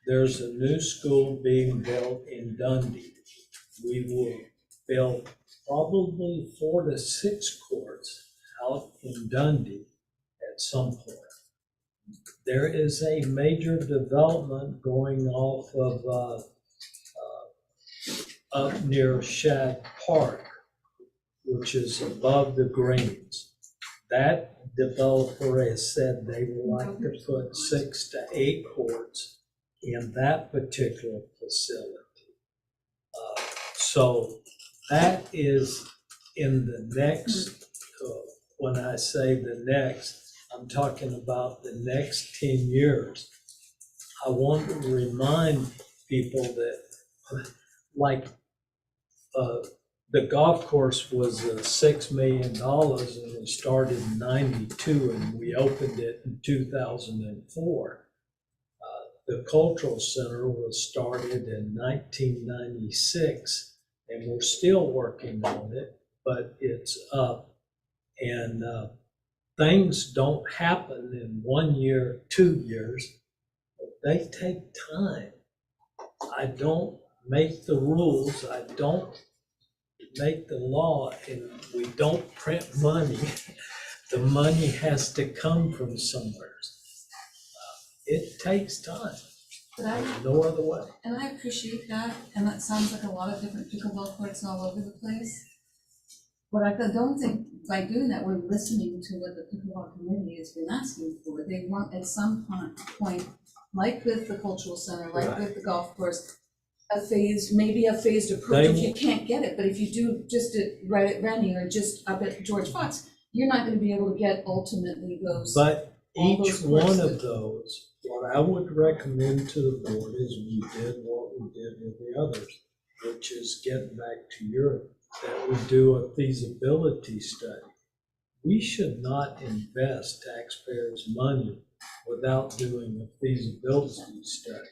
Speaker 4: there's a new school being built in Dundee. We will build probably 4 to 6 courts out in Dundee at some point. There is a major development going off of up near Shad Park, which is above the greens. That developer has said they would like to put 6 to 8 courts in that particular facility. So that is in the next, when I say the next, I'm talking about the next 10 years. I want to remind people that, like, the golf course was $6 million, and we started in '92, and we opened it in 2004. The Cultural Center was started in 1996, and we're still working on it, but it's up. And things don't happen in 1 year, 2 years. They take time. I don't make the rules, I don't make the law, and we don't print money. The money has to come from somewhere. It takes time.
Speaker 21: But I,
Speaker 4: No other way.
Speaker 21: and I appreciate that, and that sounds like a lot of different pickleball courts all over the place. But I don't think by doing that, we're listening to what the pickleball committee has been asking for. They want at some point, like with the cultural center, like with the golf course, maybe a phased approach if you can't get it. But if you do just right at Rennie or just up at George Fox, you're not gonna be able to get ultimately those.
Speaker 4: But
Speaker 21: all
Speaker 4: each
Speaker 21: those
Speaker 4: one
Speaker 21: courses.
Speaker 4: of those, what I would recommend to the board is we did what we did with the others, which is getting back to Europe, that we do a feasibility study. We should not invest taxpayers' money without doing a feasibility study.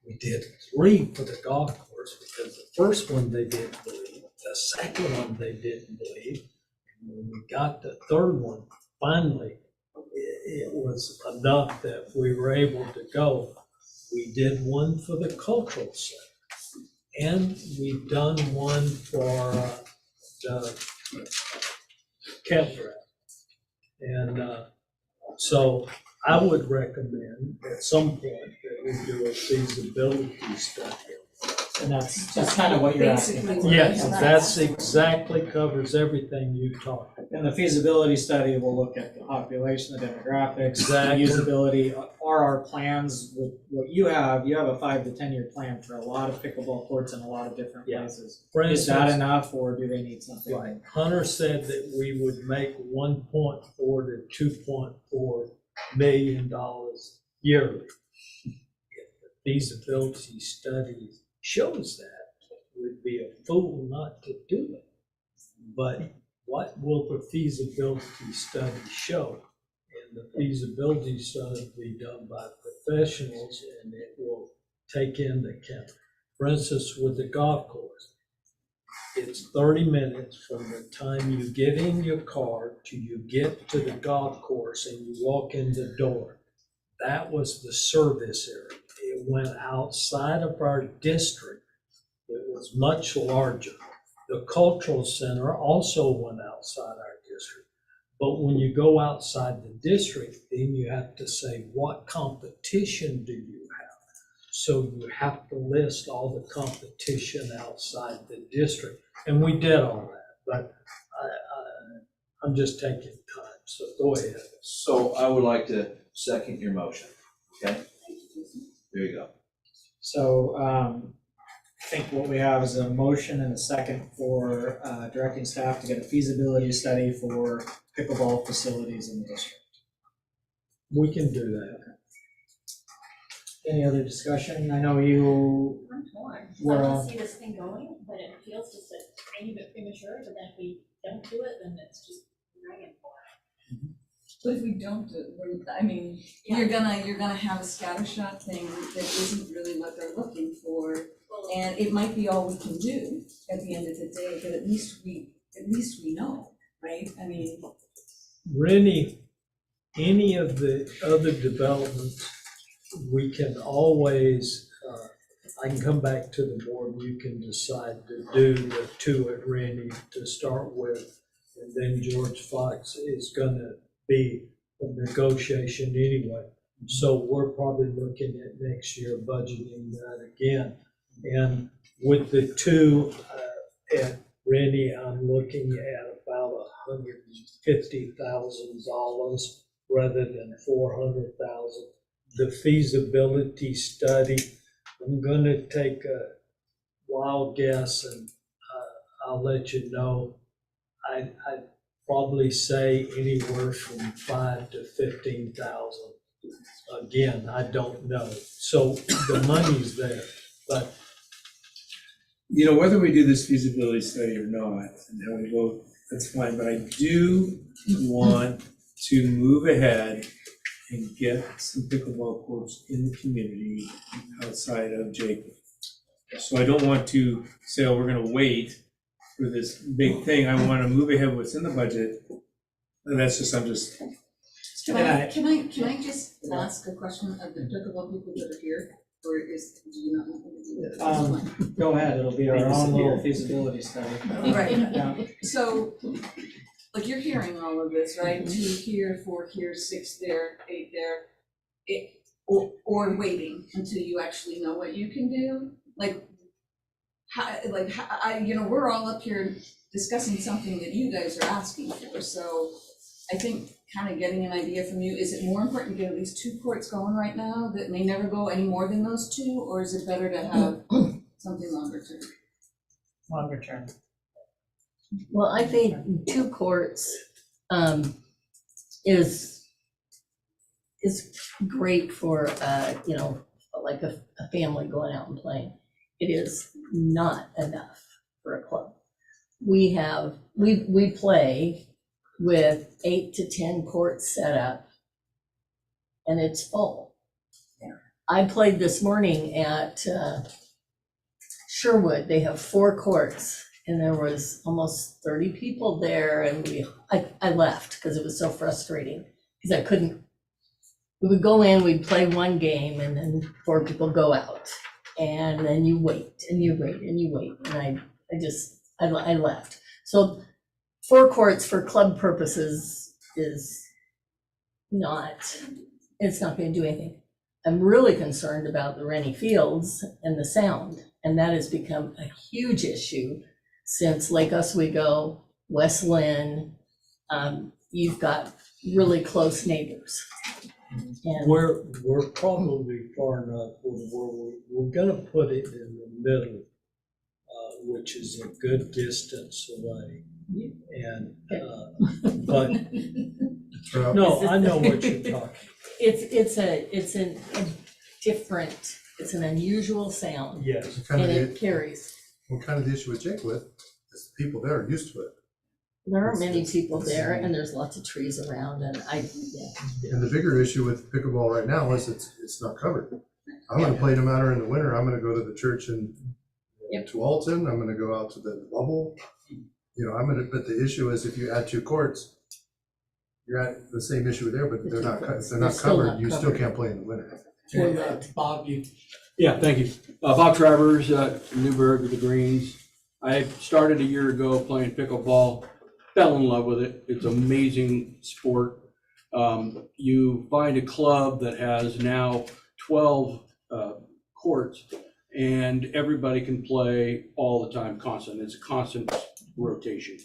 Speaker 4: We did 3 for the golf course because the first one they didn't believe, the second one they didn't believe, and when we got the third one, finally, it was enough that we were able to go. We did one for the cultural center, and we've done one for the campground. And so I would recommend at some point that we do a feasibility study.
Speaker 2: And that's kind of what you're asking for.
Speaker 4: Yes, that's exactly covers everything you talked about.
Speaker 2: And the feasibility study will look at the population, the demographics, the
Speaker 4: Exactly.
Speaker 2: usability. are our plans with what you have a 5 to 10 year plan for a lot of pickleball courts in a lot of different
Speaker 4: Yeah.
Speaker 2: places.
Speaker 4: For
Speaker 2: Is that
Speaker 4: instance-
Speaker 2: enough, or do they need something?
Speaker 4: Right. Hunter said that we would make $1.4 to $2.4 million yearly. If the feasibility study shows that, we'd be a fool not to do it. But what will the feasibility study show? And the feasibility study will be done by professionals, and it will take into account, for instance, with the golf course, it's 30 minutes from the time you get in your car to you get to the golf course and you walk in the door. That was the service area. It went outside of our district. It was much larger. The cultural center also went outside our district. But when you go outside the district, then you have to say, what competition do you have? So you have to list all the competition outside the district. And we did all that, but I'm just taking time, so go ahead.
Speaker 1: So I would like to second your motion, okay? There you go.
Speaker 2: So, I think what we have is a motion and a second for directing staff to get a feasibility study for pickleball facilities in the district.
Speaker 4: We can do that.
Speaker 2: Any other discussion? I know you
Speaker 9: I'm torn.
Speaker 2: were
Speaker 9: I
Speaker 2: on.
Speaker 9: want to see this thing going, but it feels just a tiny bit premature, but then if we don't do it, then it's just dragging for it.
Speaker 21: But if we don't do it, I mean, you're gonna have a scattershot thing that isn't really what they're looking for. And it might be all we can do at the end of the day, but at least we know, right? I mean.
Speaker 4: Rennie, any of the other developments, we can always, I can come back to the board, you can decide to do the two at Rennie to start with. And then George Fox is gonna be a negotiation anyway. So we're probably looking at next year budgeting that again. And with the two at Rennie, I'm looking at about $150,000 rather than $400,000. The feasibility study, I'm gonna take a wild guess and I'll let you know. I'd probably say anywhere from 5 to 15,000. Again, I don't know. So the money's there, but
Speaker 6: You know, whether we do this feasibility study or not, and how we vote, that's fine, but I do want to move ahead and get some pickleball courts in the community outside of Jacob. So I don't want to say, oh, we're gonna wait for this big thing. I wanna move ahead with what's in the budget. And that's just, I'm just,
Speaker 11: Can I just ask a question of the pickleball people that are here, or do you not want me to do that?
Speaker 2: Go ahead, it'll be our own little feasibility study.
Speaker 11: Right.
Speaker 2: Yeah.
Speaker 11: So, like, you're hearing all of this, right? 2 here, 4 here, 6 there, 8 there. Or waiting until you actually know what you can do. We're all up here discussing something that you guys are asking for. So I think kind of getting an idea from you, is it more important to get at least 2 courts going right now that may never go any more than those 2? Or is it better to have something longer term?
Speaker 2: Longer term.
Speaker 11: Well, I think 2 courts is great for, like a family going out and playing. It is not enough for a club. We play with 8 to 10 courts set up, and it's full. I played this morning at Sherwood. They have 4 courts, and there was almost 30 people there, and I left because it was so frustrating, because I couldn't. We would go in, we'd play one game, and then 4 people go out, and then you wait, and you wait, and you wait, and I left. So 4 courts for club purposes is not, it's not going to do anything. I'm really concerned about the Rennie Fields and the sound, and that has become a huge issue since Lake Oswego, West Lynn. You've got really close neighbors, And
Speaker 4: We're probably far enough where we're gonna put it in the middle, which is a good distance away. And, but, no, I know what you're talking.
Speaker 11: it's an unusual sound.
Speaker 4: Yes.
Speaker 11: And it carries.
Speaker 10: Well, kind of the issue with Jake with is the people there are used to it.
Speaker 11: There are many people there and there's lots of trees around and
Speaker 10: And the bigger issue with pickleball right now is it's not covered. I'm gonna play no matter in the winter. I'm gonna go to the church in Tualatin. I'm gonna go out to the bubble. You know, but the issue is if you add 2 courts, you're at the same issue there, but they're not, if they're not covered, you still can't play in the winter.
Speaker 2: Bob, you.
Speaker 22: Yeah, thank you. Bob Travers, Newburgh with the Greens. I started a year ago playing pickleball, fell in love with it. It's an amazing sport. You find a club that has now 12 courts and everybody can play all the time, constant. It's a constant rotation.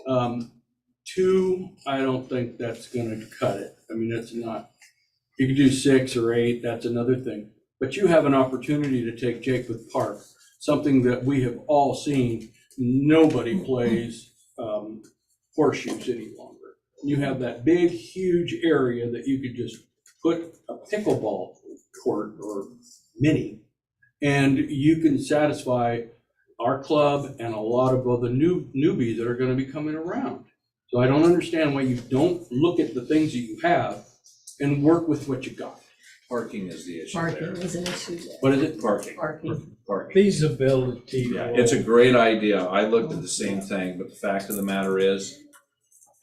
Speaker 22: 2, I don't think that's gonna cut it. I mean, that's not, you can do 6 or 8, that's another thing. But you have an opportunity to take Jakewood Park, something that we have all seen. Nobody plays horseshoes any longer. You have that big, huge area that you could just put a pickleball court or mini, and you can satisfy our club and a lot of other newbies that are gonna be coming around. So I don't understand why you don't look at the things that you have and work with what you got.
Speaker 1: Parking is the issue
Speaker 11: Parking
Speaker 1: there.
Speaker 11: is an issue there.
Speaker 1: What is it? Parking.
Speaker 11: Parking.
Speaker 4: Feasibility.
Speaker 1: Yeah, it's a great idea. I looked at the same thing, but the fact of the matter is,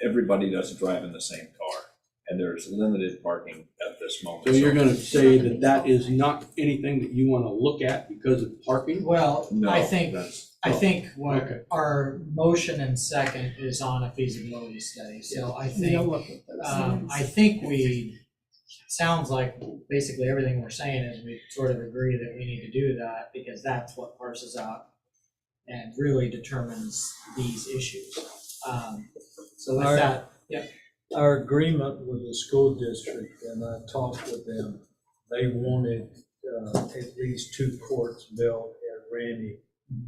Speaker 1: everybody doesn't drive in the same car, and there's limited parking at this moment.
Speaker 22: So you're gonna say that that is not anything that you wanna look at because of parking?
Speaker 2: Well,
Speaker 1: No,
Speaker 2: I think
Speaker 22: Okay.
Speaker 2: what our motion and second is on a feasibility study, so I think, I think sounds like basically everything we're saying is we sort of agree that we need to do that, because that's what parses out and really determines these issues. So with that, yeah.
Speaker 4: Our agreement with the school district, and I talked with them, they wanted at least 2 courts built at Randy,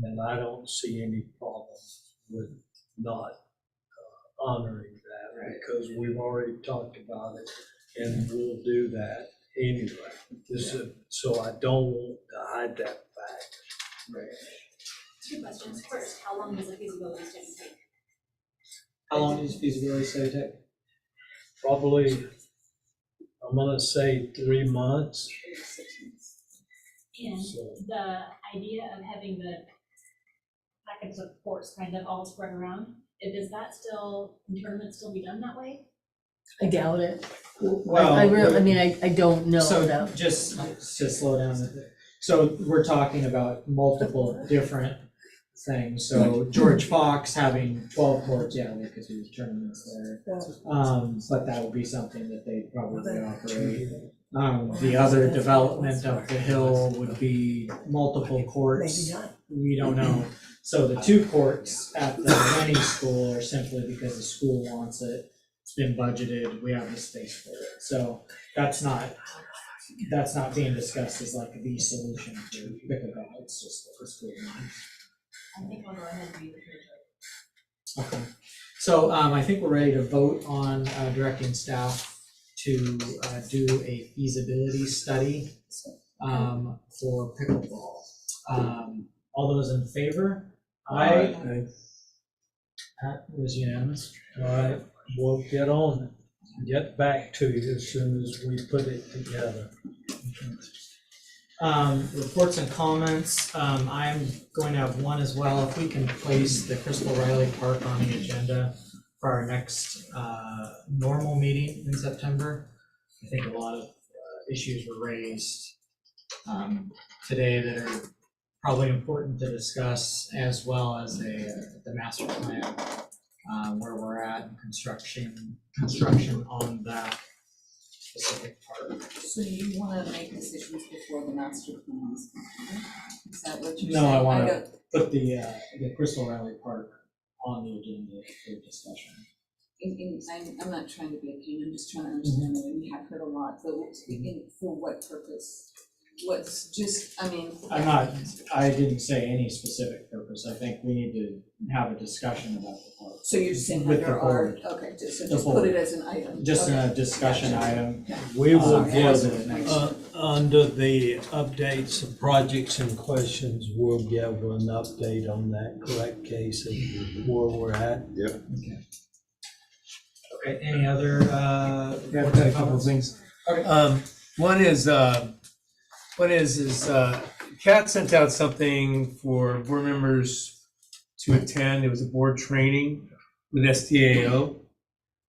Speaker 4: and I don't see any problem with not honoring that, because we've already talked about it, and we'll do that anyway. So I don't want to hide that fact.
Speaker 9: Right. 2 questions. First, how long does a feasibility study take?
Speaker 2: How long does feasibility study take?
Speaker 4: Probably, I'm gonna say 3 months.
Speaker 9: And the idea of having the packets of courts kind of all spread around, does that still, can tournaments still be done that way?
Speaker 11: I doubt it.
Speaker 2: Well,
Speaker 11: I mean, I don't know.
Speaker 2: So
Speaker 11: though.
Speaker 2: just to slow down a bit. So we're talking about multiple different things. So George Fox having 12 courts, yeah, we could do tournaments there. But that would be something that they'd probably operate. The other development of the hill would be multiple courts. We don't know. So the 2 courts at the Rennie School are simply because the school wants it. It's been budgeted, we have the space for it. So that's not being discussed as like the solution to pickleball. It's just what the school wants.
Speaker 9: I think I'll go ahead and read the
Speaker 2: Okay. So I think we're ready to vote on directing staff to do a feasibility study for pickleball. All those in favor? Aye. That was unanimous.
Speaker 4: All right, we'll get on it, get back to you as soon as we put it together.
Speaker 2: Reports and comments, I'm going to have one as well. If we can place the Crystal Riley Park on the agenda for our next normal meeting in September. I think a lot of issues were raised today that are probably important to discuss, as well as the master plan, where we're at in construction on that specific part.
Speaker 21: So you wanna make decisions before the master plan is complete? Is that what you're saying?
Speaker 2: No, I want to put the Crystal Riley Park on the agenda for discussion.
Speaker 21: I'm not trying to be a pain, I'm just trying to understand, and we have heard a lot, but speaking for what purpose? What's just, I mean.
Speaker 2: I didn't say any specific purpose, I think we need to have a discussion about the park.
Speaker 21: So you're just saying
Speaker 2: With the
Speaker 21: under our,
Speaker 2: board.
Speaker 21: okay, just
Speaker 2: The
Speaker 21: put
Speaker 2: board.
Speaker 21: it as an item.
Speaker 2: Just
Speaker 21: Okay.
Speaker 2: a discussion item.
Speaker 4: We will
Speaker 2: It wasn't an
Speaker 4: give,
Speaker 2: action.
Speaker 4: under the updates of projects and questions, we'll give an update on that, correct, Casey, where we're at.
Speaker 10: Yep.
Speaker 2: Okay, any other,
Speaker 6: Yeah, I've got a couple of things.
Speaker 2: Okay.
Speaker 6: One is Kat sent out something for board members to attend. It was a board training with STAO.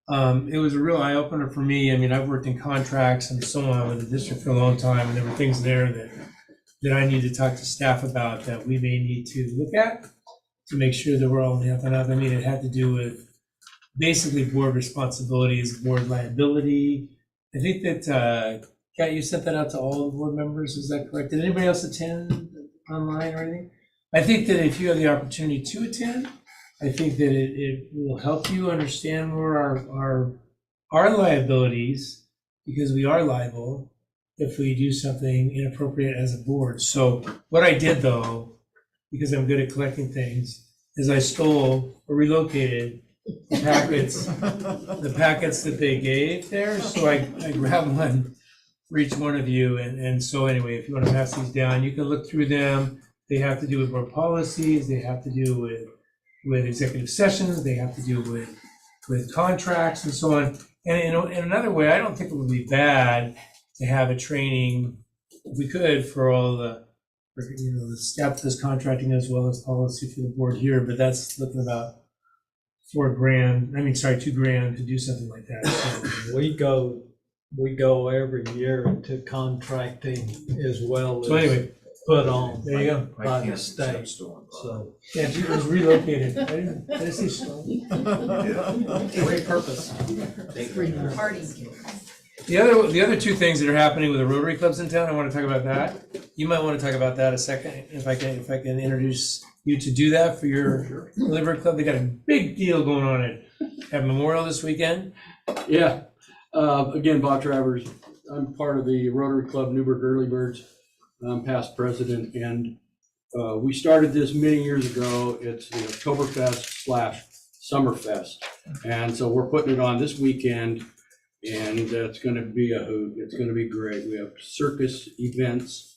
Speaker 6: It was a real eye opener for me. I mean, I've worked in contracts and so on with the district for a long time, and there were things there that I need to talk to staff about that we may need to look at to make sure that we're all on the up and up. I mean, it had to do with basically board responsibilities, board liability. I think that, Kat, you sent that out to all the board members, is that correct? Did anybody else attend online or anything? I think that if you have the opportunity to attend, I think that it will help you understand more our liabilities, because we are liable if we do something inappropriate as a board. So what I did though, because I'm good at collecting things, is I stole or relocated the packets that they gave there. So I grabbed one for each one of you. And so anyway, if you want to pass these down, you can look through them. They have to do with board policies. They have to do with executive sessions. They have to do with contracts and so on. And in another way, I don't think it would be bad to have a training, if we could, for all the staff that's contracting as well as policy for the board here, but that's looking about $2,000 to do something like that. So,
Speaker 4: We go every year into contracting as well
Speaker 6: So anyway,
Speaker 4: put on
Speaker 6: there you go.
Speaker 4: by the state, so.
Speaker 6: Yeah, it was relocated. I didn't say so.
Speaker 2: Great purpose.
Speaker 6: The other two things that are happening with the Rotary clubs in town, I want to talk about that. You might want to talk about that a second, if I can introduce you to do that for your Rotary club. They got a big deal going on at Memorial this weekend.
Speaker 22: Yeah, again, Bob Travers, I'm part of the Rotary Club Newburgh Early Birds. I'm past president, and we started this many years ago. It's the Oktoberfest/Summerfest. And so we're putting it on this weekend, and it's gonna be a hoot. It's gonna be great. We have circus events.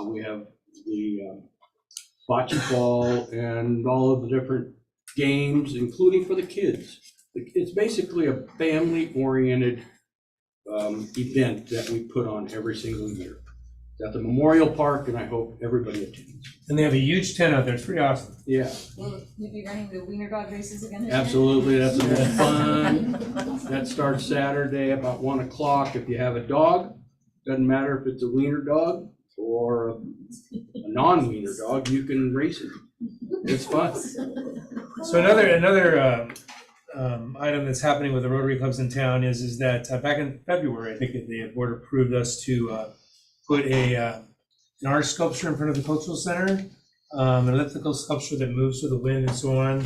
Speaker 22: We have the bocce ball and all of the different games, including for the kids. It's basically a family-oriented event that we put on every single year. It's at the Memorial Park, and I hope everybody attends.
Speaker 6: And they have a huge tent out there. It's pretty awesome.
Speaker 22: Yeah,
Speaker 21: Will you be running the wiener dog races again this year?
Speaker 22: absolutely. That's the most fun. That starts Saturday about 1 o'clock. If you have a dog, doesn't matter if it's a wiener dog or a non-wiener dog, you can race it. It's fun.
Speaker 6: So another item that's happening with the Rotary clubs in town is that back in February, I think that the board approved us to put an art sculpture in front of the cultural center, an elliptical sculpture that moves with the wind and so on.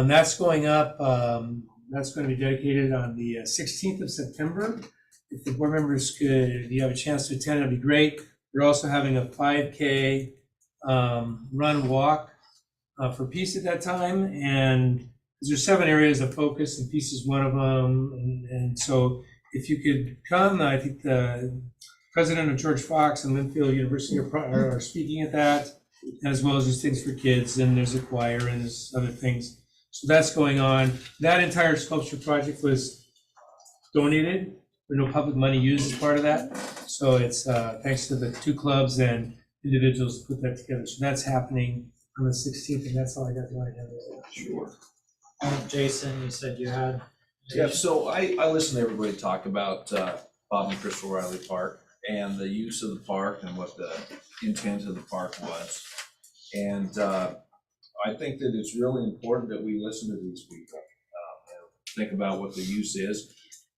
Speaker 6: That's going up. That's going to be dedicated on the 16th of September. If the board members could, if you have a chance to attend, it'd be great. We're also having a 5K run walk for Peace at that time, and there's 7 areas of focus, and Peace is one of them. And so if you could come, I think the president of George Fox and Linfield University are speaking at that, as well as just things for kids, and there's a choir and there's other things. So that's going on. That entire sculpture project was donated. There's no public money used as part of that. So it's thanks to the 2 clubs and individuals who put that together. So that's happening on the 16th, and that's all I got right now.
Speaker 1: Sure.
Speaker 2: Jason, you said you had.
Speaker 1: Yeah, so I listened to everybody talk about Bob and Crystal Riley Park and the use of the park and what the intent of the park was. And I think that it's really important that we listen to these people and think about what the use is.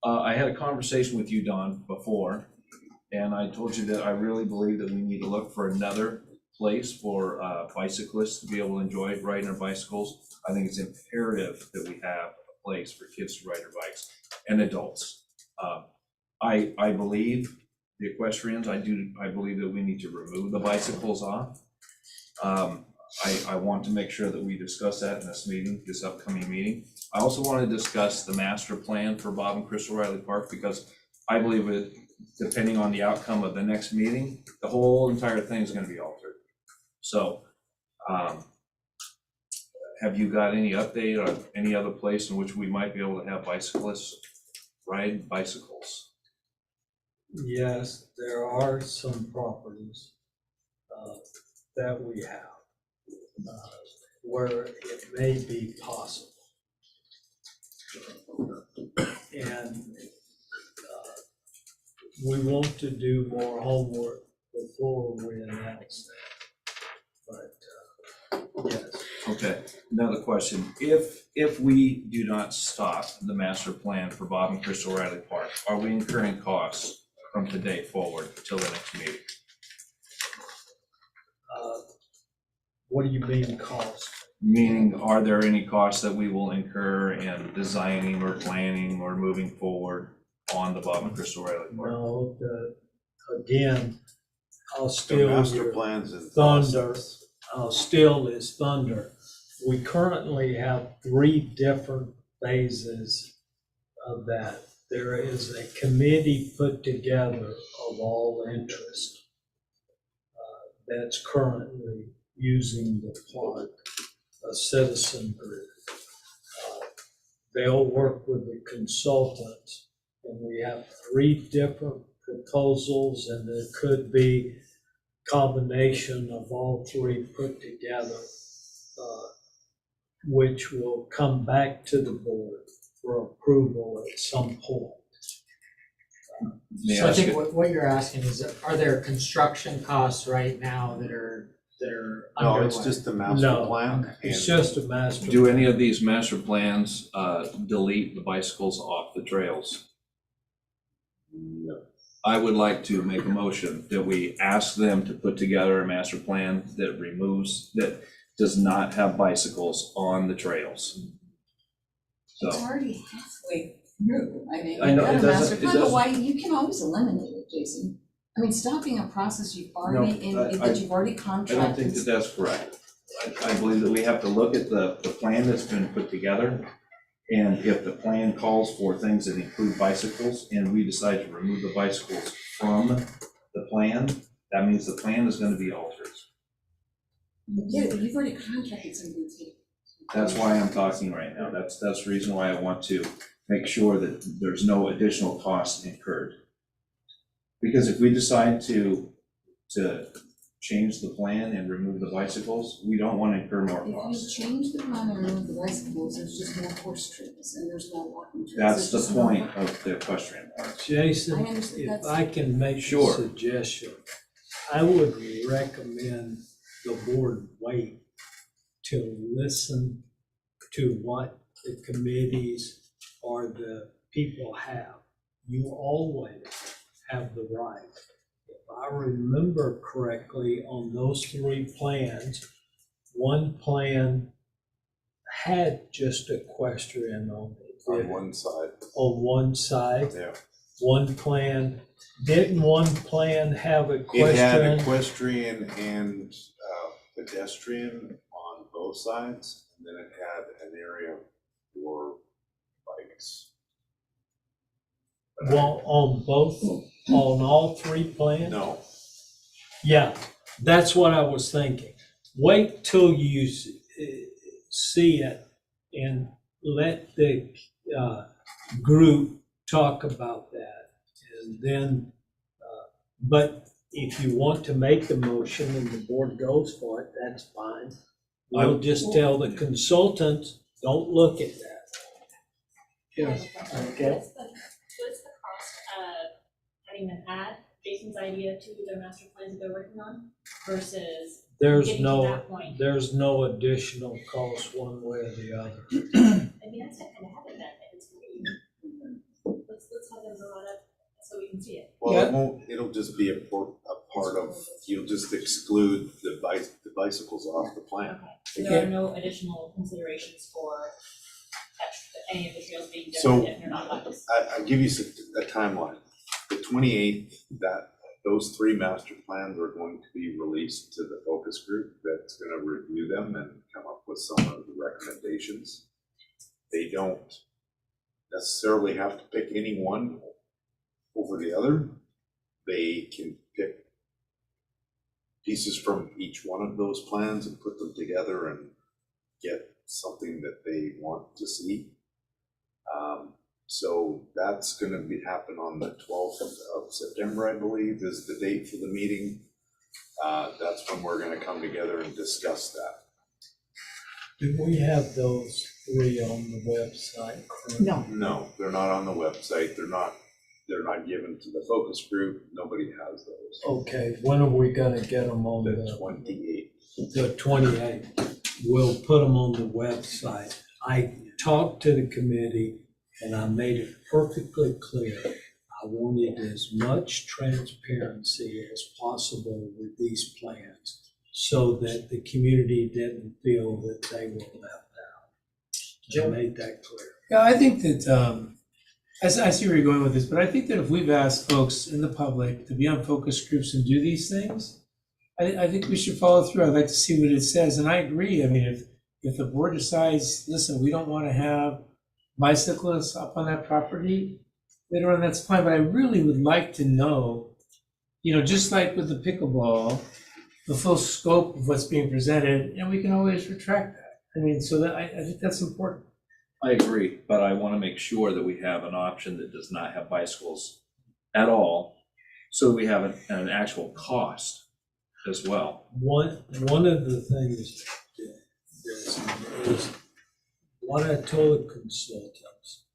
Speaker 1: I had a conversation with you, Don, before, and I told you that I really believe that we need to look for another place for bicyclists to be able to enjoy riding their bicycles. I think it's imperative that we have a place for kids to ride their bikes and adults. I believe the equestrians, I believe that we need to remove the bicycles off. I want to make sure that we discuss that in this meeting, this upcoming meeting. I also want to discuss the master plan for Bob and Crystal Riley Park, because I believe it, depending on the outcome of the next meeting, the whole entire thing is going to be altered. So, have you got any update on any other place in which we might be able to have bicyclists ride bicycles?
Speaker 4: Yes, there are some properties that we have where it may be possible. And we want to do more homework before we announce that. But yes.
Speaker 1: Okay, another question. If we do not stop the master plan for Bob and Crystal Riley Park, are we incurring costs from today forward until the next meeting?
Speaker 4: What do you mean cost?
Speaker 1: Meaning, are there any costs that we will incur in designing or planning or moving forward on the Bob and Crystal Riley Park?
Speaker 4: No, again, I'll steal
Speaker 5: master
Speaker 4: your
Speaker 5: plans and
Speaker 4: thunder. I'll steal his thunder. We currently have 3 different phases of that. There is a committee put together of all interest that's currently using the park, a citizen group. They'll work with the consultants, and we have 3 different proposals, and there could be combination of all 3 put together, which will come back to the board for approval at some point.
Speaker 2: So I think what you're asking is, are there construction costs right now that are underway?
Speaker 5: No, it's just the master plan.
Speaker 4: It's just a master.
Speaker 1: Do any of these master plans delete the bicycles off the trails?
Speaker 5: No.
Speaker 1: I would like to make a motion that we ask them to put together a master plan that does not have bicycles on the trails.
Speaker 11: It's
Speaker 1: So,
Speaker 11: already halfway through. I mean,
Speaker 1: I know,
Speaker 11: you've got
Speaker 1: it
Speaker 11: a
Speaker 1: doesn't-
Speaker 11: master
Speaker 1: it
Speaker 11: plan, but
Speaker 1: doesn't-
Speaker 11: why, you can always eliminate it, Jason. I mean, stopping a process you've already, that you've already
Speaker 1: I don't
Speaker 11: contracted.
Speaker 1: think that that's correct. I believe that we have to look at the plan that's been put together. And if the plan calls for things that include bicycles and we decide to remove the bicycles from the plan, that means the plan is going to be altered.
Speaker 11: Yeah, but you've already contracted something to.
Speaker 1: That's why I'm talking right now. That's the reason why I want to make sure that there's no additional cost incurred. Because if we decide to change the plan and remove the bicycles, we don't want to incur more
Speaker 11: If
Speaker 1: costs.
Speaker 11: you change the plan and remove the bicycles, there's just more horse trails and there's no walking trails.
Speaker 1: That's
Speaker 11: There's
Speaker 1: the
Speaker 11: just no-
Speaker 1: point of the equestrian park.
Speaker 4: Jason,
Speaker 11: I understand
Speaker 4: if
Speaker 11: that's-
Speaker 4: I can make a
Speaker 1: Sure.
Speaker 4: suggestion, I would recommend the board wait to listen to what the committees or the people have. You always have the right. If I remember correctly, on those 3 plans, one plan had just equestrian on it.
Speaker 5: On one side.
Speaker 4: On one side.
Speaker 5: Yeah.
Speaker 4: One plan, didn't one plan have
Speaker 5: It had
Speaker 4: equestrian?
Speaker 5: equestrian and pedestrian on both sides, and then it had an area for bikes.
Speaker 4: Well, on both, on all 3 plans?
Speaker 5: No,
Speaker 4: Yeah, that's what I was thinking. Wait till you see it and let the group talk about that. And then, but if you want to make the motion and the board goes for it, that's fine. We'll just tell the consultants, don't look at that. Yeah, okay.
Speaker 9: What's the cost of having them add Jason's idea to their master plans that they're working on versus getting to that point?
Speaker 4: There's no additional cost one way or the other.
Speaker 9: I mean, that's not gonna happen then, if it's free. Let's have them draw it up so we can see it.
Speaker 5: well, it won't, it'll just be a part of, you'll just exclude the bicycles off the plan.
Speaker 9: So there are no additional considerations for any of the trails being
Speaker 5: So-
Speaker 9: different if they're not bikes?
Speaker 5: I'll give you a timeline. The 28th, those 3 master plans are going to be released to the focus group that's gonna review them and come up with some of the recommendations. They don't necessarily have to pick any one over the other. They can pick pieces from each one of those plans and put them together and get something that they want to see. So that's gonna happen on the 12th of September, I believe, is the date for the meeting. That's when we're gonna come together and discuss that.
Speaker 4: Do we have those 3 on the website?
Speaker 5: No, they're not on the website. They're not given to the focus group. Nobody has those.
Speaker 4: Okay, when are we gonna get them on
Speaker 5: The
Speaker 4: the?
Speaker 5: 28th.
Speaker 4: The 28th. We'll put them on the website. I talked to the committee and I made it perfectly clear. I wanted as much transparency as possible with these plans so that the community didn't feel that they were left out. I made that clear.
Speaker 6: Yeah, I think that, I see where you're going with this, but I think that if we've asked folks in the public to be on focus groups and do these things, I think we should follow through. I'd like to see what it says, and I agree. I mean, if the board decides, listen, we don't want to have bicyclists up on that property later on, that's fine, but I really would like to know, just like with the pickleball, the full scope of what's being presented, and we can always retract that. I mean, so that, I think that's important.
Speaker 1: I agree, but I want to make sure that we have an option that does not have bicycles at all, so we have an actual cost as well.
Speaker 4: One of the things is what I told consultants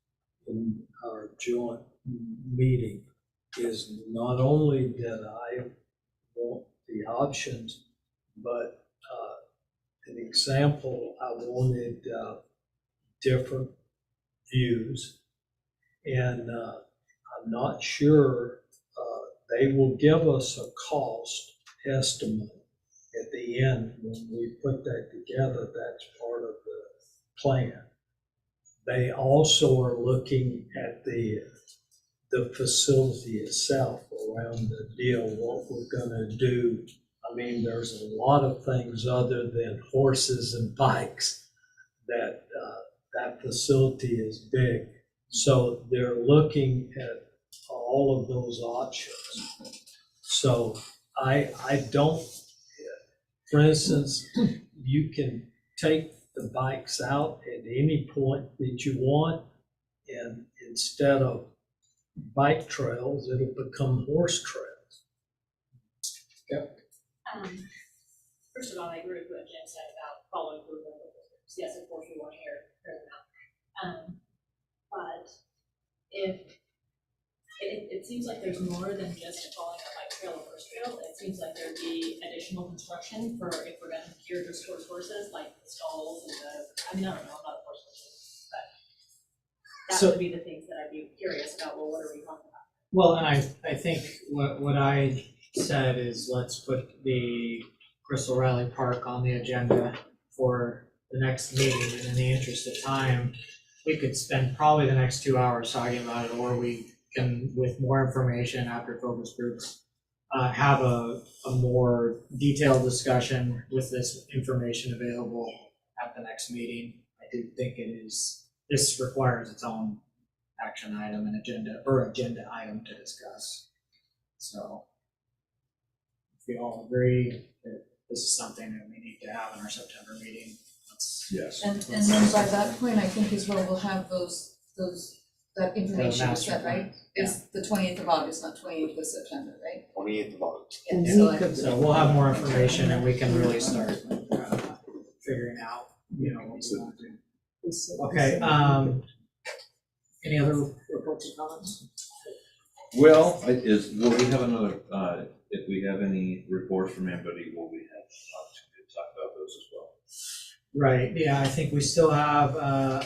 Speaker 4: in our joint meeting is not only did I want the options, but an example, I wanted different views. And I'm not sure, they will give us a cost estimate at the end when we put that together. That's part of the plan. They also are looking at the facility itself around the deal, what we're gonna do. I mean, there's a lot of things other than horses and bikes that that facility is big. So they're looking at all of those options. So I don't, for instance, you can take the bikes out at any point that you want, and instead of bike trails, it'll become horse trails. Yep.
Speaker 9: First of all, I agree with what Jim said about following through with the groups. Yes, of course, we want to hear them out. But if it seems like there's more than just following a bike trail or horse trail. It seems like there'd be additional construction for if we're gonna gear just towards horses, like the stalls and I don't know, I'm not a horse person, but that would be the things that I'd be curious about. Well, what are we talking about?
Speaker 2: Well, and I think what I said is let's put the Crystal Riley Park on the agenda for the next meeting, and in the interest of time, we could spend probably the next 2 hours talking about it, or we can, with more information after focus groups, have a more detailed discussion with this information available at the next meeting. I do think this requires its own action item and agenda item to discuss. So if we all agree that this is something that we need to have in our September meeting,
Speaker 1: yes.
Speaker 21: And then by that point, I think as well, we'll have that information
Speaker 2: master
Speaker 21: set,
Speaker 2: plan.
Speaker 21: right? It's the 28th of August, not 28th of September, right?
Speaker 5: 28th of August.
Speaker 21: And
Speaker 2: So we'll have more information and we can really start figuring out, what we want to do. Okay, any other reports or comments?
Speaker 1: Well, will we have another, if we have any reports from anybody, will we have an opportunity to talk about those as well?
Speaker 2: Right, yeah, I think we still have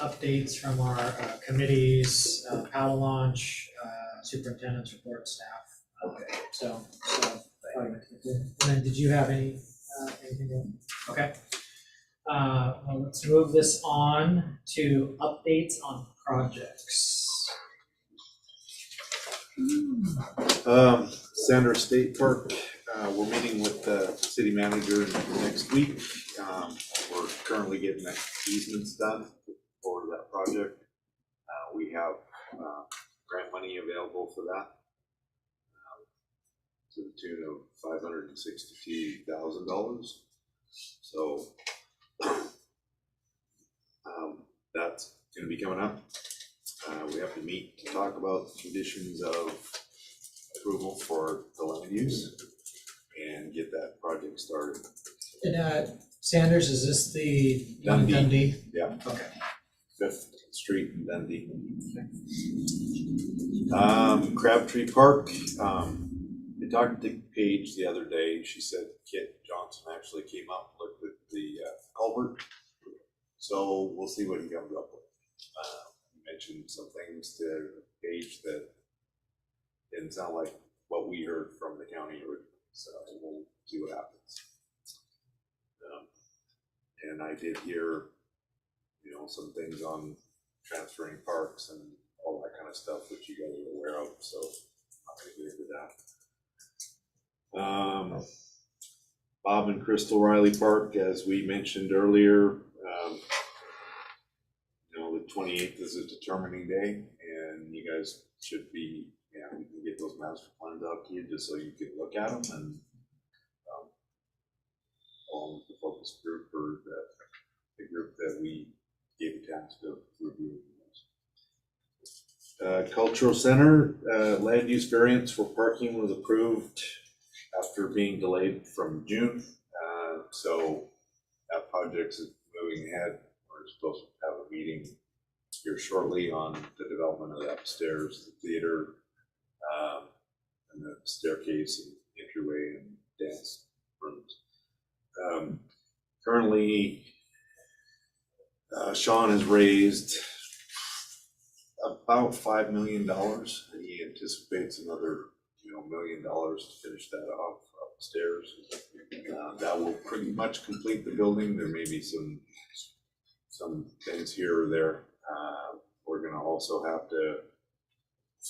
Speaker 2: updates from our committees, paddle launch, superintendent's report, staff. Okay. So, and then did you have anything else? Okay. Well, let's move this on to updates on
Speaker 4: projects.
Speaker 5: Sanders State Park, we're meeting with the city manager next week. We're currently getting the easements done for that project. We have grant money available for that, to the tune of $562,000. So that's gonna be coming up. We have to meet to talk about the conditions of approval for the land use and get that project started.
Speaker 2: And Sanders, is this the one in
Speaker 5: Dundee.
Speaker 2: Dundee?
Speaker 5: Yeah.
Speaker 2: Okay.
Speaker 5: 5th Street in Dundee. Crabtree Park, I talked to Paige the other day. She said Kit Johnson actually came up and looked at the culvert. So we'll see what he comes up with. He mentioned some things to Paige that didn't sound like what we heard from the county originally. So we'll see what happens. And I did hear, some things on transferring parks and all that kind of stuff, which you guys are aware of, so I'm gonna get into that. Bob and Crystal Riley Park, as we mentioned earlier, the 28th is a determining day, and you guys should be, we can get those master plans out to you just so you can look at them and along with the focus group or the group that we gave a task of reviewing. Cultural Center, land use variance for parking was approved after being delayed from June. So that project's moving ahead. We're supposed to have a meeting here shortly on the development of the upstairs, the theater, and the staircase and entryway and dance rooms. Currently, Sean has raised about $5 million. He anticipates another, $1 million to finish that off upstairs. That will pretty much complete the building. There may be some things here or there. We're gonna also have to,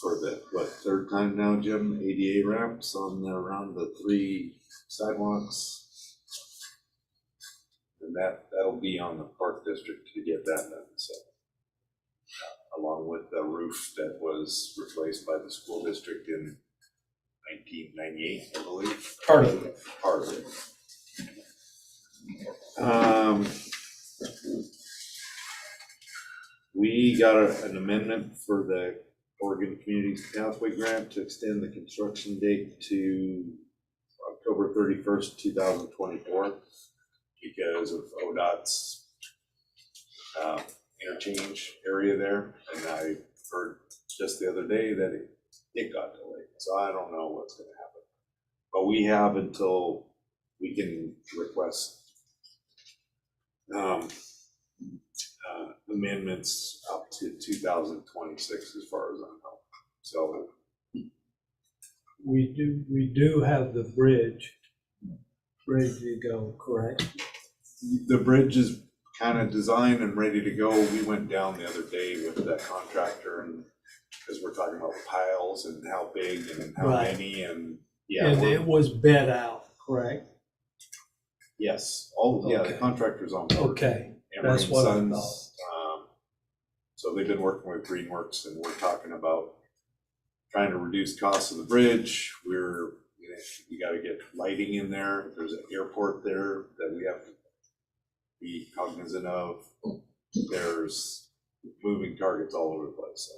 Speaker 5: for the, third time now, Jim, ADA ramps around the 3 sidewalks. And that'll be on the Park District to get that done, so. Along with the roof that was replaced by the school district in 1998, I believe.
Speaker 2: Part of it.
Speaker 5: Part of it. We got an amendment for the Oregon Community Pathway Grant to extend the construction date to October 31st, 2024 because of ODOT's interchange area there. And I heard just the other day that it got delayed. So I don't know what's going to happen. But we have until we can request amendments up to 2026 as far as I know. So
Speaker 4: We do have the bridge ready to go, correct?
Speaker 5: the bridge is kind of designed and ready to go. We went down the other day with that contractor and because we're talking about piles and how big and how
Speaker 4: Right.
Speaker 5: many and yeah.
Speaker 4: And it was bid out, correct?
Speaker 5: Yes, the
Speaker 4: Okay.
Speaker 5: contractor's on board.
Speaker 4: Okay,
Speaker 5: Emery
Speaker 4: that's
Speaker 5: and
Speaker 4: what I
Speaker 5: Sons,
Speaker 4: thought.
Speaker 5: So they've been working with Greenworks and we're talking about trying to reduce costs of the bridge. We gotta get lighting in there. There's an airport there that we have to be cognizant of. There's moving targets all over the place, so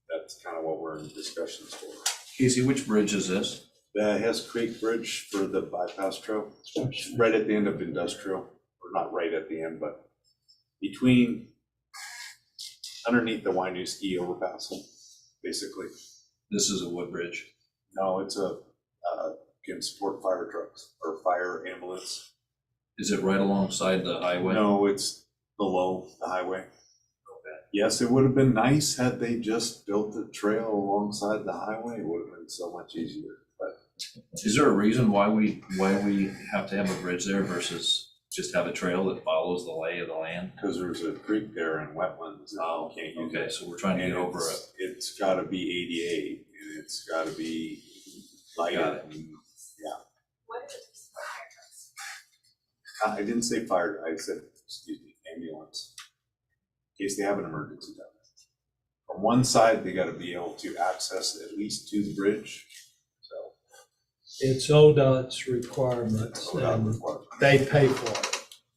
Speaker 5: that's kind of what we're in discussions for.
Speaker 1: Casey, which bridge is this?
Speaker 5: The Hess Creek Bridge for the bypass trail, right at the end of Industrial, or not right at the end, but underneath the Winooski overpass, basically.
Speaker 1: This is a wood bridge.
Speaker 5: No, it's can support fire trucks or fire ambulance.
Speaker 1: Is it right alongside the highway?
Speaker 5: No, it's below the highway. Yes, it would have been nice had they just built the trail alongside the highway. It would have been so much easier, but
Speaker 1: Is there a reason why we have to have a bridge there versus just have a trail that follows the lay of the land?
Speaker 5: Because there's a creek there and wetlands, and you can't use
Speaker 1: Okay,
Speaker 5: it.
Speaker 1: so we're trying to
Speaker 5: And
Speaker 1: get over it.
Speaker 5: It's gotta be ADA, and it's gotta be lighted,
Speaker 1: Got it.
Speaker 5: and,
Speaker 9: What if it's fire trucks?
Speaker 5: I didn't say fire, I said, excuse me, ambulance. In case they have an emergency down there. From one side, they gotta be able to access at least to the bridge, so.
Speaker 4: It's ODOT's requirements,
Speaker 5: ODOT
Speaker 4: and
Speaker 5: requirements.
Speaker 4: they pay for it.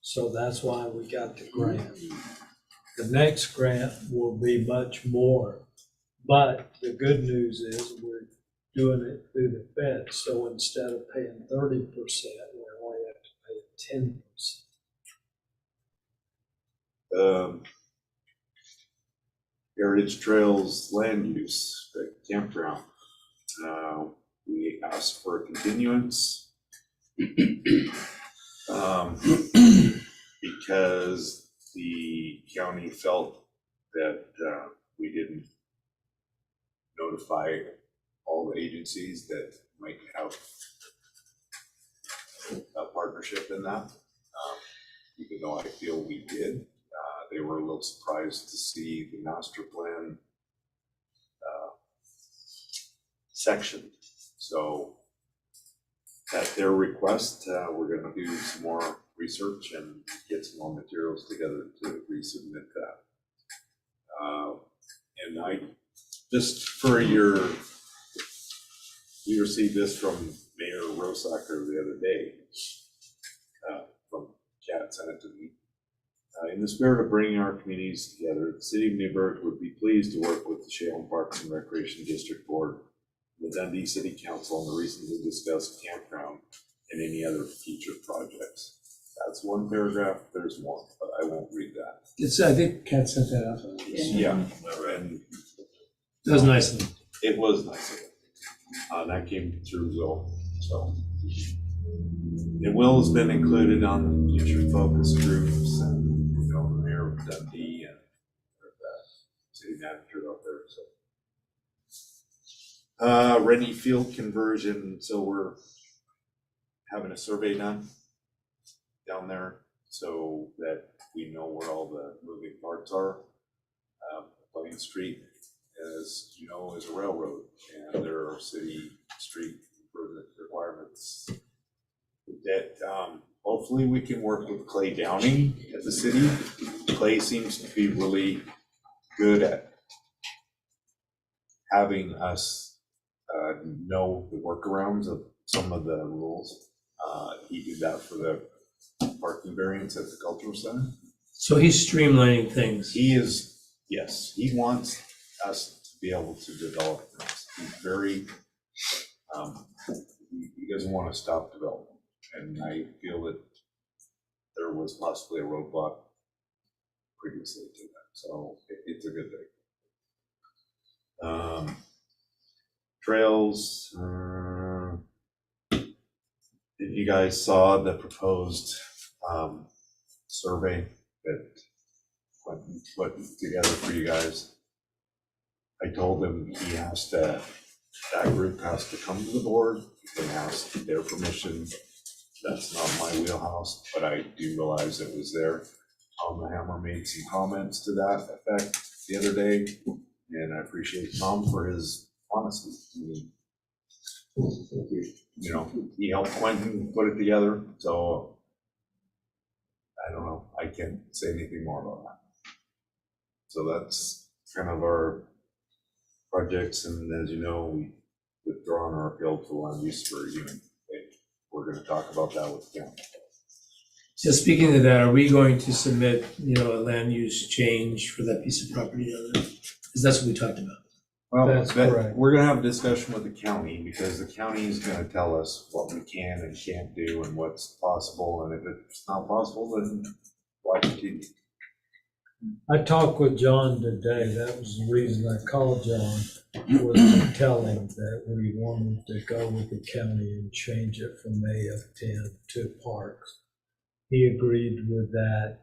Speaker 4: So that's why we got the grant. The next grant will be much more. But the good news is we're doing it through the Fed. So instead of paying 30%, we only have to pay 10%.
Speaker 5: Heritage Trails land use, the campground. We asked for a continuance. Because the county felt that we didn't notify all the agencies that might have a partnership in that. Even though I feel we did, they were a little surprised to see the master plan section. So at their request, we're gonna do some more research and get some more materials together to resubmit that. And I, just for your, we received this from Mayor Rosacker the other day, from Chad sent it to me. In the spirit of bringing our communities together, the city of Newburgh would be pleased to work with the Shale Parks and Recreation District Board, the Dundee City Council on the recently discussed campground and any other future projects. That's one paragraph, there's more, but I won't read that.
Speaker 6: It's, I think Kat sent that out.
Speaker 5: Yeah, and
Speaker 6: That was nice of them.
Speaker 5: it was nice of it. That came through Will, so. And Will has been included on the future focus groups and, you know, the mayor of Dundee and the city manager out there, so. Rennie Field conversion, so we're having a survey done down there so that we know where all the moving parts are. Plain Street, as you know, is a railroad, and there are city street improvement requirements that hopefully we can work with Clay Downey at the city. Clay seems to be really good at having us know the workarounds of some of the rules. He did that for the parking variance at the cultural center.
Speaker 6: So he's streamlining things.
Speaker 5: He is, yes, he wants us to be able to develop things. He's very, he doesn't want to stop development. And I feel that there was possibly a roadblock previously to that, so it's a good thing. Trails, if you guys saw the proposed survey that Quentin put together for you guys, I told him he has to, that group has to come to the board and ask their permission. That's not my wheelhouse, but I do realize it was there. Tom the Hammer made some comments to that effect the other day, and I appreciate Tom for his honesty. You know, he helped Quentin put it together, so I don't know, I can't say anything more about that. So that's kind of our projects, and as you know, we withdrawn our appeal to land use for unit. We're gonna talk about that with the county.
Speaker 6: So speaking of that, are we going to submit, you know, a land use change for that piece of property? Because that's what we talked about.
Speaker 5: Well,
Speaker 6: That's correct.
Speaker 5: we're gonna have a discussion with the county, because the county is gonna tell us what we can and can't do and what's possible, and if it's not possible, then why continue?
Speaker 4: I talked with John today. That was the reason I called John, was to tell him that we wanted to go with the county and change it from AF10 to parks. He agreed with that.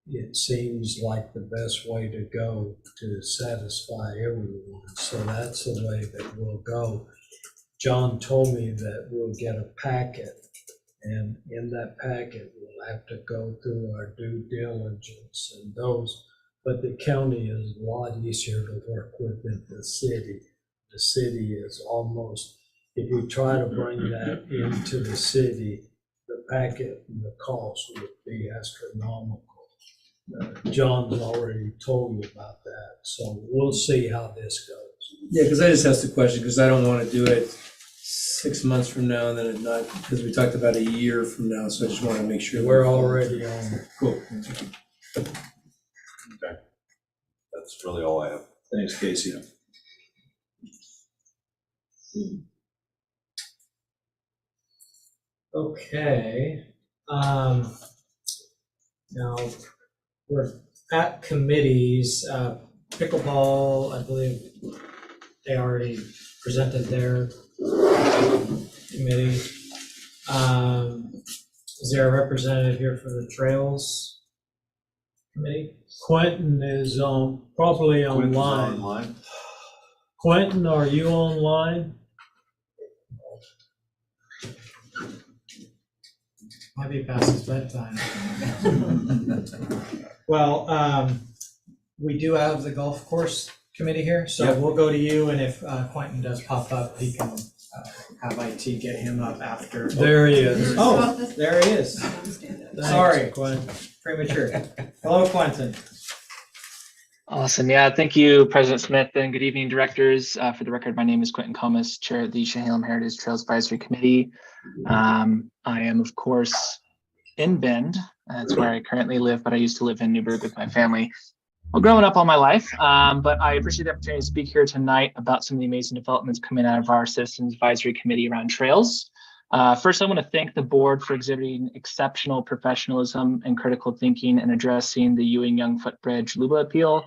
Speaker 4: It seems like the best way to go to satisfy everyone. So that's the way that we'll go. John told me that we'll get a packet And in that packet, we'll have to go through our due diligence and those, but the county is a lot easier to work with than the city. The city is almost, if you try to bring that into the city, the packet and the cost would be astronomical. John's already told you about that, so we'll see how this goes.
Speaker 6: Yeah, because I just asked the question, because I don't want to do it 6 months from now and then it not, because we talked about a year from now, so I just want to make sure.
Speaker 4: We're already on it.
Speaker 6: Cool.
Speaker 5: Okay. That's really all I have.
Speaker 1: Thanks, Casey.
Speaker 2: Okay, now, we're at committees, pickleball, I believe they already presented their committee. Is there a representative here for the Trails Committee?
Speaker 4: Quentin is probably
Speaker 5: Quentin's
Speaker 4: online.
Speaker 5: online.
Speaker 4: Quentin, are you online?
Speaker 2: Might be past his bedtime. Well, we do have the golf course committee here, so
Speaker 1: Yep.
Speaker 2: we'll go to you, and if Quentin does pop up, he can have IT get him up after.
Speaker 4: There he is.
Speaker 2: Oh, there he is.
Speaker 4: Thanks,
Speaker 2: Sorry,
Speaker 4: Quentin.
Speaker 2: premature. Hello, Quentin.
Speaker 13: Awesome. Yeah, thank you, President Smith, and good evening, directors. For the record, my name is Quentin Comas, Chair of the Chehalem Heritage Trails Advisory Committee. I am, of course, in Bend. That's where I currently live, but I used to live in Newburgh with my family. Well, growing up all my life, but I appreciate the opportunity to speak here tonight about some of the amazing developments coming out of our Citizens Advisory Committee around trails. First, I want to thank the board for exhibiting exceptional professionalism and critical thinking in addressing the Ewing Young Footbridge LUBA appeal.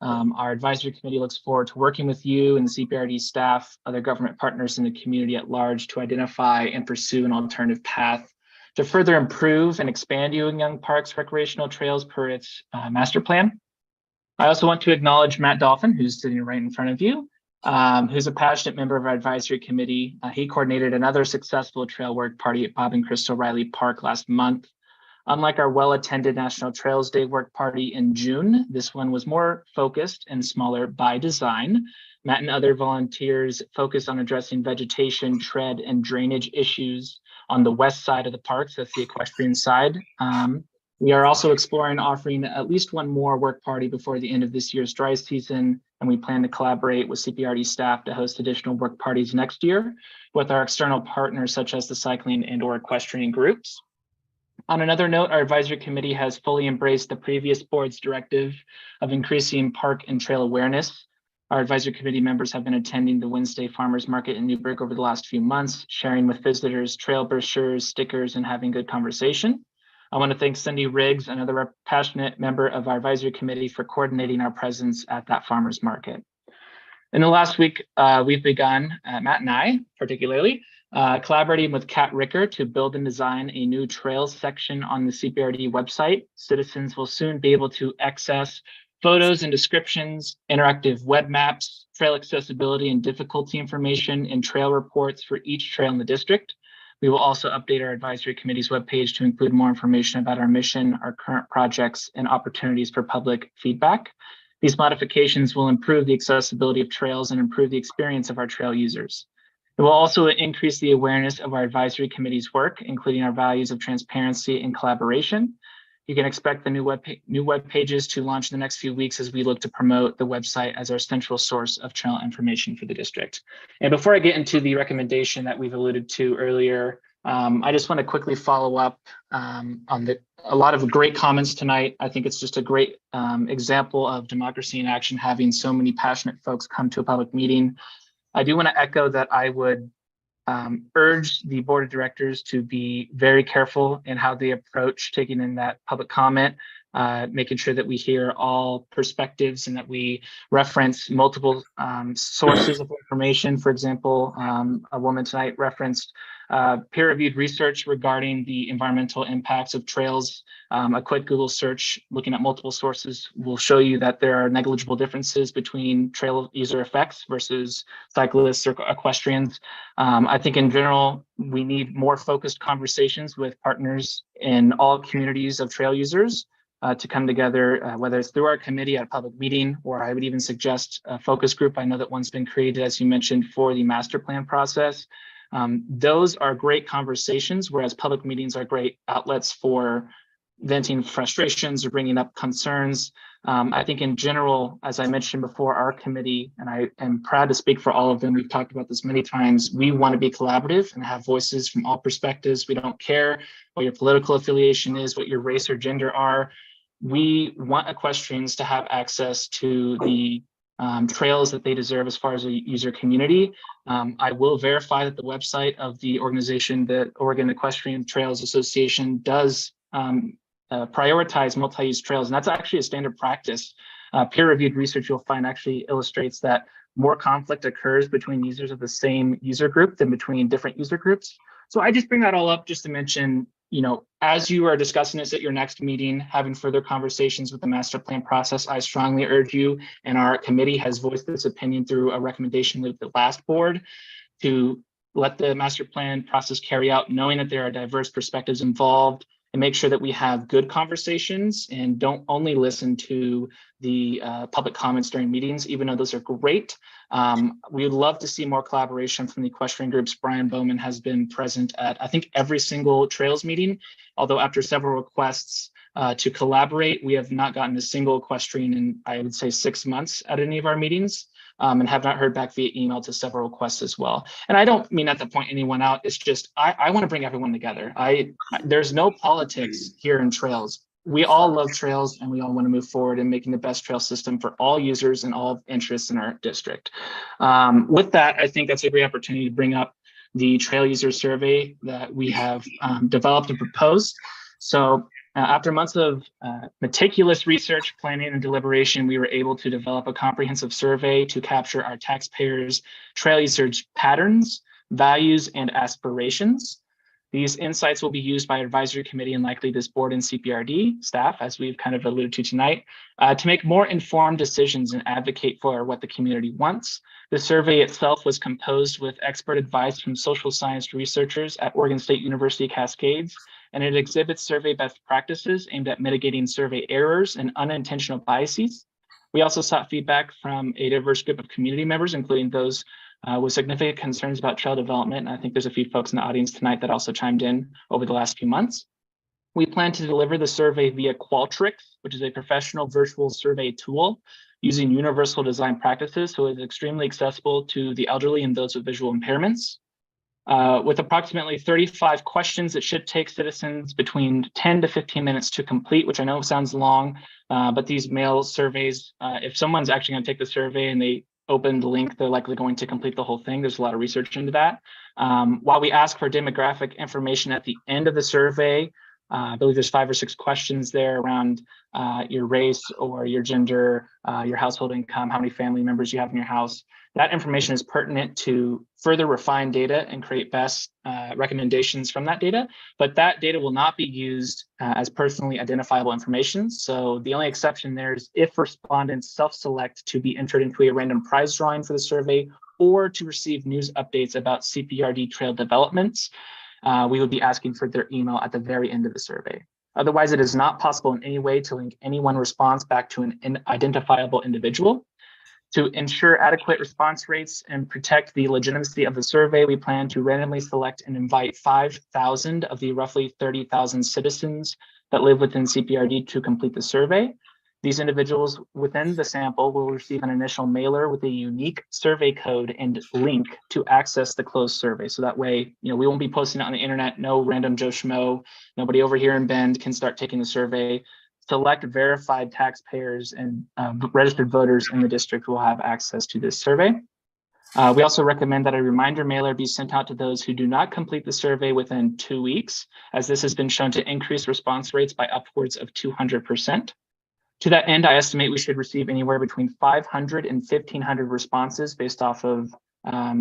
Speaker 13: Our advisory committee looks forward to working with you and the CPRD staff, other government partners in the community at large to identify and pursue an alternative path to further improve and expand Ewing Young Park's recreational trails per its master plan. I also want to acknowledge Matt Dolphin, who's sitting right in front of you, who's a passionate member of our advisory committee. He coordinated another successful trail work party at Bob and Crystal Riley Park last month. Unlike our well-attended National Trails Day work party in June, this one was more focused and smaller by design. Matt and other volunteers focused on addressing vegetation, tread, and drainage issues on the west side of the park, so that's the equestrian side. We are also exploring offering at least one more work party before the end of this year's dry season, and we plan to collaborate with CPRD staff to host additional work parties next year with our external partners such as the cycling and/or equestrian groups. On another note, our advisory committee has fully embraced the previous board's directive of increasing park and trail awareness. Our advisory committee members have been attending the Wednesday Farmers Market in Newburgh over the last few months, sharing with visitors trail brochures, stickers, and having good conversation. I want to thank Cindy Riggs, another passionate member of our advisory committee, for coordinating our presence at that farmers market. In the last week, we've begun, Matt and I particularly, collaborating with Kat Ricker to build and design a new trails section on the CPRD website. Citizens will soon be able to access photos and descriptions, interactive web maps, trail accessibility and difficulty information, and trail reports for each trail in the district. We will also update our advisory committee's webpage to include more information about our mission, our current projects, and opportunities for public feedback. These modifications will improve the accessibility of trails and improve the experience of our trail users. It will also increase the awareness of our advisory committee's work, including our values of transparency and collaboration. You can expect the new web pages to launch in the next few weeks as we look to promote the website as our central source of trail information for the district. And before I get into the recommendation that we've alluded to earlier, I just want to quickly follow up on a lot of great comments tonight. I think it's just a great example of democracy in action, having so many passionate folks come to a public meeting. I do want to echo that I would urge the board of directors to be very careful in how they approach taking in that public comment. making sure that we hear all perspectives and that we reference multiple sources of information. For example, a woman tonight referenced peer-reviewed research regarding the environmental impacts of trails. A quick Google search looking at multiple sources will show you that there are negligible differences between trail user effects versus cyclists or equestrians. I think in general, we need more focused conversations with partners in all communities of trail users to come together, whether it's through our committee at a public meeting, or I would even suggest a focus group. I know that one's been created, as you mentioned, for the master plan process. Those are great conversations, whereas public meetings are great outlets for venting frustrations or bringing up concerns. I think in general, as I mentioned before, our committee, and I am proud to speak for all of them, we've talked about this many times, we want to be collaborative and have voices from all perspectives. We don't care what your political affiliation is, what your race or gender are. We want equestrians to have access to the trails that they deserve as far as a user community. I will verify that the website of the organization, the Oregon Equestrian Trails Association, does prioritize multi-use trails, and that's actually a standard practice. Peer-reviewed research you'll find actually illustrates that more conflict occurs between users of the same user group than between different user groups. So I just bring that all up just to mention, you know, as you are discussing this at your next meeting, having further conversations with the master plan process, I strongly urge you, and our committee has voiced this opinion through a recommendation with the last board, to let the master plan process carry out, knowing that there are diverse perspectives involved, and make sure that we have good conversations and don't only listen to the public comments during meetings, even though those are great. We would love to see more collaboration from the equestrian groups. Brian Bowman has been present at, I think, every single trails meeting, although after several requests to collaborate, we have not gotten a single equestrian in, I would say, 6 months at any of our meetings. And have not heard back via email to several requests as well. And I don't mean that to point anyone out. It's just, I want to bring everyone together. There's no politics here in trails. We all love trails and we all want to move forward in making the best trail system for all users and all interests in our district. With that, I think that's a great opportunity to bring up the trail user survey that we have developed and proposed. So after months of meticulous research, planning, and deliberation, we were able to develop a comprehensive survey to capture our taxpayers' trail usage patterns, values, and aspirations. These insights will be used by our advisory committee and likely this board and CPRD staff, as we've kind of alluded to tonight, to make more informed decisions and advocate for what the community wants. The survey itself was composed with expert advice from social science researchers at Oregon State University Cascades, and it exhibits survey best practices aimed at mitigating survey errors and unintentional biases. We also sought feedback from a diverse group of community members, including those with significant concerns about trail development. And I think there's a few folks in the audience tonight that also chimed in over the last few months. We plan to deliver the survey via Qualtrics, which is a professional virtual survey tool using universal design practices, so it's extremely accessible to the elderly and those with visual impairments. With approximately 35 questions, it should take citizens between 10 to 15 minutes to complete, which I know sounds long, but these mail surveys, if someone's actually going to take the survey and they open the link, they're likely going to complete the whole thing. There's a lot of research into that. While we ask for demographic information at the end of the survey, I believe there's 5 or 6 questions there around your race or your gender, your household income, how many family members you have in your house. That information is pertinent to further refine data and create best recommendations from that data, but that data will not be used as personally identifiable information. So the only exception there is if respondents self-select to be entered into a random prize drawing for the survey or to receive news updates about CPRD trail developments, we would be asking for their email at the very end of the survey. Otherwise, it is not possible in any way to link any one response back to an identifiable individual. To ensure adequate response rates and protect the legitimacy of the survey, we plan to randomly select and invite 5,000 of the roughly 30,000 citizens that live within CPRD to complete the survey. These individuals within the sample will receive an initial mailer with a unique survey code and link to access the closed survey. So that way, we won't be posting it on the internet. No random Joe Schmo, nobody over here in Bend can start taking the survey. Select verified taxpayers and registered voters in the district will have access to this survey. We also recommend that a reminder mailer be sent out to those who do not complete the survey within 2 weeks, as this has been shown to increase response rates by upwards of 200%. To that end, I estimate we should receive anywhere between 500 and 1,500 responses based off of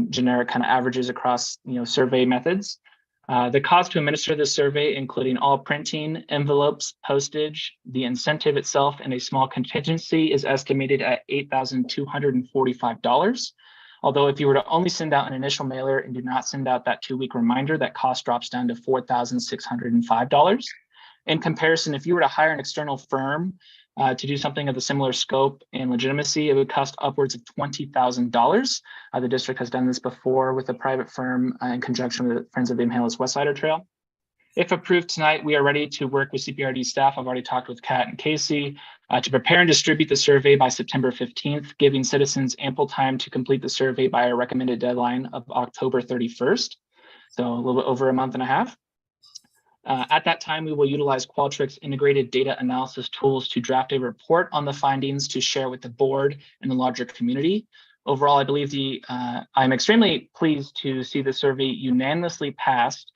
Speaker 13: generic kind of averages across survey methods. The cost to administer this survey, including all printing, envelopes, postage, the incentive itself, and a small contingency, is estimated at $8,245. Although if you were to only send out an initial mailer and do not send out that 2-week reminder, that cost drops down to $4,605. In comparison, if you were to hire an external firm to do something of a similar scope and legitimacy, it would cost upwards of $20,000. The district has done this before with a private firm in conjunction with Friends of the Mihalis Westsider Trail. If approved tonight, we are ready to work with CPRD staff. I've already talked with Kat and Casey to prepare and distribute the survey by September 15th, giving citizens ample time to complete the survey by a recommended deadline of October 31st. So a little bit over a month and a half. At that time, we will utilize Qualtrics integrated data analysis tools to draft a report on the findings to share with the board and the larger community. Overall, I believe I'm extremely pleased to see the survey unanimously passed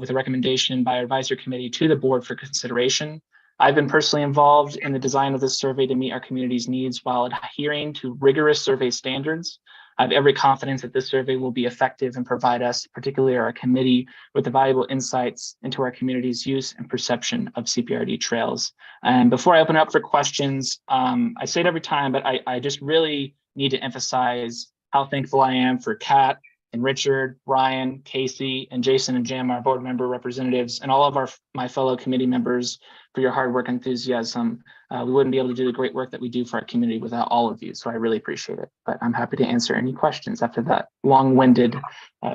Speaker 13: with a recommendation by our advisory committee to the board for consideration. I've been personally involved in the design of this survey to meet our community's needs while adhering to rigorous survey standards. I have every confidence that this survey will be effective and provide us, particularly our committee, with the valuable insights into our community's use and perception of CPRD trails. And before I open up for questions, I say it every time, but I just really need to emphasize how thankful I am for Kat and Richard, Ryan, Casey, and Jason and Jim, our board member representatives, and all of my fellow committee members for your hard work and enthusiasm. We wouldn't be able to do the great work that we do for our community without all of you, so I really appreciate it. But I'm happy to answer any questions after that long-winded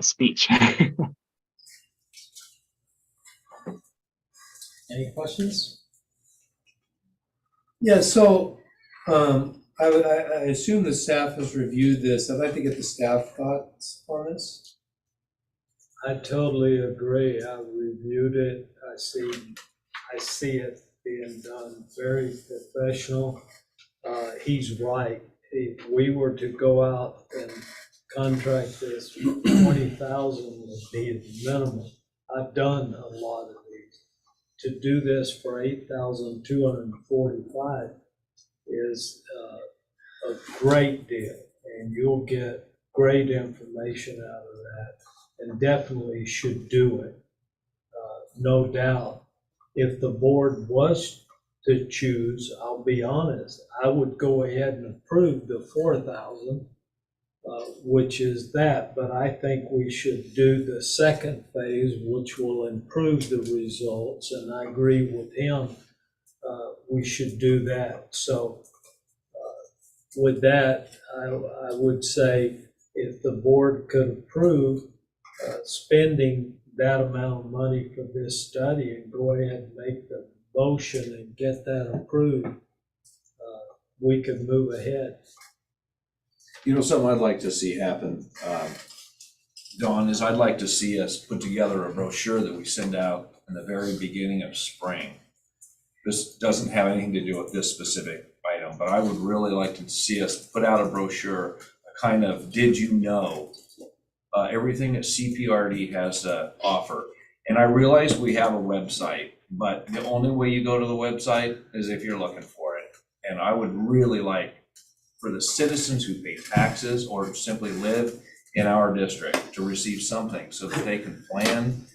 Speaker 13: speech.
Speaker 2: Any questions?
Speaker 6: Yeah, so I assume the staff has reviewed this. I'd like to get the staff thoughts on this.
Speaker 4: I totally agree. I reviewed it. I see it being done very professional. He's right. If we were to go out and contract this, 20,000 would be the minimum. I've done a lot of these. To do this for 8,245 is a great deal, and you'll get great information out of that, and definitely should do it. No doubt. If the board was to choose, I'll be honest, I would go ahead and approve the 4,000, which is that, but I think we should do the second phase, which will improve the results, and I agree with him. We should do that. So with that, I would say if the board could approve spending that amount of money for this study and go ahead and make the motion and get that approved, we could move ahead.
Speaker 1: Something I'd like to see happen, Dawn, is I'd like to see us put together a brochure that we send out in the very beginning of spring. This doesn't have anything to do with this specific item, but I would really like to see us put out a brochure, a kind of, did you know, everything that CPRD has to offer. And I realize we have a website, but the only way you go to the website is if you're looking for it. And I would really like for the citizens who pay taxes or simply live in our district to receive something so that they can plan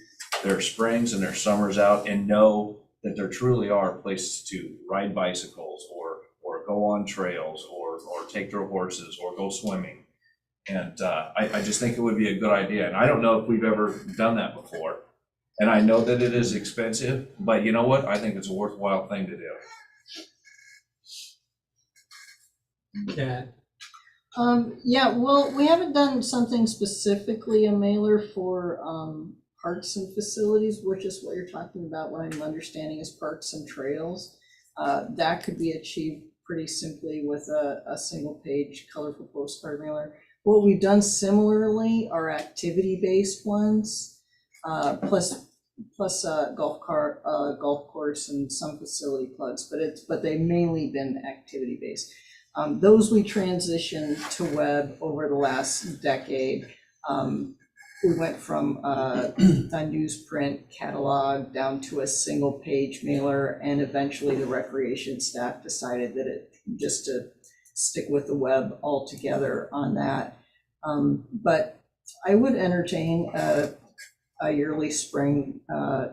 Speaker 1: their springs and their summers out and know that there truly are places to ride bicycles or go on trails or take their horses or go swimming. And I just think it would be a good idea. And I don't know if we've ever done that before. And I know that it is expensive, but you know what? I think it's a worthwhile thing to do.
Speaker 2: Kat?
Speaker 11: Yeah, well, we haven't done something specifically a mailer for parks and facilities, which is what you're talking about, what I'm understanding is parks and trails. That could be achieved pretty simply with a single page colorful postcard mailer. What we've done similarly are activity-based ones, plus golf course and some facility plugs, but they've mainly been activity-based. Those we transitioned to web over the last decade. We went from a newsprint catalog down to a single page mailer, and eventually the recreation staff decided that just to stick with the web altogether on that. But I would entertain a yearly spring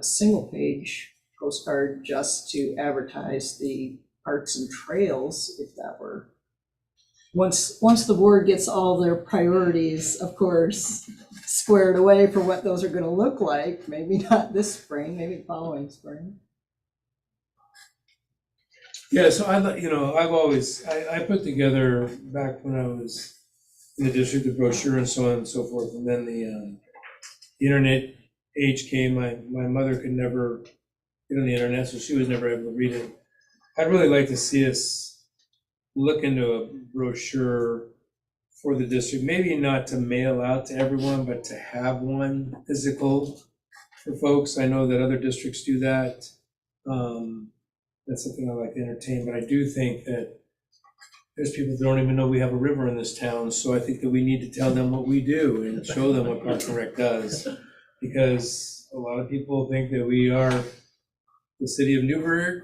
Speaker 11: single page postcard just to advertise the parks and trails, if that were. Once the board gets all their priorities, of course, squared away for what those are gonna look like, maybe not this spring, maybe following spring.
Speaker 6: Yeah, so I've always, I put together, back when I was in the district, the brochure and so on and so forth, and then the internet age came. My mother could never get on the internet, so she was never able to read it. I'd really like to see us look into a brochure for the district, maybe not to mail out to everyone, but to have one physical for folks. I know that other districts do that. That's something I like to entertain, but I do think that there's people that don't even know we have a river in this town, so I think that we need to tell them what we do and show them what Parks and Rec does. Because a lot of people think that we are the city of Newburgh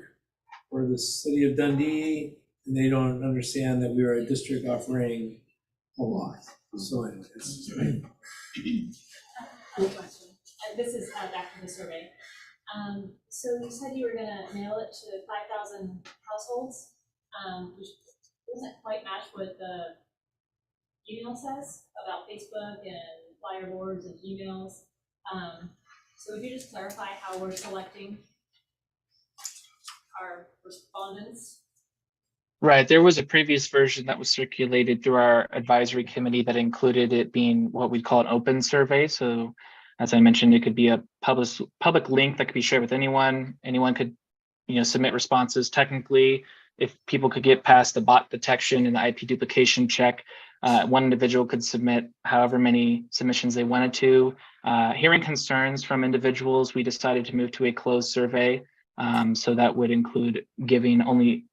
Speaker 6: or the city of Dundee, and they don't understand that we are a district offering a lot. So anyways, right.
Speaker 9: Quick question. This is back to the survey. So you said you were gonna mail it to 5,000 households, which doesn't quite match what the email says about Facebook and flyer boards and emails. So would you just clarify how we're selecting our respondents?
Speaker 13: Right, there was a previous version that was circulated through our advisory committee that included it being what we call an open survey. So as I mentioned, it could be a public link that could be shared with anyone. Anyone could, submit responses. Technically, if people could get past the bot detection and the IP duplication check, one individual could submit however many submissions they wanted to. Hearing concerns from individuals, we decided to move to a closed survey. So that would include giving only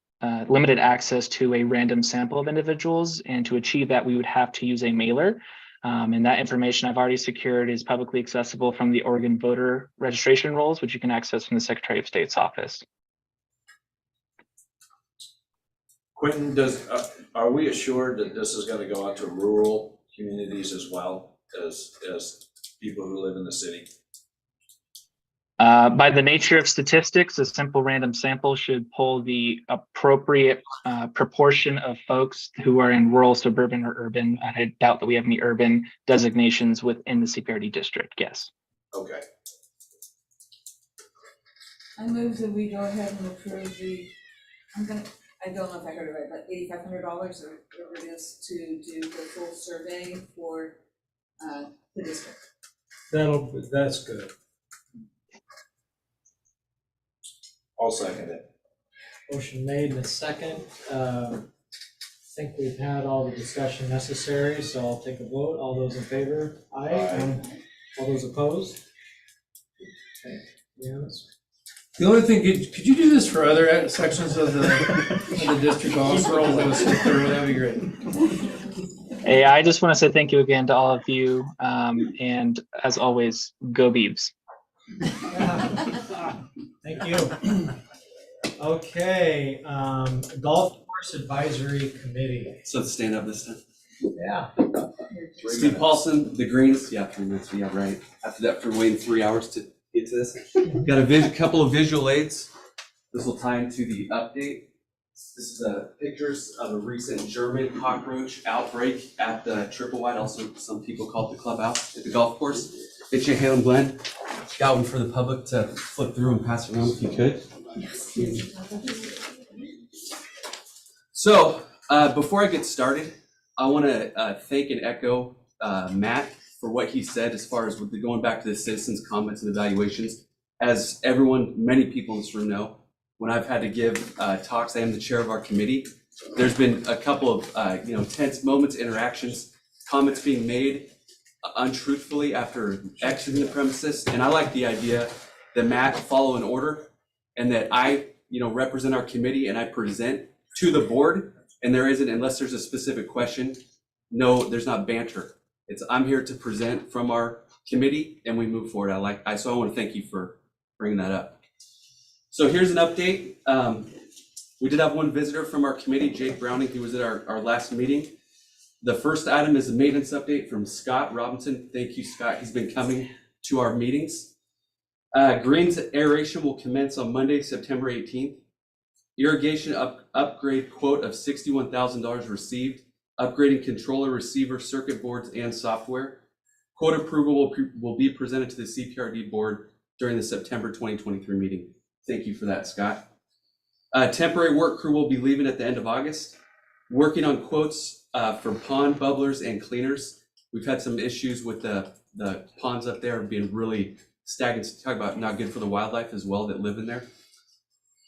Speaker 13: limited access to a random sample of individuals. And to achieve that, we would have to use a mailer. And that information I've already secured is publicly accessible from the Oregon voter registration rolls, which you can access from the Secretary of State's office.
Speaker 1: Quentin, are we assured that this is gonna go out to rural communities as well as people who live in the city?
Speaker 13: By the nature of statistics, a simple random sample should pull the appropriate proportion of folks who are in rural, suburban, or urban. I doubt that we have any urban designations within the CPRD district, yes.
Speaker 1: Okay.
Speaker 21: I move that we go ahead and approve I don't know if I heard it right, but $8,500 or whatever it is to do the full survey for the district.
Speaker 6: That's good.
Speaker 1: I'll second it.
Speaker 2: Motion made and a second. I think we've had all the discussion necessary, so I'll take a vote. All those in favor? Aye.
Speaker 1: Aye.
Speaker 2: All those opposed? Okay, yes.
Speaker 6: The only thing, could you do this for other sections of the district also? Because that was so thorough, that'd be great.
Speaker 13: Hey, I just want to say thank you again to all of you. And as always, go Beavs.
Speaker 2: Thank you. Okay, Golf Course Advisory Committee.
Speaker 7: So stand up this time.
Speaker 2: Yeah.
Speaker 7: Steve Paulson, the Greens. Yeah, 3 minutes. Yeah, right. After waiting 3 hours to get to this. Got a couple of visual aids. This will tie into the update. This is pictures of a recent German cockroach outbreak at the Triple Wide, also some people call it the clubhouse at the golf course at Chehalem Glen. Got one for the public to flip through and pass around if you could. So before I get started, I want to thank and echo Matt for what he said as far as going back to the citizens' comments and evaluations. As many people in this room know, when I've had to give talks, I am the chair of our committee. There's been a couple of tense moments, interactions, comments being made untruthfully after exiting the premises. And I like the idea that Matt follow an order and that I represent our committee and I present to the board And there isn't, unless there's a specific question, no, there's not banter. I'm here to present from our committee and we move forward. So I want to thank you for bringing that up. So here's an update. We did have one visitor from our committee, Jake Browning. He was at our last meeting. The first item is a maintenance update from Scott Robinson. Thank you, Scott. He's been coming to our meetings. Greens aeration will commence on Monday, September 18th. Irrigation upgrade quote of $61,000 received. Upgrading controller, receiver, circuit boards, and software. Quote approval will be presented to the CPRD board during the September 2023 meeting. Thank you for that, Scott. Temporary work crew will be leaving at the end of August. Working on quotes for pond bubblers and cleaners. We've had some issues with the ponds up there being really stagnant. Talk about not good for the wildlife as well that live in there.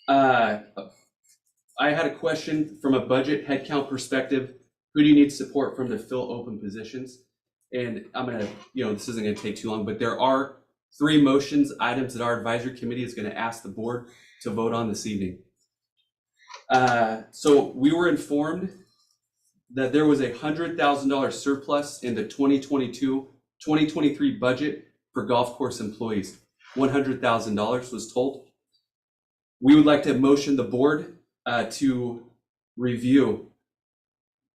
Speaker 7: I had a question from a budget headcount perspective. Who do you need support from to fill open positions? And I'm gonna, this isn't gonna take too long, but there are 3 motions items that our advisory committee is gonna ask the board to vote on this evening. So we were informed that there was a $100,000 surplus in the 2022-2023 budget for golf course employees. $100,000 was told. We would like to motion the board to review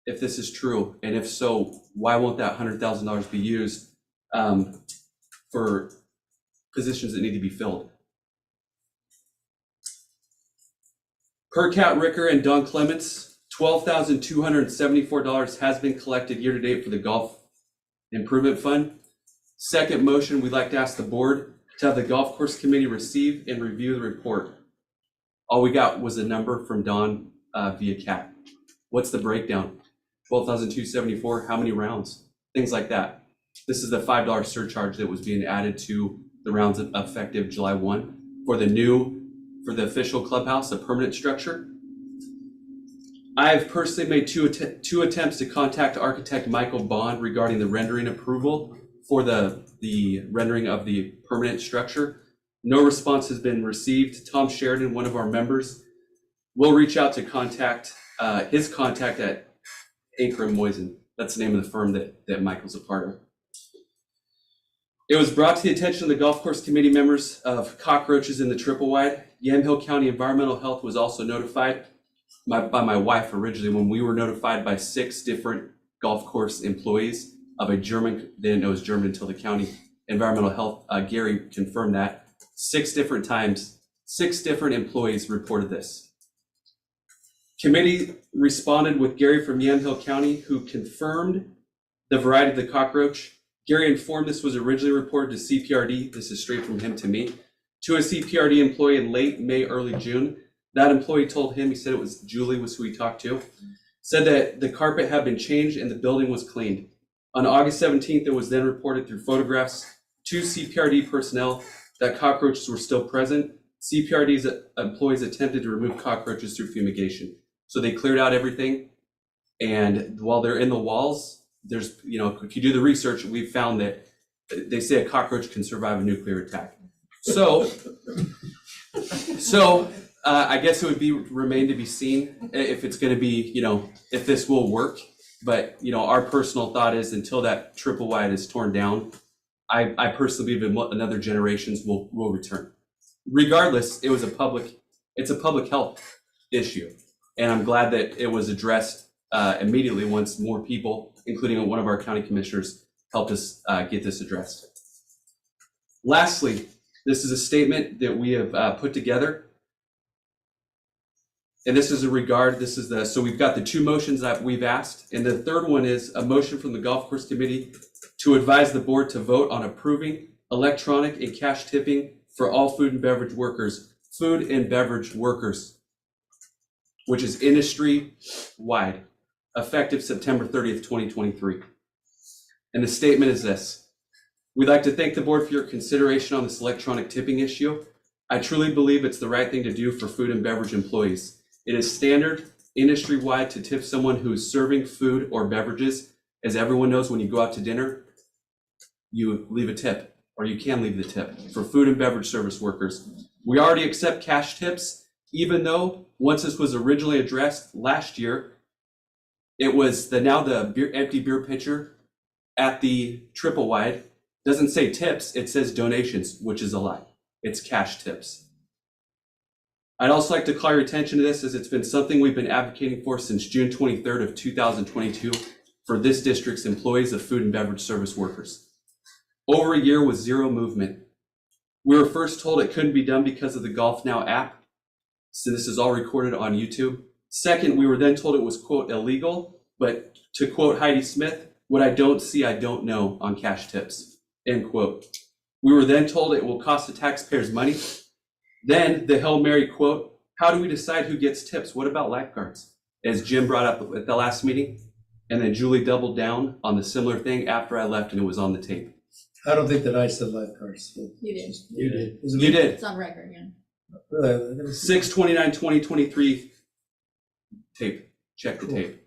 Speaker 7: if this is true, and if so, why won't that $100,000 be used for positions that need to be filled? Per Cat Ricker and Don Clements, $12,274 has been collected year to date for the Golf Improvement Fund. Second motion, we'd like to ask the board to have the Golf Course Committee receive and review the report. All we got was a number from Don via Cat. What's the breakdown? 12,274, how many rounds? Things like that. This is the $5 surcharge that was being added to the rounds effective July 1 for the official clubhouse, a permanent structure. I've personally made two attempts to contact architect Michael Bond regarding the rendering approval for the rendering of the permanent structure. No response has been received. Tom Sheridan, one of our members, will reach out to contact his contact at Anchor & Moisen. That's the name of the firm that Michael's a part of. It was brought to the attention of the Golf Course Committee members of cockroaches in the triple wide. Yamhill County Environmental Health was also notified by my wife originally when we were notified by 6 different golf course employees of a German, they didn't know it was German until the county environmental health, Gary confirmed that. 6 different times, 6 different employees reported this. Committee responded with Gary from Yamhill County, who confirmed the variety of the cockroach. Gary informed this was originally reported to CPRD, this is straight from him to me, to a CPRD employee in late May, early June. That employee told him, he said it was Julie was who he talked to, said that the carpet had been changed and the building was cleaned. On August 17th, it was then reported through photographs to CPRD personnel that cockroaches were still present. CPRD's employees attempted to remove cockroaches through fumigation. So they cleared out everything. And while they're in the walls, there's, if you do the research, we've found that they say a cockroach can survive a nuclear attack. So I guess it would remain to be seen if it's going to be, if this will work. But, our personal thought is until that triple wide is torn down, I personally believe another generations will return. Regardless, it's a public health issue. And I'm glad that it was addressed immediately once more people, including one of our county commissioners, helped us get this addressed. Lastly, this is a statement that we have put together. And this is so we've got the 2 motions that we've asked. And the third one is a motion from the Golf Course Committee to advise the board to vote on approving electronic and cash tipping for all food and beverage workers, which is industry-wide, effective September 30th, 2023. And the statement is this: we'd like to thank the board for your consideration on this electronic tipping issue. I truly believe it's the right thing to do for food and beverage employees. It is standard industry-wide to tip someone who is serving food or beverages. As everyone knows, when you go out to dinner, you leave a tip, or you can leave the tip for food and beverage service workers. We already accept cash tips, even though once this was originally addressed last year, It was now the empty beer pitcher at the triple wide doesn't say tips, it says donations, which is a lie. It's cash tips. I'd also like to call your attention to this, as it's been something we've been advocating for since June 23rd of 2022 for this district's employees of food and beverage service workers. Over a year with zero movement. We were first told it couldn't be done because of the Golf Now app. So this is all recorded on YouTube. Second, we were then told it was, quote, illegal, but to quote Heidi Smith, what I don't see, I don't know on cash tips, end quote. We were then told it will cost the taxpayers money. Then the Hail Mary quote, how do we decide who gets tips? What about lifeguards? As Jim brought up at the last meeting, and then Julie doubled down on the similar thing after I left and it was on the tape.
Speaker 6: I don't think that I said lifeguards.
Speaker 14: You did.
Speaker 6: You did.
Speaker 7: You did.
Speaker 14: It's on record, yeah.
Speaker 6: Really?
Speaker 7: 6/29/2023 tape, check the tape.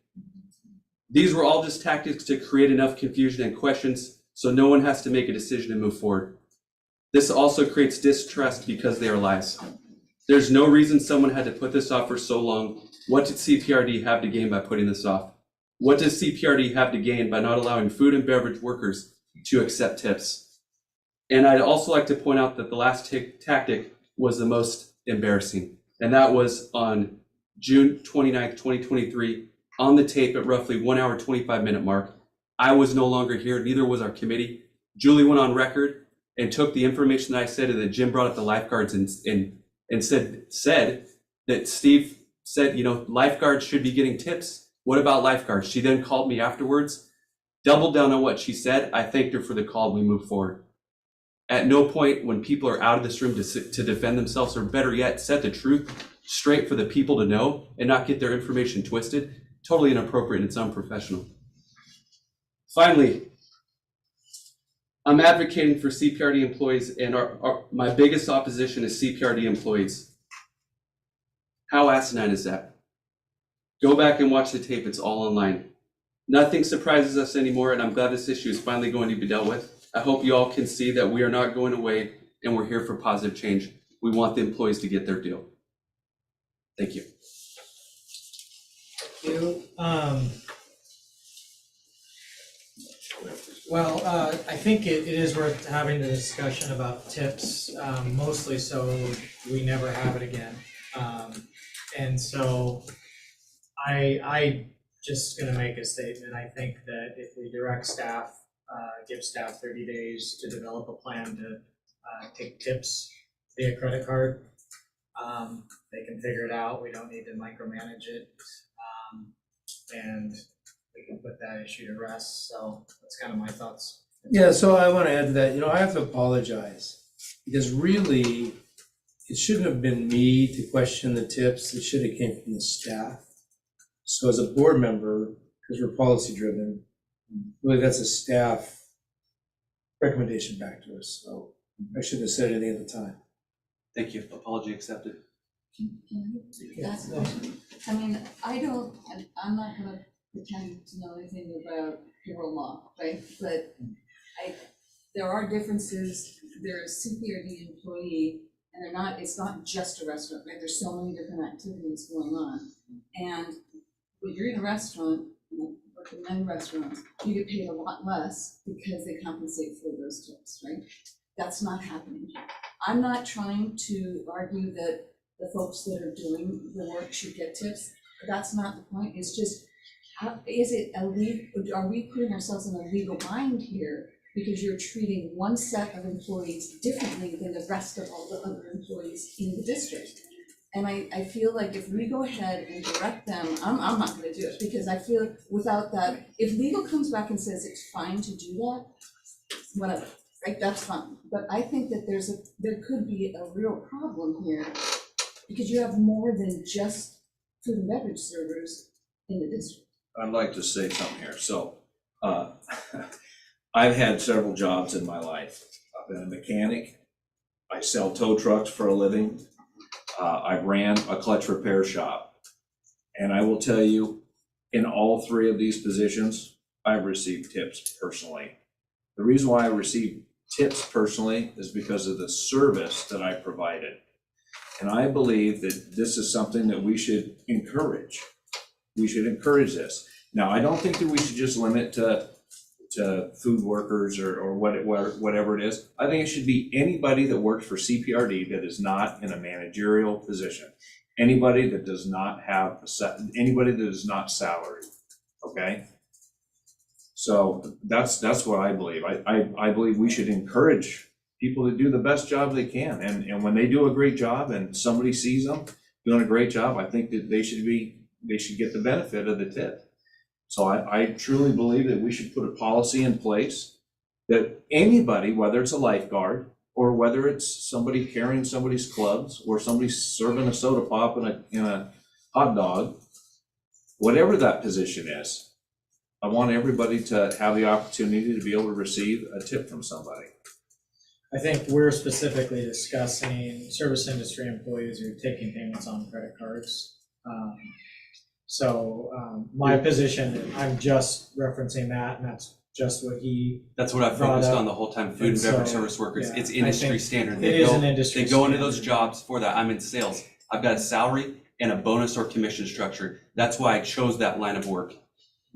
Speaker 7: These were all just tactics to create enough confusion and questions so no one has to make a decision and move forward. This also creates distrust because they are lies. There's no reason someone had to put this off for so long. What did CPRD have to gain by putting this off? What does CPRD have to gain by not allowing food and beverage workers to accept tips? And I'd also like to point out that the last tactic was the most embarrassing, and that was on June 29th, 2023, on the tape at roughly 1 hour, 25-minute mark. I was no longer here, neither was our committee. Julie went on record and took the information that I said, and that Jim brought up the lifeguards and said that Steve said, you know, lifeguards should be getting tips. What about lifeguards? She then called me afterwards, doubled down on what she said. I thanked her for the call. We moved forward. At no point when people are out of this room to defend themselves, or better yet, set the truth straight for the people to know and not get their information twisted. Totally inappropriate and it's unprofessional. Finally, I'm advocating for CPRD employees, and my biggest opposition is CPRD employees. How asinine is that? Go back and watch the tape, it's all online. Nothing surprises us anymore, and I'm glad this issue is finally going to be dealt with. I hope you all can see that we are not going away and we're here for positive change. We want the employees to get their deal. Thank you.
Speaker 2: Thank you. Well, I think it is worth having the discussion about tips, mostly so we never have it again. And so I just gonna make a statement. I think that if we direct staff, give staff 30 days to develop a plan to take tips via credit card, they can figure it out. We don't need to micromanage it. And we can put that issue to rest. So that's kind of my thoughts.
Speaker 6: Yeah, so I want to add to that, I have to apologize, because really, it shouldn't have been me to question the tips, it should have came from the staff. So as a board member, because we're policy driven, really that's a staff recommendation back to us, so I shouldn't have said anything at the time.
Speaker 7: Thank you, apology accepted.
Speaker 11: Can I ask a question? I mean, I'm not gonna pretend to know anything about payroll law, right? But there are differences. They're a CPRD employee, and it's not just a restaurant, right? There's so many different activities going on. And when you're in a restaurant, working in restaurants, you get paid a lot less because they compensate for those tips, right? That's not happening here. I'm not trying to argue that the folks that are doing the work should get tips. That's not the point. It's just, are we putting ourselves in a legal bind here because you're treating one set of employees differently than the rest of all the other employees in the district? And I feel like if we go ahead and direct them, I'm not gonna do it, because I feel without that, if legal comes back and says it's fine to do that, whatever, right, that's fine. But I think that there could be a real problem here, because you have more than just food and beverage servers in the district.
Speaker 1: I'd like to say something here. So I've had several jobs in my life. I've been a mechanic. I sell tow trucks for a living. I ran a clutch repair shop. And I will tell you, in all three of these positions, I've received tips personally. The reason why I received tips personally is because of the service that I provided. And I believe that this is something that we should encourage. We should encourage this. Now, I don't think that we should just limit to food workers or whatever it is. I think it should be anybody that works for CPRD that is not in a managerial position. Anybody that does not have, anybody that is not salaried, okay? So that's what I believe. I believe we should encourage people to do the best job they can. And when they do a great job and somebody sees them doing a great job, I think that they should get the benefit of the tip. So I truly believe that we should put a policy in place that anybody, whether it's a lifeguard or whether it's somebody carrying somebody's clubs or somebody serving a soda pop in a hot dog, whatever that position is, I want everybody to have the opportunity to be able to receive a tip from somebody.
Speaker 2: I think we're specifically discussing service industry employees who are taking payments on credit cards. My position, I'm just referencing that, and that's just what he.
Speaker 7: That's what I've
Speaker 2: brought
Speaker 7: focused
Speaker 2: up.
Speaker 7: on the whole time, food and beverage service workers.
Speaker 2: yeah,
Speaker 7: It's
Speaker 2: I
Speaker 7: industry
Speaker 2: think
Speaker 7: standard.
Speaker 2: It is an industry
Speaker 7: They go into
Speaker 2: standard.
Speaker 7: those jobs for that. I'm in sales. I've got a salary and a bonus or commission structure. That's why I chose that line of work.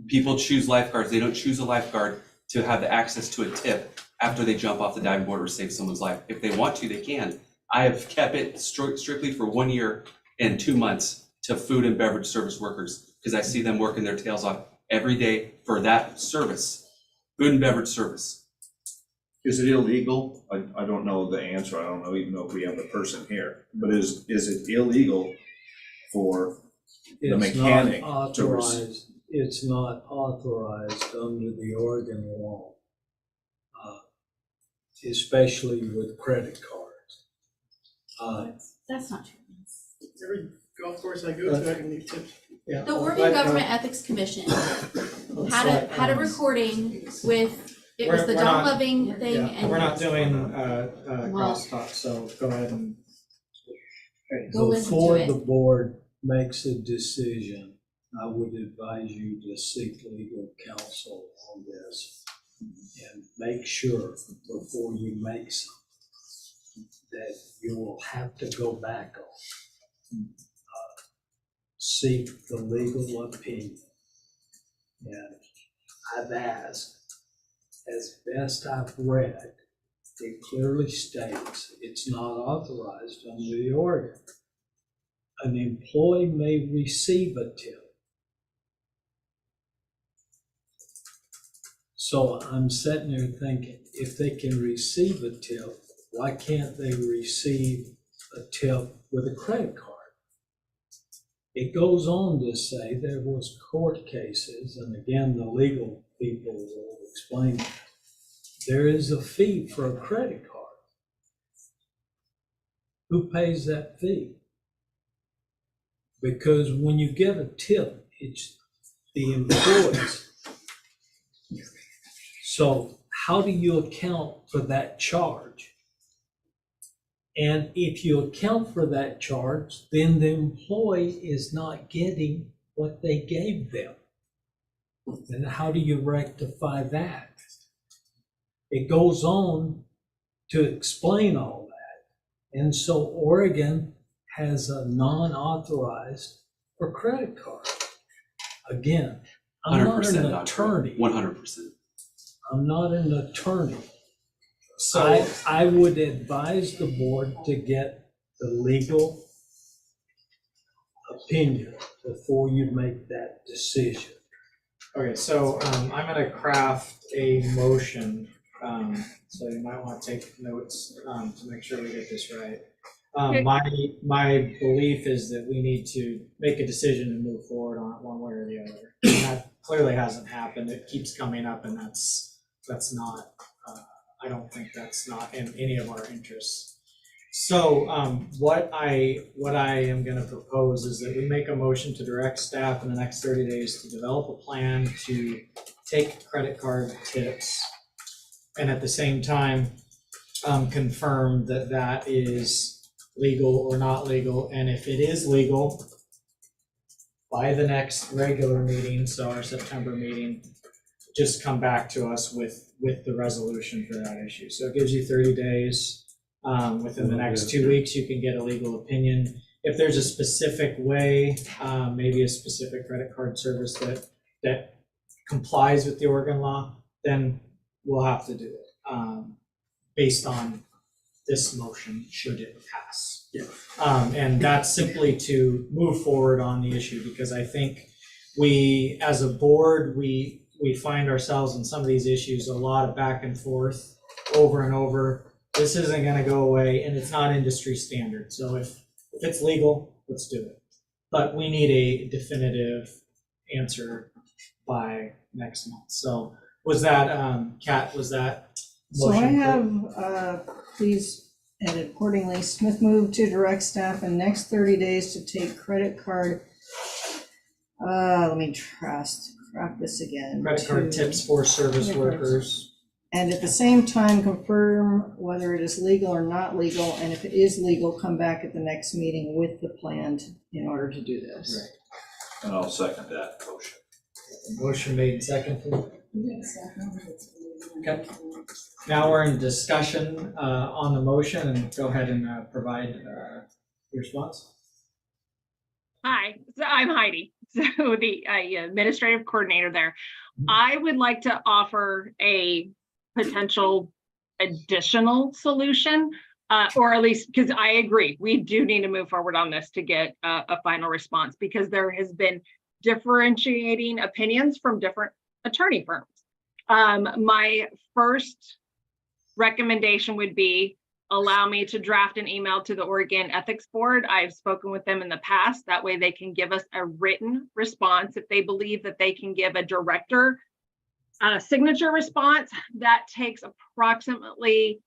Speaker 7: People choose lifeguards. They don't choose a lifeguard to have the access to a tip after they jump off the diving board or save someone's life. If they want to, they can. I have kept it strictly for 1 year and 2 months to food and beverage service workers because I see them working their tails off every day for that service, food and beverage service.
Speaker 1: Is it illegal? I don't know the answer. I don't know even know if we have the person here, but is it illegal for the mechanic to receive?
Speaker 4: It's not authorized under the Oregon law, especially with credit cards.
Speaker 14: That's not true.
Speaker 15: Every golf course I go to, I can leave tips.
Speaker 2: Yeah.
Speaker 14: The Oregon Government Ethics Commission had a recording with, it was the
Speaker 2: We're
Speaker 14: John
Speaker 2: not-
Speaker 14: Loving thing
Speaker 2: Yeah,
Speaker 14: and.
Speaker 2: we're not doing
Speaker 14: Well-
Speaker 2: crosstalk, so go ahead and.
Speaker 14: Go listen to
Speaker 4: Before
Speaker 14: it.
Speaker 4: the board makes a decision, I would advise you to seek legal counsel on this and make sure before you make something that you will have to go back on. Seek the legal opinion. And I've asked, as best I've read, it clearly states it's not authorized under the Oregon. An employee may receive a tip. So I'm sitting there thinking, if they can receive a tip, why can't they receive a tip with a credit card? It goes on to say there was court cases, and again, the legal people will explain that. There is a fee for a credit card. Who pays that fee? Because when you get a tip, it's the employees. So how do you account for that charge? And if you account for that charge, then the employee is not getting what they gave them. And how do you rectify that? It goes on to explain all that. And so Oregon has a non-authorized for credit card. Again, I'm not
Speaker 7: 100%
Speaker 4: an
Speaker 7: not
Speaker 4: attorney.
Speaker 7: 100%.
Speaker 4: I'm not an attorney. So I would advise the board to get the legal opinion before you make that decision.
Speaker 2: Okay, so I'm gonna craft a motion, so you might want to take notes to make sure we get this right. My belief is that we need to make a decision and move forward on it one way or the other. And that clearly hasn't happened. It keeps coming up, and that's not. I don't think that's not in any of our interests. So what I am going to propose is that we make a motion to direct staff in the next 30 days to develop a plan to take credit card tips, and at the same time confirm that that is legal or not legal, and if it is legal, by the next regular meeting, so our September meeting, just come back to us with the resolution for that issue. So it gives you 30 days. Within the next 2 weeks, you can get a legal opinion. If there's a specific way, maybe a specific credit card service that that complies with the Oregon law, then we'll have to do it, based on this motion, should it pass.
Speaker 22: Yeah.
Speaker 2: And that's simply to move forward on the issue, because I think we, as a board, we find ourselves in some of these issues, a lot of back and forth, over and over. This isn't gonna go away, and it's not industry standard, so if it's legal, let's do it. But we need a definitive answer by next month. So was that, Kat, was that
Speaker 3: So I
Speaker 2: motion?
Speaker 3: have, please edit accordingly, Smith moved to direct staff in next 30 days to take credit card, let me craft this again.
Speaker 2: Credit card
Speaker 3: to-
Speaker 2: tips for service
Speaker 3: Credit cards.
Speaker 2: workers.
Speaker 3: And at the same time, confirm whether it is legal or not legal, and if it is legal, come back at the next meeting with the plan in order to do this.
Speaker 2: Right.
Speaker 1: And I'll second that motion.
Speaker 2: Motion made, seconded. Okay. Now we're in discussion on the motion, and go ahead and provide your response.
Speaker 17: Hi, so I'm Heidi, so the administrative coordinator there. I would like to offer a potential additional solution, or at least, because I agree, we do need to move forward on this to get a final response, because there has been differentiating opinions from different attorney firms. My first recommendation would be allow me to draft an email to the Oregon Ethics Board. I've spoken with them in the past. That way they can give us a written response. If they believe that they can give a director signature response, that takes approximately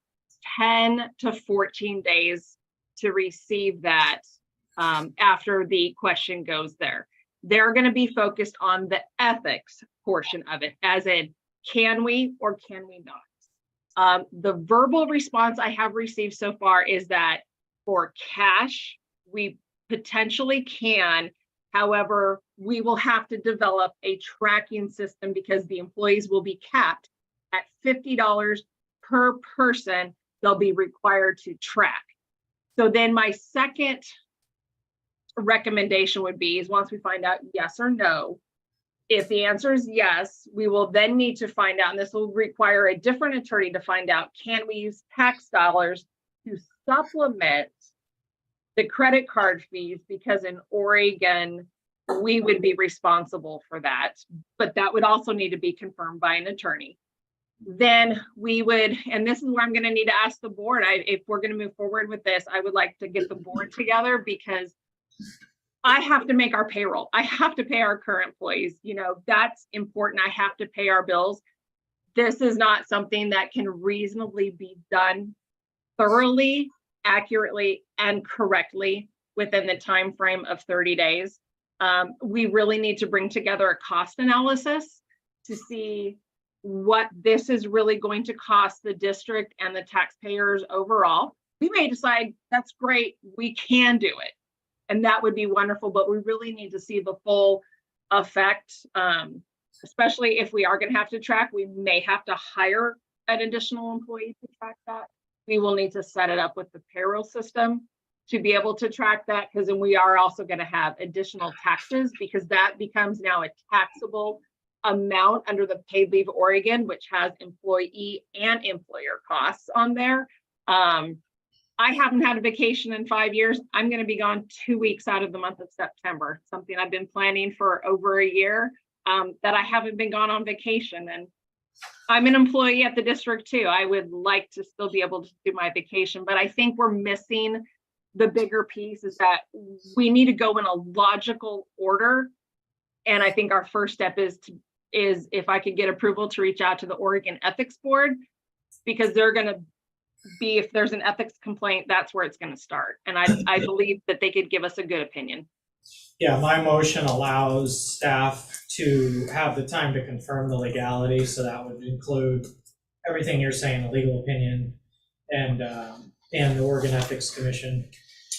Speaker 17: 10 to 14 days to receive that after the question goes there. They're going to be focused on the ethics portion of it, as in, can we or can we not? The verbal response I have received so far is that for cash, we potentially can. However, we will have to develop a tracking system because the employees will be capped at $50 per person they'll be required to track. So then my second recommendation would be is once we find out yes or no, if the answer is yes, we will then need to find out, and this will require a different attorney to find out, can we use tax dollars to supplement the credit card fees? Because in Oregon, we would be responsible for that, but that would also need to be confirmed by an attorney. Then we would, and this is where I'm going to need to ask the board, if we're going to move forward with this, I would like to get the board together, because I have to make our payroll. I have to pay our current employees. You know, that's important. I have to pay our bills. This is not something that can reasonably be done thoroughly, accurately, and correctly within the time frame of 30 days. We really need to bring together a cost analysis to see what this is really going to cost the district and the taxpayers overall. We may decide that's great, we can do it, and that would be wonderful, but we really need to see the full effect, especially if we are going to have to track. We may have to hire an additional employee to track that. We will need to set it up with the payroll system to be able to track that, because then we are also going to have additional taxes, because that becomes now a taxable amount under the Paid Leave Oregon, which has employee and employer costs on there. I haven't had a vacation in 5 years. I'm going to be gone 2 weeks out of the month of September, something I've been planning for over a year, that I haven't been gone on vacation. And I'm an employee at the district too. I would like to still be able to do my vacation, but I think we're missing the bigger piece, is that we need to go in a logical order. And I think our first step is if I could get approval to reach out to the Oregon Ethics Board, because they're going to be, if there's an ethics complaint, that's where it's going to start. And I believe that they could give us a good opinion.
Speaker 2: Yeah, my motion allows staff to have the time to confirm the legality, so that would include everything you're saying, the legal opinion and the Oregon Ethics Commission.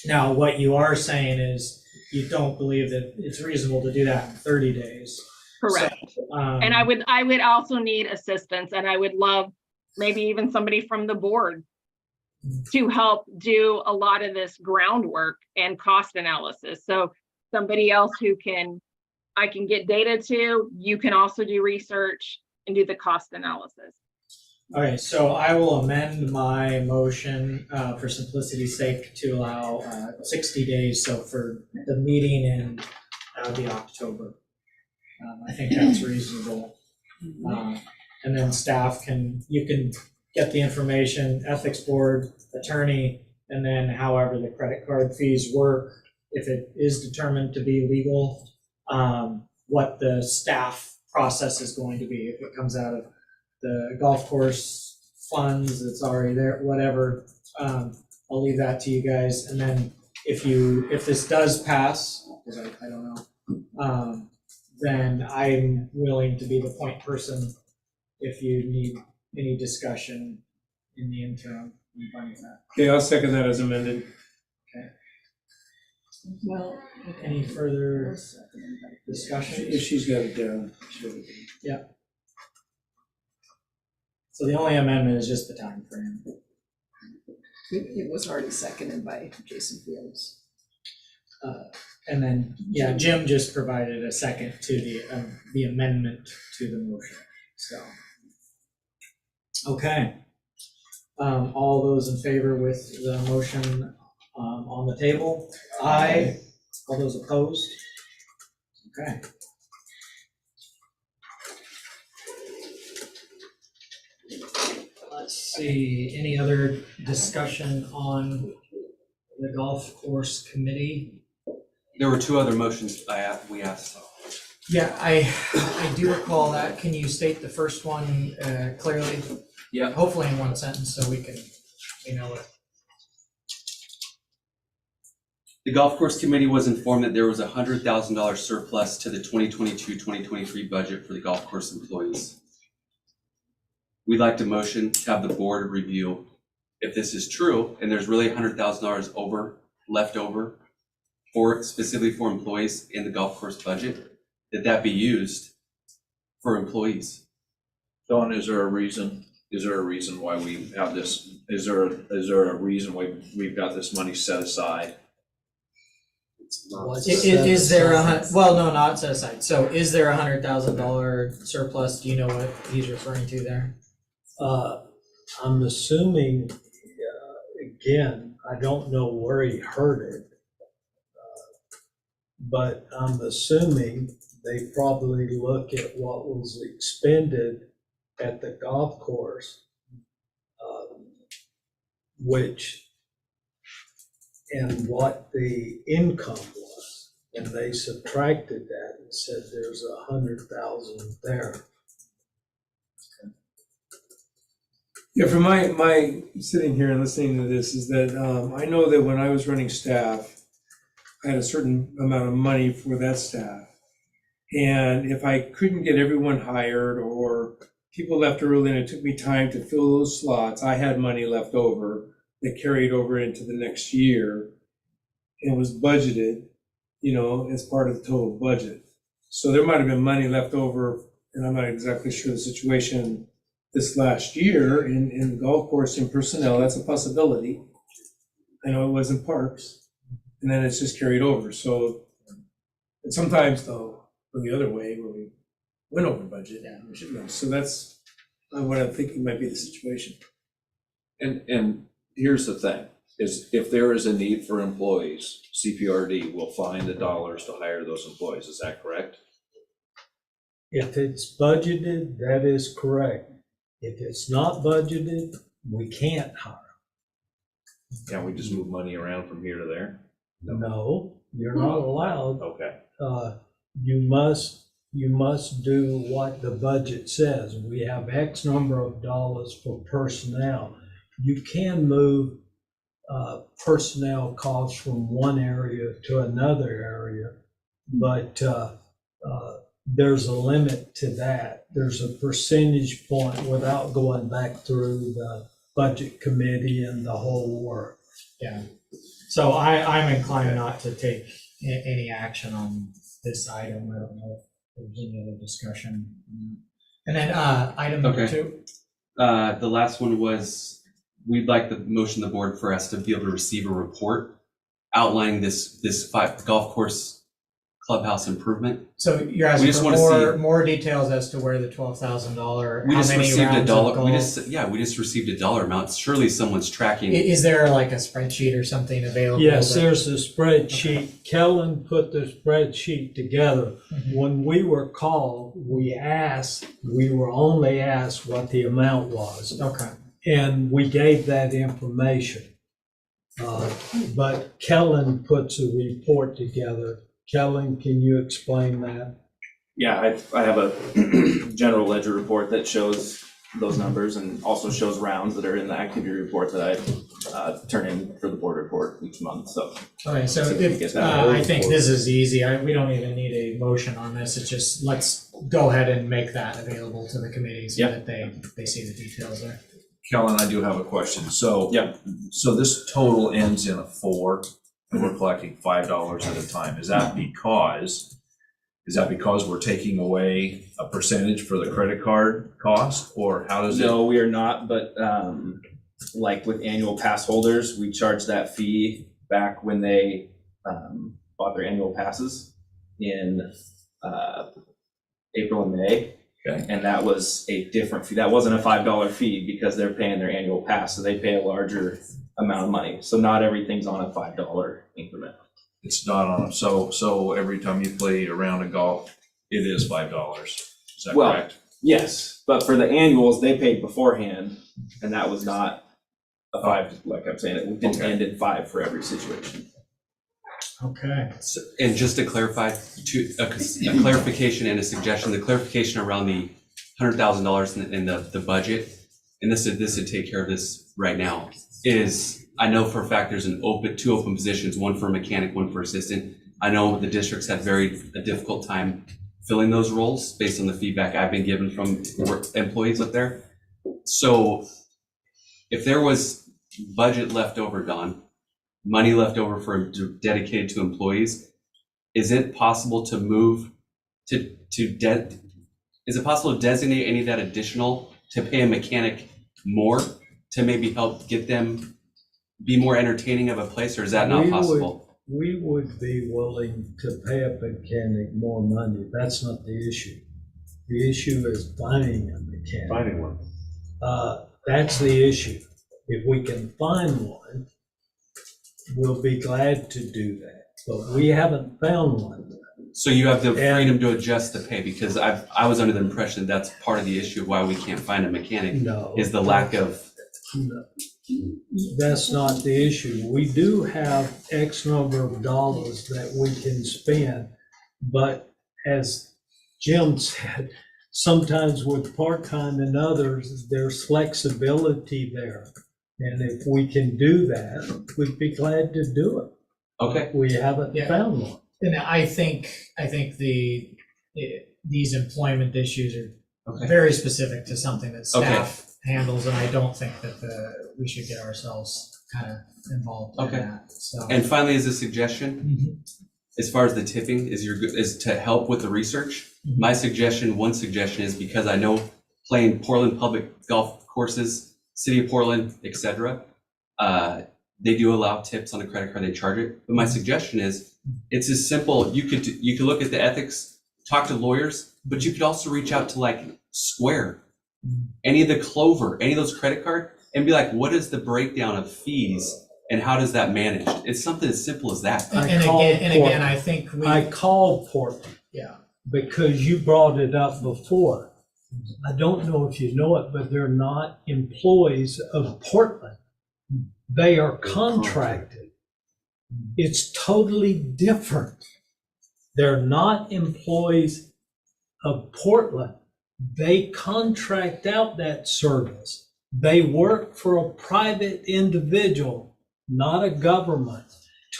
Speaker 2: Now, what you are saying is you don't believe that it's reasonable to do that in 30 days.
Speaker 17: Correct.
Speaker 2: So,
Speaker 17: and I would also need assistance, and I would love maybe even somebody from the board to help do a lot of this groundwork and cost analysis. So somebody else who can I can get data to. You can also do research and do the cost analysis.
Speaker 2: Okay, so I will amend my motion for simplicity's sake to allow 60 days, so for the meeting in, that would be October. I think that's reasonable. And then staff you can get the information, ethics board, attorney, and then however the credit card fees work, if it is determined to be legal, what the staff process is going to be. If it comes out of the golf course funds, it's already there, whatever, I'll leave that to you guys. And then if this does pass, because I don't know, then I'm willing to be the point person if you need any discussion in the interim. I'm fine with that.
Speaker 6: Okay, I'll second that as amended.
Speaker 11: Well,
Speaker 2: Any further discussion?
Speaker 6: If she's got it down.
Speaker 2: Yeah. So the only amendment is just the time frame.
Speaker 11: it was already seconded by Jason Fields.
Speaker 2: And then, yeah, Jim just provided a second to the amendment to the motion, so. Okay. All those in favor with the motion on the table? Aye. All those opposed? Okay. Let's see, any other discussion on the golf course committee?
Speaker 7: There were two other motions we asked.
Speaker 2: Yeah, I do recall that. Can you state the first one clearly?
Speaker 7: Yeah.
Speaker 2: Hopefully in one sentence so we know it.
Speaker 7: The golf course committee was informed that there was a $100,000 surplus to the 2022-2023 budget for the golf course employees. We'd like to motion to have the board review if this is true and there's really $100,000 left over specifically for employees in the golf course budget, that be used for employees.
Speaker 1: Dawn, is there a reason why we have this? Is there a reason why we've got this money set aside?
Speaker 2: Is there well, no, not set aside. So is there $100,000 surplus? Do you know what he's referring to there?
Speaker 4: I'm assuming, again, I don't know where he heard it, but I'm assuming they probably look at what was expended at the golf course, and what the income was, and they subtracted that and said there's 100,000 there.
Speaker 6: Yeah, from my sitting here and listening to this is that I know that when I was running staff, I had a certain amount of money for that staff. And if I couldn't get everyone hired or people left early and it took me time to fill those slots, I had money left over that carried over into the next year and was budgeted, as part of the total budget. So there might have been money left over, and I'm not exactly sure the situation this last year in the golf course and personnel. That's a possibility. I know it was in parks, and then it's just carried over. So, and sometimes though, go the other way where we went over budget. So that's what I'm thinking might be the situation.
Speaker 1: And here's the thing, is if there is a need for employees, CPRD will find the dollars to hire those employees. Is that correct?
Speaker 4: If it's budgeted, that is correct. If it's not budgeted, we can't hire.
Speaker 1: Can't we just move money around from here to there?
Speaker 4: No, you're not allowed.
Speaker 1: Okay.
Speaker 4: You must do what the budget says. We have X number of dollars for personnel. You can move personnel costs from one area to another area, but there's a limit to that. There's a percentage point without going back through the budget committee and the whole work.
Speaker 2: Yeah. So I'm inclined not to take any action on this item. I don't know if there's any other discussion. And then item number 2.
Speaker 7: The last one was, we'd like the motion of the board for us to be able to receive a report outlining this golf course clubhouse improvement.
Speaker 2: So you're
Speaker 7: We
Speaker 2: asking
Speaker 7: just
Speaker 2: for
Speaker 7: wanna
Speaker 2: more details as to where the $12,000,
Speaker 7: We
Speaker 2: how
Speaker 7: just
Speaker 2: many
Speaker 7: received a
Speaker 2: rounds of
Speaker 7: dollar, we
Speaker 2: golf?
Speaker 7: just received a dollar amount. Surely someone's tracking.
Speaker 2: Is there like a spreadsheet or something available?
Speaker 4: Yes,
Speaker 2: that-
Speaker 4: there's a spreadsheet. Kellen put the spreadsheet together. When we were called, we were only asked what the amount was.
Speaker 2: Okay.
Speaker 4: And we gave that information. But Kellen puts a report together. Kellen, can you explain that?
Speaker 19: Yeah, I have a general ledger report that shows those numbers and also shows rounds that are in the activity report that I turn in for the board report each month, so.
Speaker 2: Okay, so
Speaker 19: See if we
Speaker 2: if,
Speaker 19: get that.
Speaker 2: I think this is easy. We don't even need a motion on this. It's just, let's go ahead and make that available to the committee so that they see the details there.
Speaker 1: Kellen, I do have a question. So, so this total ends in a 4, and we're collecting $5 at a time. Is that because we're taking away a percentage for the credit card cost, or how does it?
Speaker 19: No, we are not, but like with annual pass holders, we charge that fee back when they bought their annual passes in April and May.
Speaker 1: Okay.
Speaker 19: And that was a different fee. That wasn't a $5 fee because they're paying their annual pass, so they pay a larger amount of money. So not everything's on a $5 increment.
Speaker 1: It's not on, so every time you play a round of golf, it is $5. Is that
Speaker 19: Well,
Speaker 1: correct?
Speaker 19: yes, but for the annuals, they paid beforehand, and that was not a 5, like I'm saying, it didn't end in 5 for every situation.
Speaker 2: Okay.
Speaker 7: So, and just to clarify, a clarification and a suggestion, the clarification around the $100,000 in the budget, and this would take care of this right now, is I know for a fact there's two open positions, one for mechanic, one for assistant. I know the districts had a difficult time filling those roles based on the feedback I've been given from employees up there. So if there was budget left over, Don, money left over for dedicated to employees, is it possible to move is it possible to designate any of that additional to pay a mechanic more to maybe help get them be more entertaining of a place, or is that not possible?
Speaker 4: We would be willing to pay a mechanic more money. That's not the issue. The issue is finding a mechanic.
Speaker 5: Finding one.
Speaker 4: That's the issue. If we can find one, we'll be glad to do that. But we haven't found one.
Speaker 7: So you have the freedom to adjust the pay, because I was under the impression that's part of the issue why we can't find a mechanic.
Speaker 4: No.
Speaker 7: Is the lack of.
Speaker 4: No. That's not the issue. We do have X number of dollars that we can spend, but as Jim said, sometimes with part-time and others, there's flexibility there. And if we can do that, we'd be glad to do it.
Speaker 7: Okay.
Speaker 4: We haven't found one.
Speaker 2: And I think these employment issues are very specific to something that staff handles, and I don't think that we should get ourselves kind of involved in that. So.
Speaker 7: And finally, as a suggestion, as far as the tipping is to help with the research. My one suggestion is, because I know playing Portland public golf courses, City of Portland, etc., they do allow tips on a credit card. They charge it. But my suggestion is, it's as simple. You could look at the ethics, talk to lawyers, but you could also reach out to like Square, any of the Clover, any of those credit card, and be like, what is the breakdown of fees and how does that manage? It's something as simple as that.
Speaker 2: Again, I think
Speaker 4: I called Portland.
Speaker 2: Yeah.
Speaker 4: Because you brought it up before. I don't know if you know it, but they're not employees of Portland. They are contracted. It's totally different. They're not employees of Portland. They contract out that service. They work for a private individual, not a government.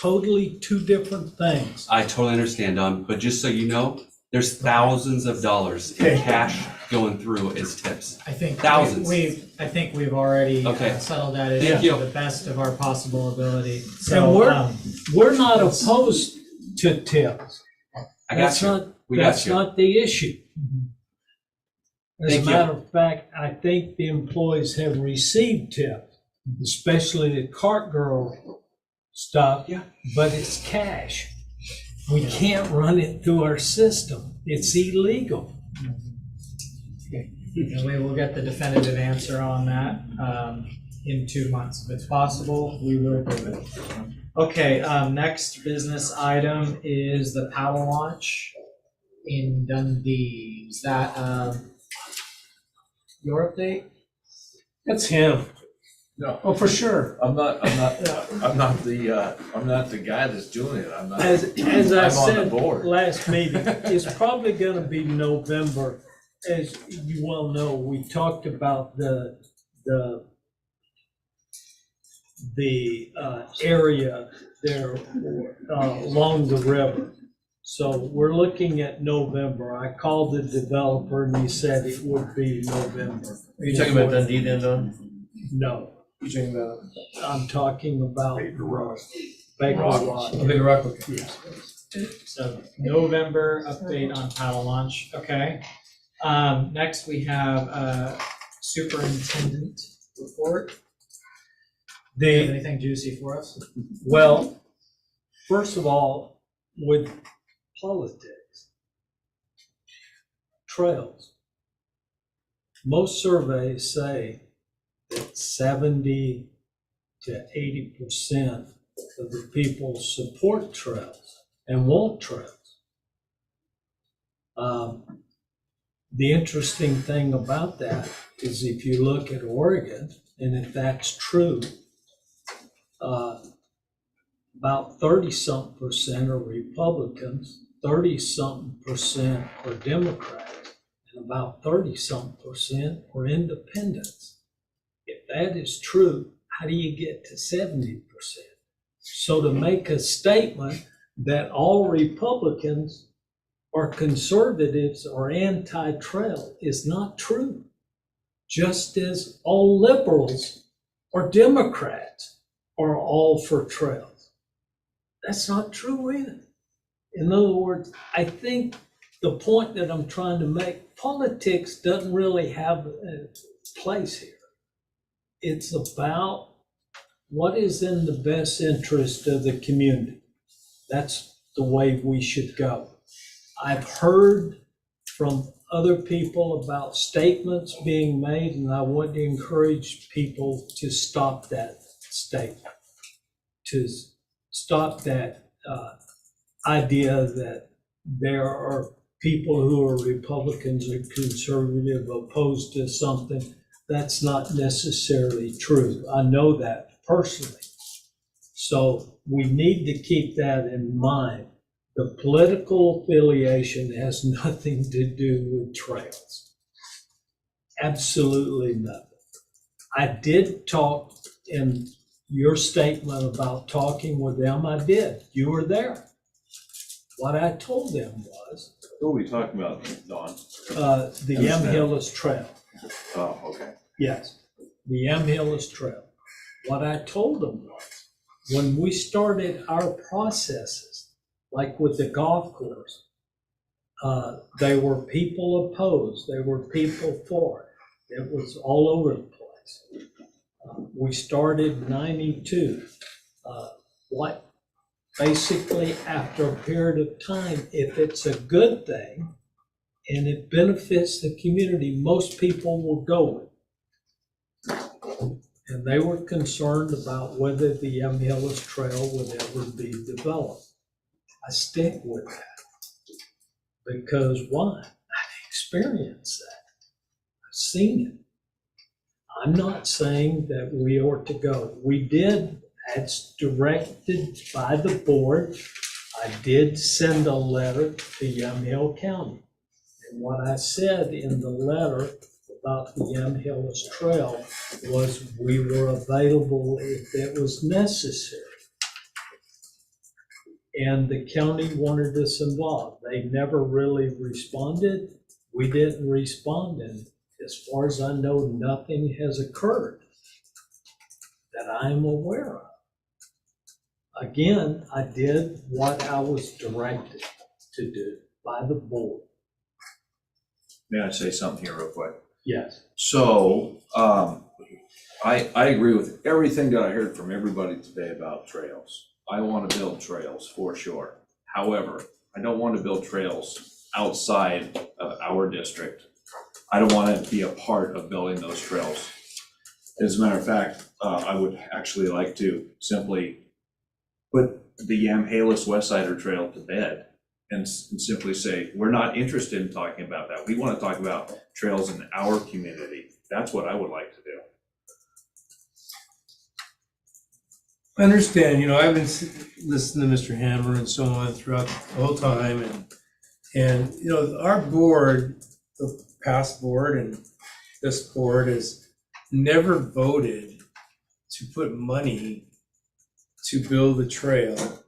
Speaker 4: Totally two different things.
Speaker 7: I totally understand, Don, but just so you know, there's thousands of dollars in cash going through as tips.
Speaker 2: I think
Speaker 7: thousands.
Speaker 2: we've already settled that issue
Speaker 7: Thank you.
Speaker 2: to the best of our possible ability. So
Speaker 4: And we're not opposed to tips.
Speaker 7: I got you.
Speaker 4: That's not the issue. As
Speaker 7: Thank
Speaker 4: a
Speaker 7: you.
Speaker 4: matter of fact, I think the employees have received tips, especially the cart girl stuff.
Speaker 7: Yeah.
Speaker 4: But it's cash. We can't run it through our system. It's illegal.
Speaker 2: And we will get the definitive answer on that in 2 months. If it's possible, we will do it. Okay, next business item is the paddle launch in Dundee. Is that your update?
Speaker 6: That's him.
Speaker 1: No.
Speaker 6: Oh, for sure.
Speaker 1: I'm not the guy that's doing it. I'm not.
Speaker 4: As I
Speaker 1: I'm on the
Speaker 4: said
Speaker 1: board.
Speaker 4: last meeting, it's probably gonna be November. As you well know, we talked about the area there along the river. So we're looking at November. I called the developer and he said it would be November.
Speaker 18: Are you talking about Dundee then, Don?
Speaker 4: No,
Speaker 18: You talking about?
Speaker 4: I'm talking about
Speaker 18: Baker Rock.
Speaker 4: Baker
Speaker 18: Rock.
Speaker 4: Rock.
Speaker 18: Oh, Baker Rock, okay.
Speaker 4: Yes.
Speaker 2: So November update on paddle launch, okay. Next we have superintendent report. Anything juicy for us?
Speaker 4: Well, first of all, with politics, trails, most surveys say that 70 to 80% of the people support trails and want trails. The interesting thing about that is if you look at Oregon, and if that's true, about 30-something% are Republicans, 30-something% are Democrats, and about 30-something% are independents. If that is true, how do you get to 70%? So to make a statement that all Republicans or conservatives or anti-trail is not true, just as all liberals or Democrats are all for trails. That's not true either. In other words, I think the point that I'm trying to make, politics doesn't really have a place here. It's about what is in the best interest of the community. That's the way we should go. I've heard from other people about statements being made, and I want to encourage people to stop that statement, to stop that idea that there are people who are Republicans or conservative opposed to something. That's not necessarily true. I know that personally. So we need to keep that in mind. The political affiliation has nothing to do with trails. Absolutely nothing. I did talk in your statement about talking with them. I did. You were there. What I told them was
Speaker 1: Who are we talking about, Don?
Speaker 4: the Yamhill Trail.
Speaker 1: Oh, okay.
Speaker 4: Yes, the Yamhill Trail. What I told them was when we started our processes, like with the golf course, there were people opposed, there were people for it. It was all over the place. We started 92. Basically, after a period of time, if it's a good thing and it benefits the community, most people will go with it. And they were concerned about whether the Yamhill Trail would ever be developed. I stick with that. Because why? I've experienced that. I've seen it. I'm not saying that we ought to go. We did, as directed by the board, I did send a letter to Yamhill County. And what I said in the letter about the Yamhill Trail was we were available if it was necessary. And the county wanted us involved. They never really responded. We didn't respond. And as far as I know, nothing has occurred that I'm aware of. Again, I did what I was directed to do by the board.
Speaker 1: May I say something here real quick?
Speaker 4: Yes.
Speaker 1: So, I agree with everything that I heard from everybody today about trails. I want to build trails for sure. However, I don't want to build trails outside of our district. I don't want to be a part of building those trails. As a matter of fact, I would actually like to simply put the Yamhalis West Sider Trail to bed and simply say, we're not interested in talking about that. We want to talk about trails in our community. That's what I would like to do.
Speaker 6: I understand, I've been listening to Mr. Hammer and so on throughout the whole time, and our board, the past board and this board has never voted to put money to build a trail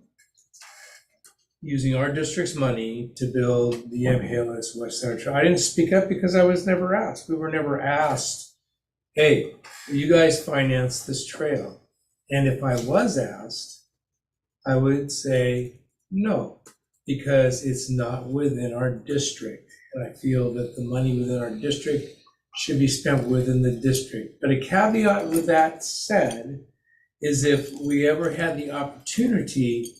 Speaker 6: using our district's money to build the Yamhalis West Side Trail. I didn't speak up because I was never asked. We were never asked, hey, will you guys finance this trail? And if I was asked, I would say no, because it's not within our district. And I feel that the money within our district should be spent within the district. But a caveat with that said is if we ever had the opportunity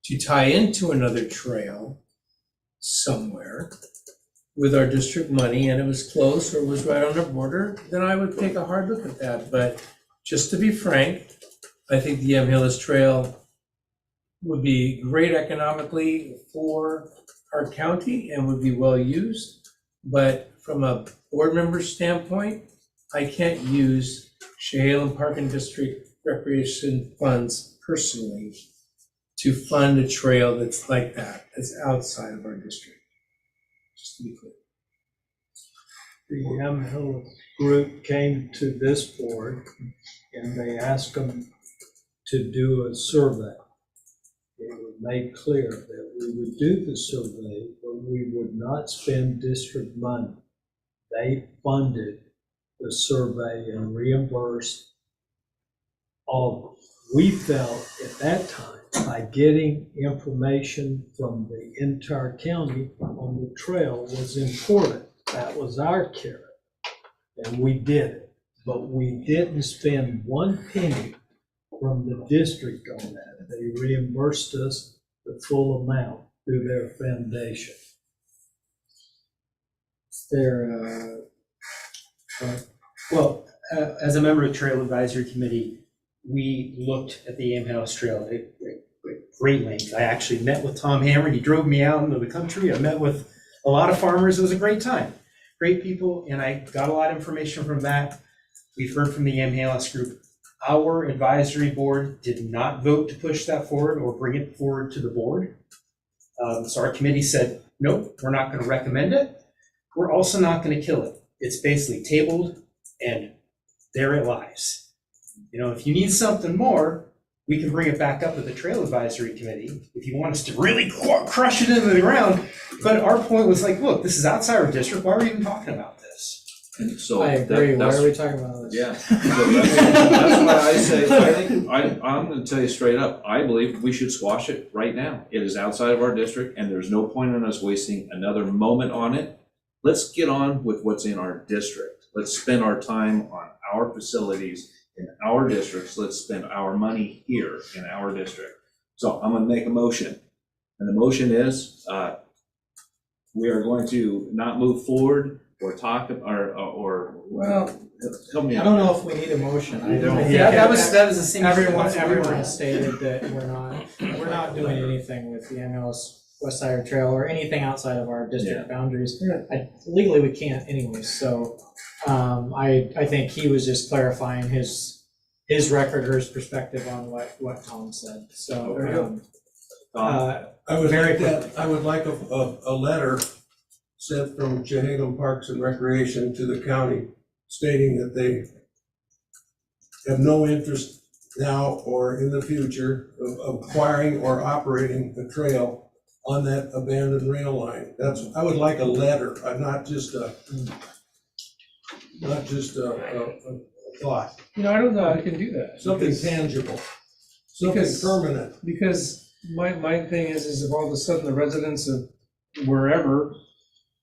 Speaker 6: to tie into another trail somewhere with our district money and it was close or was right on the border, then I would take a hard look at that. But just to be frank, I think the Yamhalis Trail would be great economically for our county and would be well used. But from a board member standpoint, I can't use Chehalem Park and District Recreation funds personally to fund a trail that's like that, that's outside of our district, just to be clear.
Speaker 4: The Yamhill group came to this board and they asked them to do a survey. It was made clear that we would do the survey, but we would not spend district money. They funded the survey and reimbursed all. We felt at that time by getting information from the entire county on the trail was important. That was our carrot, and we did it. But we didn't spend one penny from the district on that. They reimbursed us the full amount through their foundation.
Speaker 16: Well, as a member of the Trail Advisory Committee, we looked at the Yamhalis Trail at great length. I actually met with Tom Hammer. He drove me out into the country. I met with a lot of farmers. It was a great time. Great people, and I got a lot of information from that. We've heard from the Yamhalis group. Our advisory board did not vote to push that forward or bring it forward to the board. So our committee said, nope, we're not going to recommend it. We're also not going to kill it. It's basically tabled, and there it lies. If you need something more, we can bring it back up to the Trail Advisory Committee if you want us to really crush it into the ground. But our point was like, look, this is outside our district. Why are we even talking about this?
Speaker 1: And so
Speaker 2: I agree. Why
Speaker 1: that's,
Speaker 2: are we talking about this?
Speaker 1: Yeah. So that's why I say, I'm gonna tell you straight up, I believe we should squash it right now. It is outside of our district and there's no point in us wasting another moment on it. Let's get on with what's in our district. Let's spend our time on our facilities in our districts. Let's spend our money here in our district. So I'm gonna make a motion. And the motion is, we are going to not move forward or talk or
Speaker 2: Well,
Speaker 1: help me
Speaker 2: I
Speaker 1: out.
Speaker 2: don't know if we need a motion. I
Speaker 1: don't.
Speaker 2: think
Speaker 16: That was the same.
Speaker 2: Everyone has stated that we're not doing anything with the Yamhalis West Side Trail or anything outside of our district boundaries. Legally, we can't anyways, so I think he was just clarifying his record or his perspective on what Tom said, so.
Speaker 12: I would like a letter sent from Chehalem Parks and Recreation to the county stating that they have no interest now or in the future of acquiring or operating the trail on that abandoned rail line. I would like a letter, not just a thought.
Speaker 6: I don't know how I can do that.
Speaker 12: Something tangible, something permanent.
Speaker 6: Because my thing is if all of a sudden the residents of wherever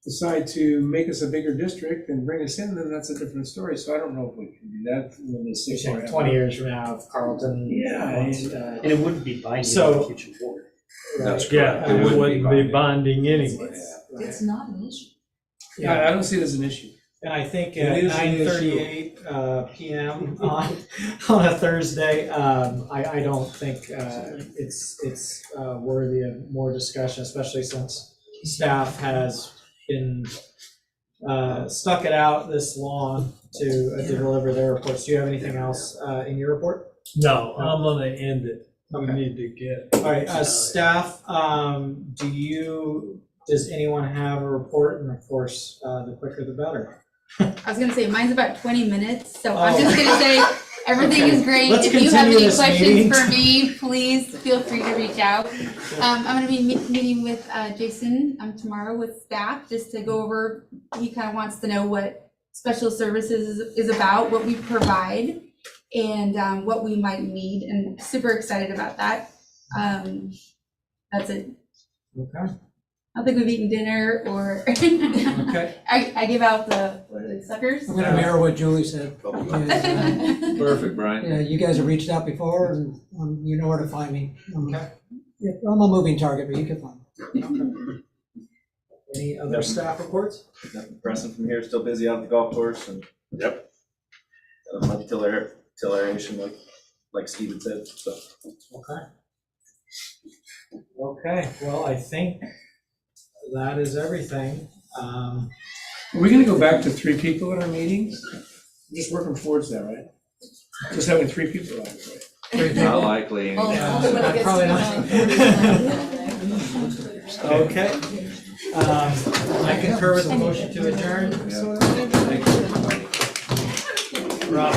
Speaker 6: decide to make us a bigger district and bring us in, then that's a different story. So I don't know if we can do that when they say.
Speaker 2: 20 years from now, if Carlton.
Speaker 6: Yeah.
Speaker 2: wants,
Speaker 16: And it wouldn't be binding on
Speaker 2: So-
Speaker 16: the future board.
Speaker 1: That's
Speaker 2: right?
Speaker 4: Yeah,
Speaker 1: It
Speaker 4: it
Speaker 1: wouldn't
Speaker 4: wouldn't
Speaker 1: be
Speaker 4: be bonding anyway.
Speaker 21: It's not an issue.
Speaker 6: Yeah, I don't see it as an issue.
Speaker 2: And I think
Speaker 12: It
Speaker 2: at
Speaker 12: is an issue.
Speaker 2: 9:38 PM on a Thursday, I don't think it's worthy of more discussion, especially since staff has been stuck it out this long to deliver their reports. Do you have anything else in your report?
Speaker 4: No, I'm gonna end it. We
Speaker 2: Okay.
Speaker 4: need to get.
Speaker 2: All right, staff, does anyone have a report? And of course, the quicker the better.
Speaker 8: I was gonna say, mine's about 20 minutes, so I'm
Speaker 2: Oh.
Speaker 8: just gonna say, everything
Speaker 2: Okay.
Speaker 8: is great.
Speaker 2: Let's
Speaker 8: If you have
Speaker 2: continue
Speaker 8: any
Speaker 2: this
Speaker 8: questions
Speaker 2: meeting.
Speaker 8: for me, please feel free to reach out. I'm gonna be meeting with Jason tomorrow with staff, just to go over, he kind of wants to know what special services is about, what we provide, and what we might need, and super excited about that. That's it.
Speaker 2: Okay.
Speaker 8: I don't think we've eaten dinner or,
Speaker 2: Okay.
Speaker 8: I give out the, what are they, suckers?
Speaker 15: I'm gonna mirror what Julie said. Is,
Speaker 1: Perfect, Brian.
Speaker 15: yeah, you guys have reached out before, and you know where to find me.
Speaker 2: Okay.
Speaker 15: Yeah, I'm a moving target, but you can find me.
Speaker 2: Any other staff reports?
Speaker 19: Nothing pressing from here, still busy out at the golf course and. Yep. Got a much tilleration like Steven said, so.
Speaker 2: Okay. Okay, well, I think that is everything.
Speaker 6: Are we gonna go back to 3 people in our meetings? We're just working towards that, right? Just having 3 people, right?
Speaker 19: Not likely.
Speaker 8: Oh,
Speaker 2: Yeah.
Speaker 8: only when it gets
Speaker 2: Probably
Speaker 8: to
Speaker 2: not. Okay. I concur with the motion to adjourn.
Speaker 19: Thank you.
Speaker 2: Rob,